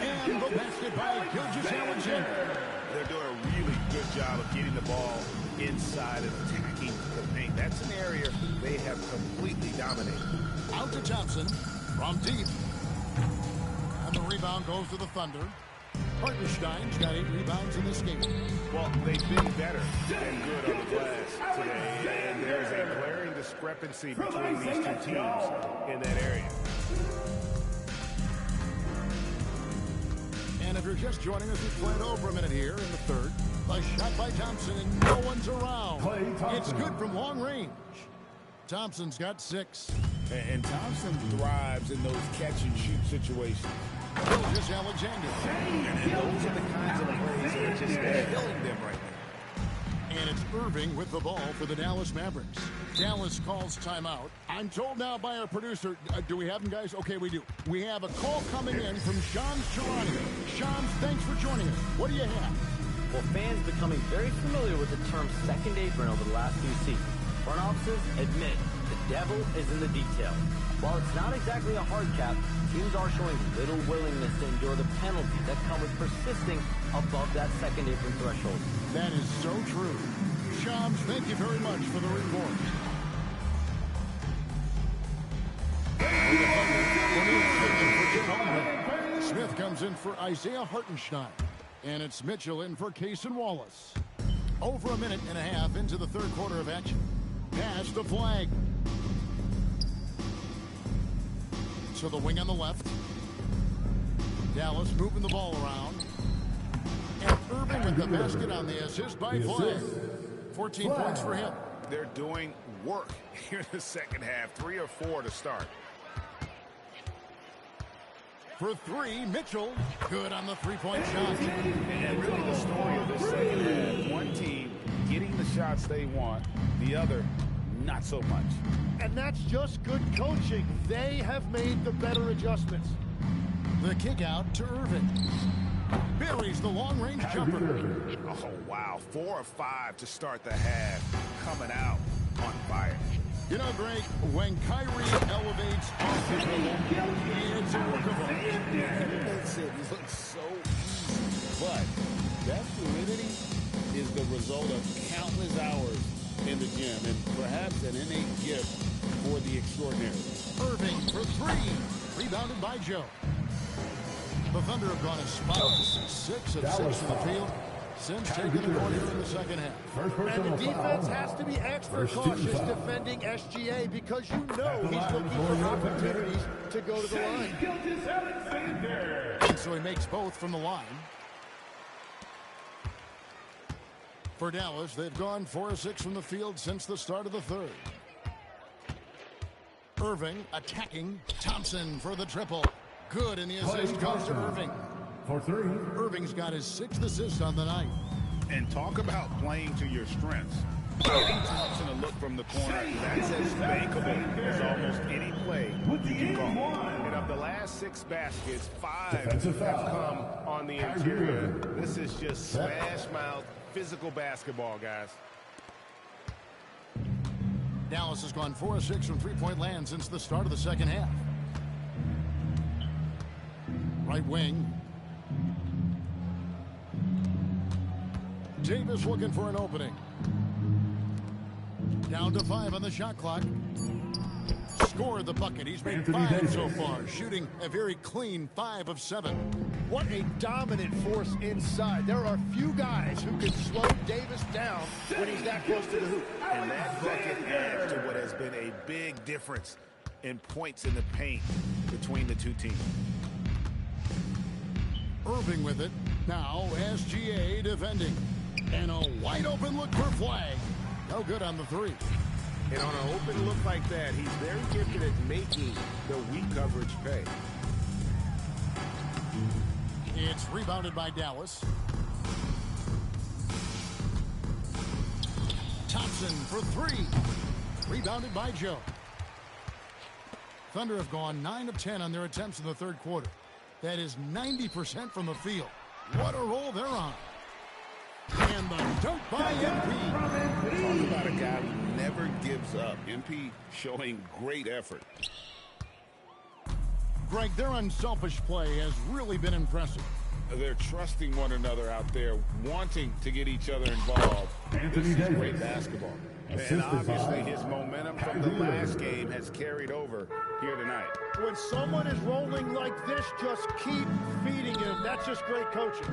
And the basket by Gilgeous-Alexander. They're doing a really good job of getting the ball inside and attacking the paint. That's an area they have completely dominated. Out to Thompson from deep. And the rebound goes to the Thunder. Hartenstein's got 8 rebounds in this game. Well, they've been better than good on the glass today, and there's a glaring discrepancy between these two teams in that area. And if you're just joining us, we've played over a minute here in the third. A shot by Thompson, and no one's around. It's good from long range. Thompson's got 6. And Thompson thrives in those catch-and-shoot situations. Gilgeous-Alexander. And those are the kinds of plays that are just killing them right now. And it's Irving with the ball for the Dallas Mavericks. Dallas calls timeout. I'm told now by our producer, do we have him, guys? Okay, we do. We have a call coming in from Shams Charania. Shams, thanks for joining us. What do you have? Well, fans becoming very familiar with the term second apron over the last few seasons. Front offices admit the devil is in the detail. While it's not exactly a hard cap, teams are showing little willingness to endure the penalties that come with persisting above that second apron threshold. That is so true. Shams, thank you very much for the report. Smith comes in for Isaiah Hartenstein. And it's Mitchell in for Cason Wallace. Over a minute and a half into the third quarter of action. Pass to Flagg. To the wing on the left. Dallas moving the ball around. And Irving with the basket on the assist by Flagg. 14 points for him. They're doing work here in the second half. 3 or 4 to start. For 3, Mitchell. Good on the three-point shot. And really the story of this second half. One team getting the shots they want. The other, not so much. And that's just good coaching. They have made the better adjustments. The kick out to Irving. Buries the long-range jumper. Oh, wow. 4 of 5 to start the half. Coming out on fire. You know, Greg, when Kyrie elevates off the dribble, it's a work of art. He makes it look so easy. But that fluidity is the result of countless hours in the gym and perhaps an innate gift for the extraordinary. Irving for 3. Rebounded by Joe. The Thunder have gone as spotless. 6 of 6 in the field. since taking the corner in the second half. And the defense has to be extra cautious defending SGA because you know he's looking for opportunities to go to the line. And so he makes both from the line. For Dallas, they've gone 4 of 6 from the field since the start of the third. Irving attacking. Thompson for the triple. Good, and the assist goes to Irving. For 3. Irving's got his 6th assist on the night. And talk about playing to your strengths. Giving Thompson a look from the corner, that's as bankable as almost any play you can call. And of the last 6 baskets, 5 have come on the interior. This is just smash-mouth, physical basketball, guys. Dallas has gone 4 of 6 from three-point land since the start of the second half. Right wing. Davis looking for an opening. Down to 5 on the shot clock. Scored the bucket. He's made 5 so far, shooting a very clean 5 of 7. What a dominant force inside. There are few guys who can slow Davis down when he's that close to the hoop. And that bucket adds to what has been a big difference in points in the paint between the two teams. Irving with it. Now SGA defending. And a wide open look for Flag. No good on the 3. And on an open look like that, he's very gifted at making the weak coverage pay. It's rebounded by Dallas. Thompson for 3. Rebounded by Joe. Thunder have gone 9 of 10 on their attempts in the third quarter. That is 90% from the field. What a roll they're on. And the dunk by MP. Talk about a guy who never gives up. MP showing great effort. Greg, their unselfish play has really been impressive. They're trusting one another out there, wanting to get each other involved. This is great basketball. And obviously his momentum from the last game has carried over here tonight. When someone is rolling like this, just keep feeding him. That's just great coaching.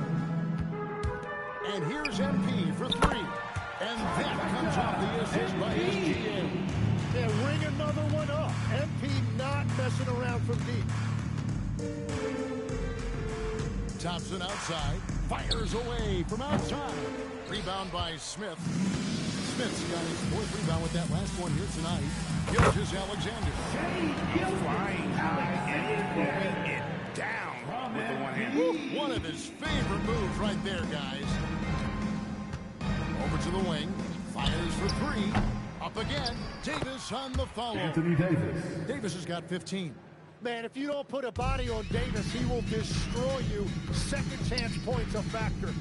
And here's MP for 3. And that comes off the assist by SGA. Yeah, ring another one up. MP not messing around from deep. Thompson outside. Fires away from outside. Rebound by Smith. Smith's got his 4th rebound with that last one here tonight. Gilgeous-Alexander. Flying high and throwing it down with the one hand. One of his favorite moves right there, guys. Over to the wing. Fires for 3. Up again. Davis on the follow. Anthony Davis. Davis has got 15. Man, if you don't put a body on Davis, he will destroy you. Second chance points a factor.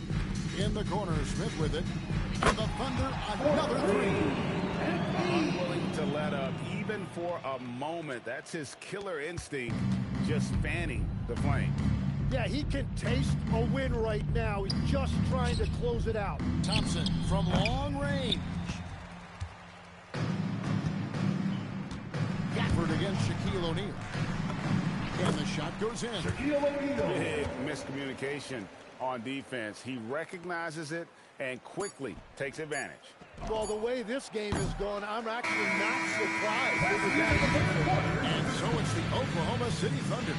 In the corner, Smith with it. And the Thunder, another 3. Unwilling to let up, even for a moment. That's his killer instinct, just fanning the flame. Yeah, he can taste a win right now. He's just trying to close it out. Thompson from long range. Gafford against Shaquille O'Neal. And the shot goes in. Big miscommunication on defense. He recognizes it and quickly takes advantage. Well, the way this game has gone, I'm actually not surprised. And so it's the Oklahoma City Thunder.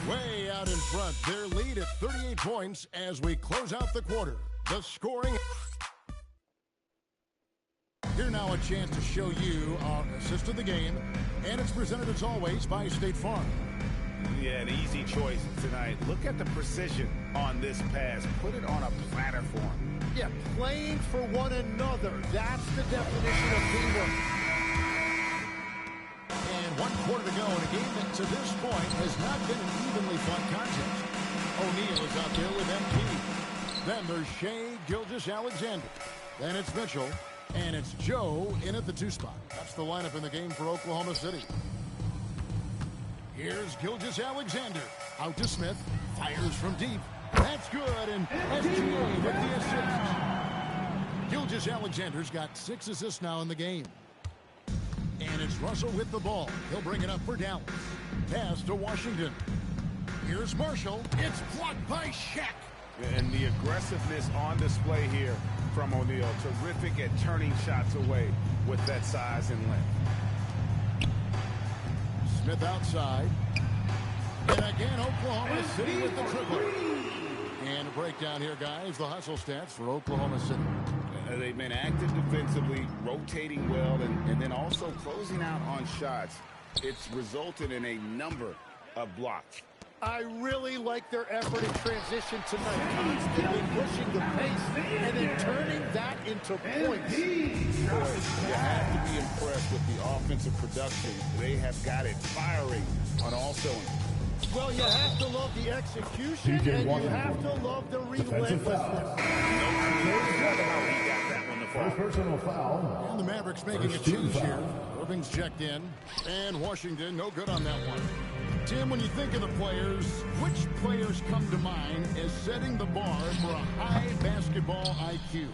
Way out in front. Their lead at 38 points as we close out the quarter. The scoring. Here now a chance to show you our assist of the game. And it's presented as always by State Farm. Yeah, an easy choice tonight. Look at the precision on this pass. Put it on a platter for him. Yeah, playing for one another. That's the definition of teamwork. And 1 quarter to go in a game that to this point has not been an evenly fought contest. O'Neal is out there with MP. Then there's Shea Gilgeous-Alexander. Then it's Mitchell. And it's Joe in at the 2 spot. That's the lineup in the game for Oklahoma City. Here's Gilgeous-Alexander. Out to Smith. Fires from deep. That's good. And SGA with the assist. Gilgeous-Alexander's got 6 assists now in the game. And it's Russell with the ball. He'll bring it up for Dallas. Pass to Washington. Here's Marshall. It's blocked by Shaq. And the aggressiveness on display here from O'Neal. Terrific at turning shots away with that size and length. Smith outside. And again, Oklahoma City with the triple. And a breakdown here, guys. The hustle stats for Oklahoma City. They've been active defensively, rotating well, and then also closing out on shots. It's resulted in a number of blocks. I really like their effort in transition tonight. Constantly pushing the pace and then turning that into points. You have to be impressed with the offensive production. They have got it firing on all cylinders. Well, you have to love the execution, and you have to love the relentlessness. First personal foul. And the Mavericks making a change here. Irving's checked in. And Washington, no good on that one. Tim, when you think of the players, which players come to mind as setting the bar for a high basketball IQ?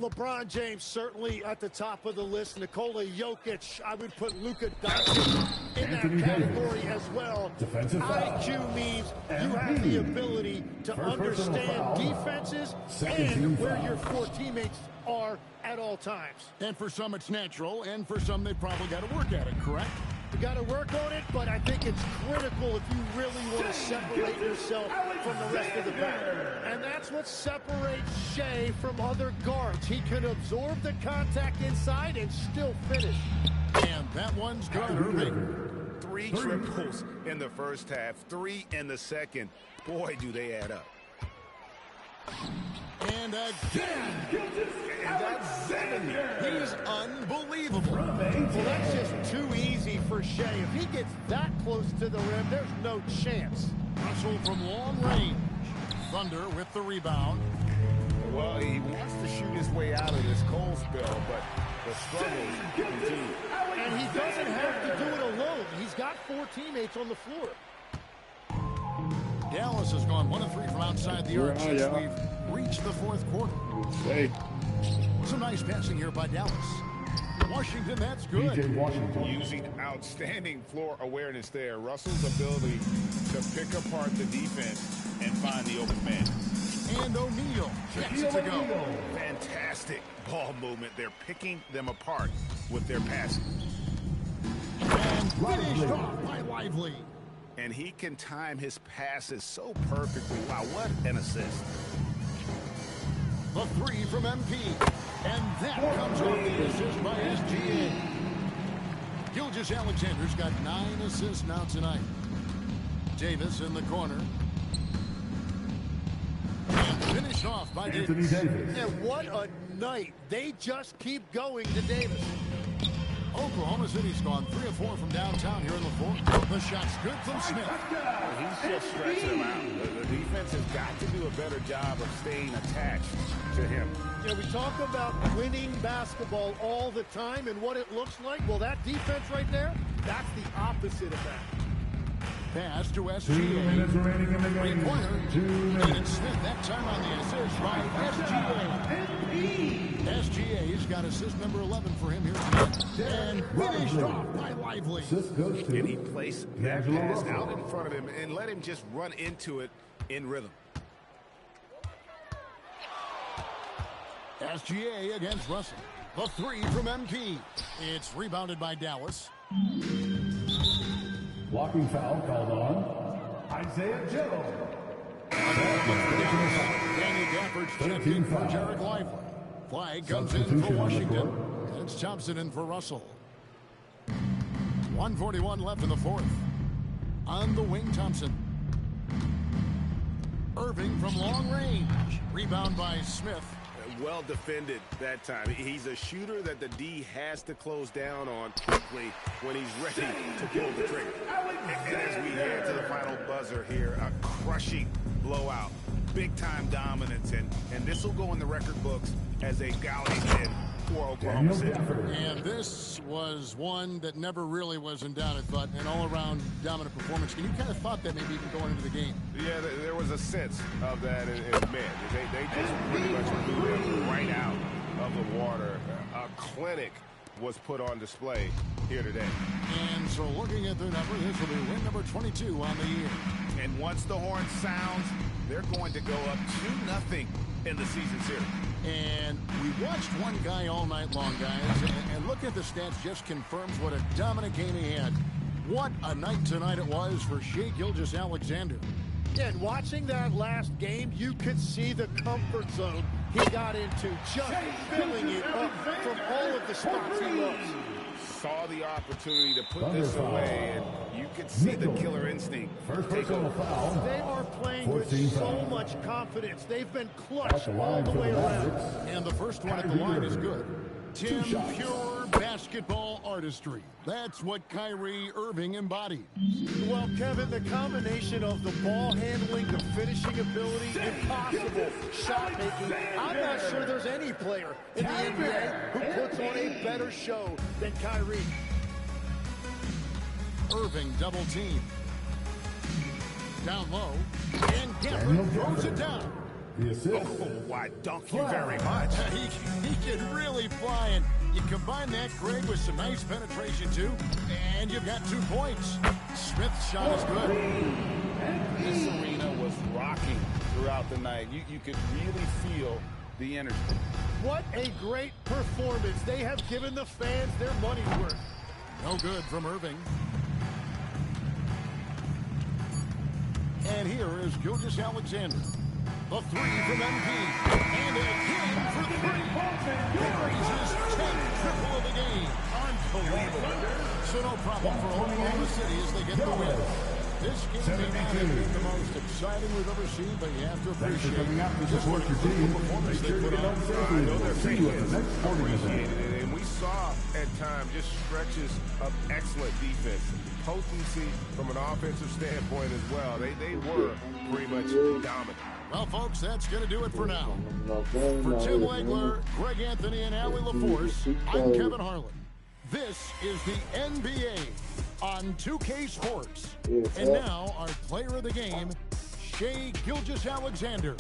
LeBron James certainly at the top of the list. Nikola Jokic, I would put Luka Doncic in that category as well. IQ means you have the ability to understand defenses and where your four teammates are at all times. And for some it's natural, and for some they probably got to work at it, correct? You got to work on it, but I think it's critical if you really want to separate yourself from the rest of the pack. And that's what separates Shea from other guards. He can absorb the contact inside and still finish. And that one's good, Irving. 3 triples in the first half, 3 in the second. Boy, do they add up. And again, and that's 7. He's unbelievable. Well, that's just too easy for Shea. If he gets that close to the rim, there's no chance. Russell from long range. Thunder with the rebound. Well, he wants to shoot his way out of this cold spell, but the struggles continue. And he doesn't have to do it alone. He's got 4 teammates on the floor. Dallas has gone 1 of 3 from outside the arc since we've reached the 4th quarter. Some nice passing here by Dallas. Washington, that's good. Using outstanding floor awareness there. Russell's ability to pick apart the defense and find the open man. And O'Neal gets it to go. Fantastic ball movement. They're picking them apart with their passing. And finished off by Lively. And he can time his passes so perfectly. Wow, what an assist. The 3 from MP. And that comes off the assist by SGA. Gilgeous-Alexander's got 9 assists now tonight. Davis in the corner. And finished off by Davis. And what a night. They just keep going to Davis. Oklahoma City's gone 3 of 4 from downtown here in the 4th. The shot's good from Smith. He's just stretching him out. The defense has got to do a better job of staying attached to him. Yeah, we talk about winning basketball all the time and what it looks like. Well, that defense right there, that's the opposite of that. Pass to SGA. 2 minutes remaining in the game. 3-pointer. 2 minutes. And Smith that time on the assist by SGA. SGA's got assist number 11 for him here tonight. And finished off by Lively. And he placed that pass out in front of him and let him just run into it in rhythm. SGA against Russell. The 3 from MP. It's rebounded by Dallas. Blocking foul called on Isaiah Joe. Daniel Gafford's checked in for Jared Lively. Flag comes in for Washington. It's Thompson in for Russell. 1:41 left in the 4th. On the wing, Thompson. Irving from long range. Rebound by Smith. Well defended that time. He's a shooter that the D has to close down on quickly when he's ready to pull the trigger. And as we head to the final buzzer here, a crushing blowout. Big-time dominance, and this will go in the record books as a gaudy win for Oklahoma City. And this was one that never really was in doubt, I thought, an all-around dominant performance. And you kind of thought that maybe even going into the game. Yeah, there was a sense of that in men. They just pretty much blew him right out of the water. A clinic was put on display here today. And so looking at the number, this will be win number 22 on the year. And once the horn sounds, they're going to go up 2-0 in the season series. And we watched one guy all night long, guys, and look at the stats just confirms what a dominant game he had. What a night tonight it was for Shai Gilgeous-Alexander. Yeah, and watching that last game, you could see the comfort zone he got into, just filling it up from all of the spots he loves. Saw the opportunity to put this away, and you could see the killer instinct. Take over. They are playing with so much confidence. They've been clutch all the way around. And the first one at the line is good. Tim, pure basketball artistry. That's what Kyrie Irving embodies. Well, Kevin, the combination of the ball handling, the finishing ability, impossible shot making. I'm not sure there's any player in the NBA who puts on a better show than Kyrie. Irving double team. Down low. And Gafford throws it down. Oh, why, thank you very much. He can really fly, and you combine that, Greg, with some nice penetration, too, and you've got 2 points. Smith's shot is good. This arena was rocking throughout the night. You could really feel the energy. What a great performance. They have given the fans their money's worth. No good from Irving. And here is Gilgeous-Alexander. A 3 from MP. And again for 3. Carries his 10th triple of the game. Unbelievable. So no problem for Oklahoma City as they get the win. This game may not have been the most exciting we've ever seen, but you have to appreciate just what a performance they put on. I know they're appreciated it, and we saw at times just stretches of excellent defense. Potency from an offensive standpoint as well. They were pretty much dominant. Well, folks, that's going to do it for now. For Tim Legler, Greg Anthony, and Allie LaForce, I'm Kevin Harlan. This is the NBA on 2K Sports. And now, our player of the game, Shai Gilgeous-Alexander.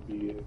BS.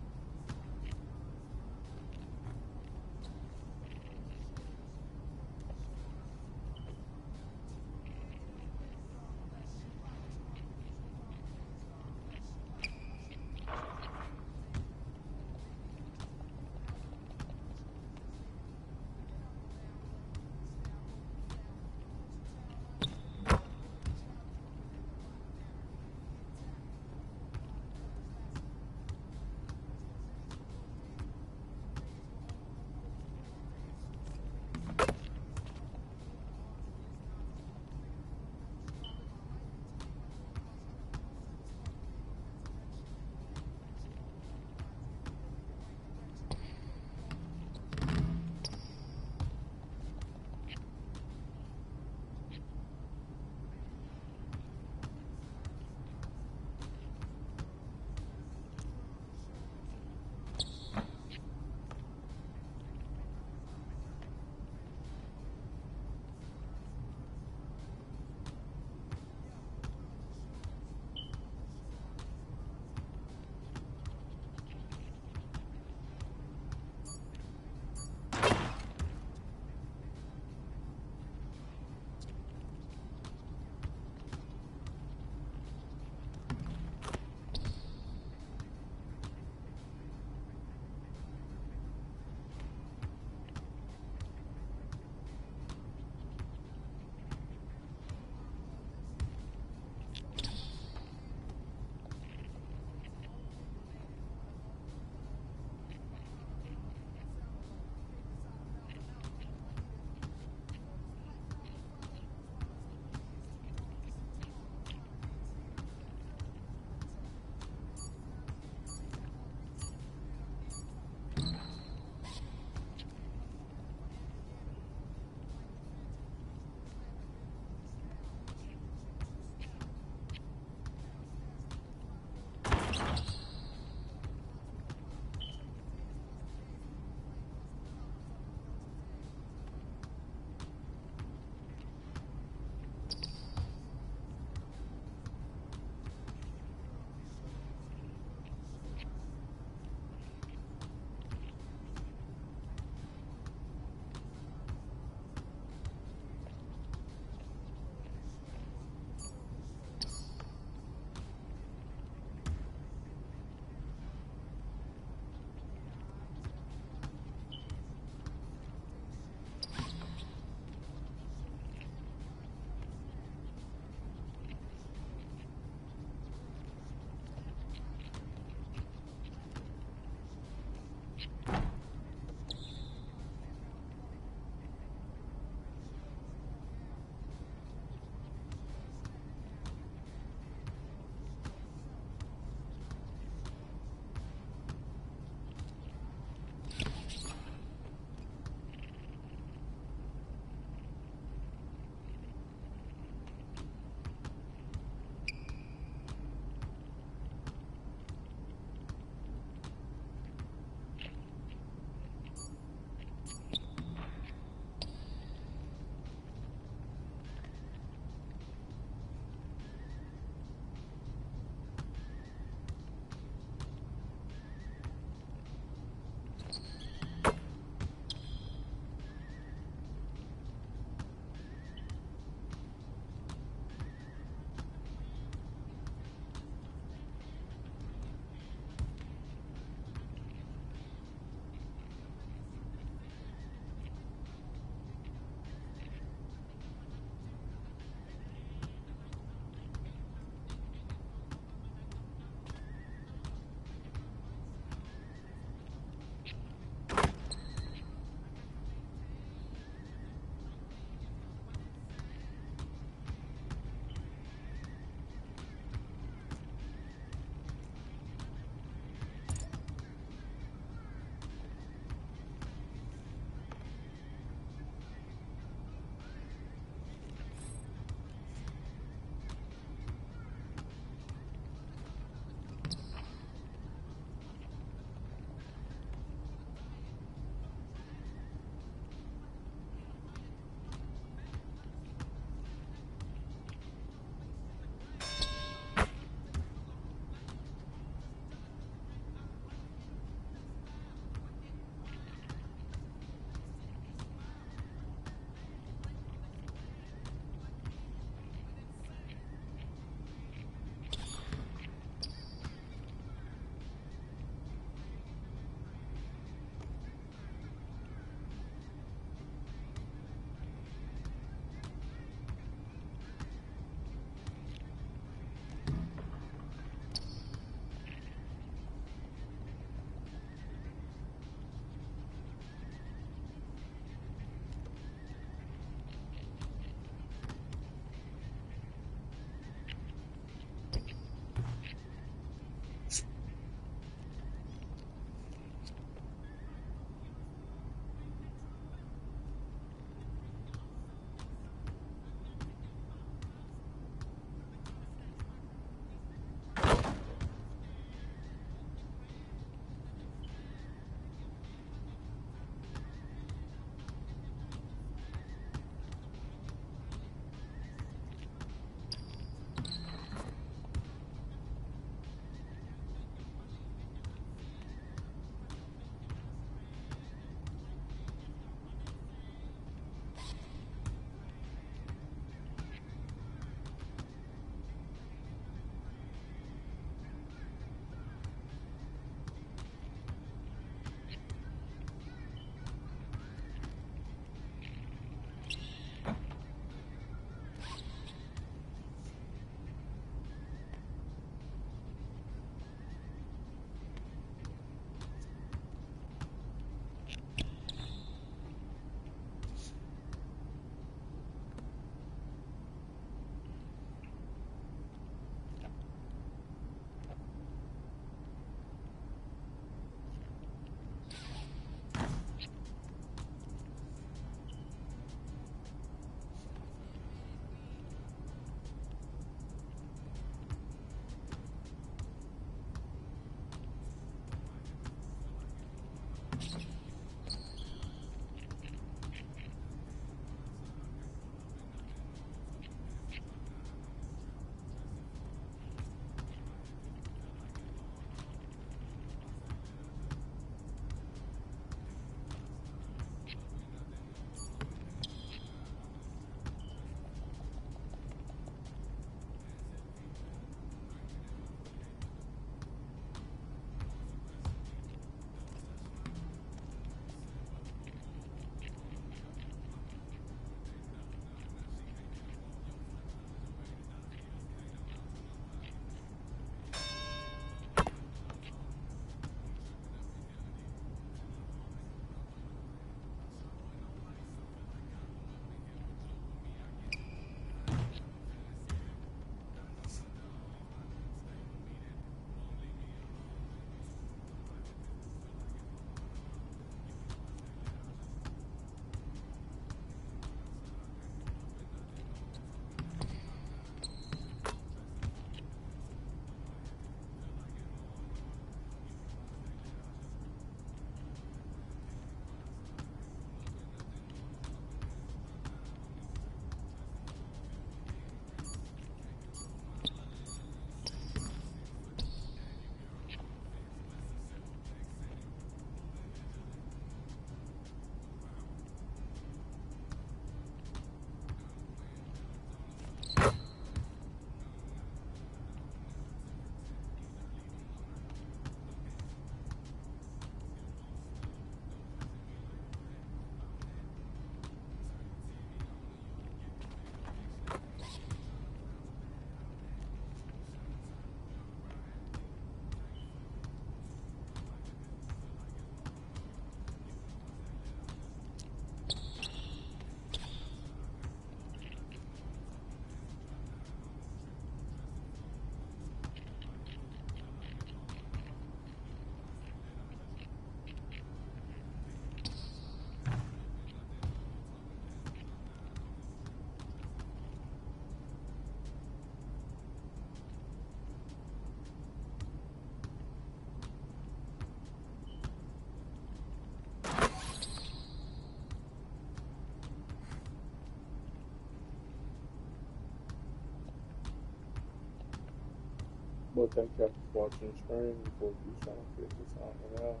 But that kept watching the screen before KeyshwanFintness signing out.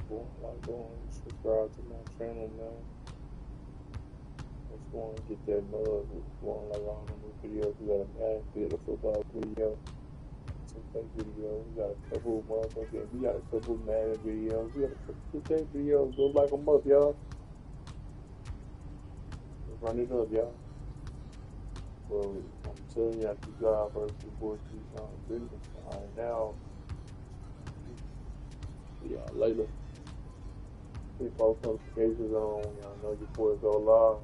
Go and subscribe to my channel, man. Let's go and get that love. Go on like all the new videos. We got a Madden video, a football video, some fake videos. We got a couple motherfucking. We got a couple Madden videos. We got a couple 2K videos. Go like them up, y'all. Run it up, y'all. Well, I'm telling you, after God versus the boy KeyshwanFintness. Alright, now. See y'all later. Keep post notifications on. Y'all know your boy go live.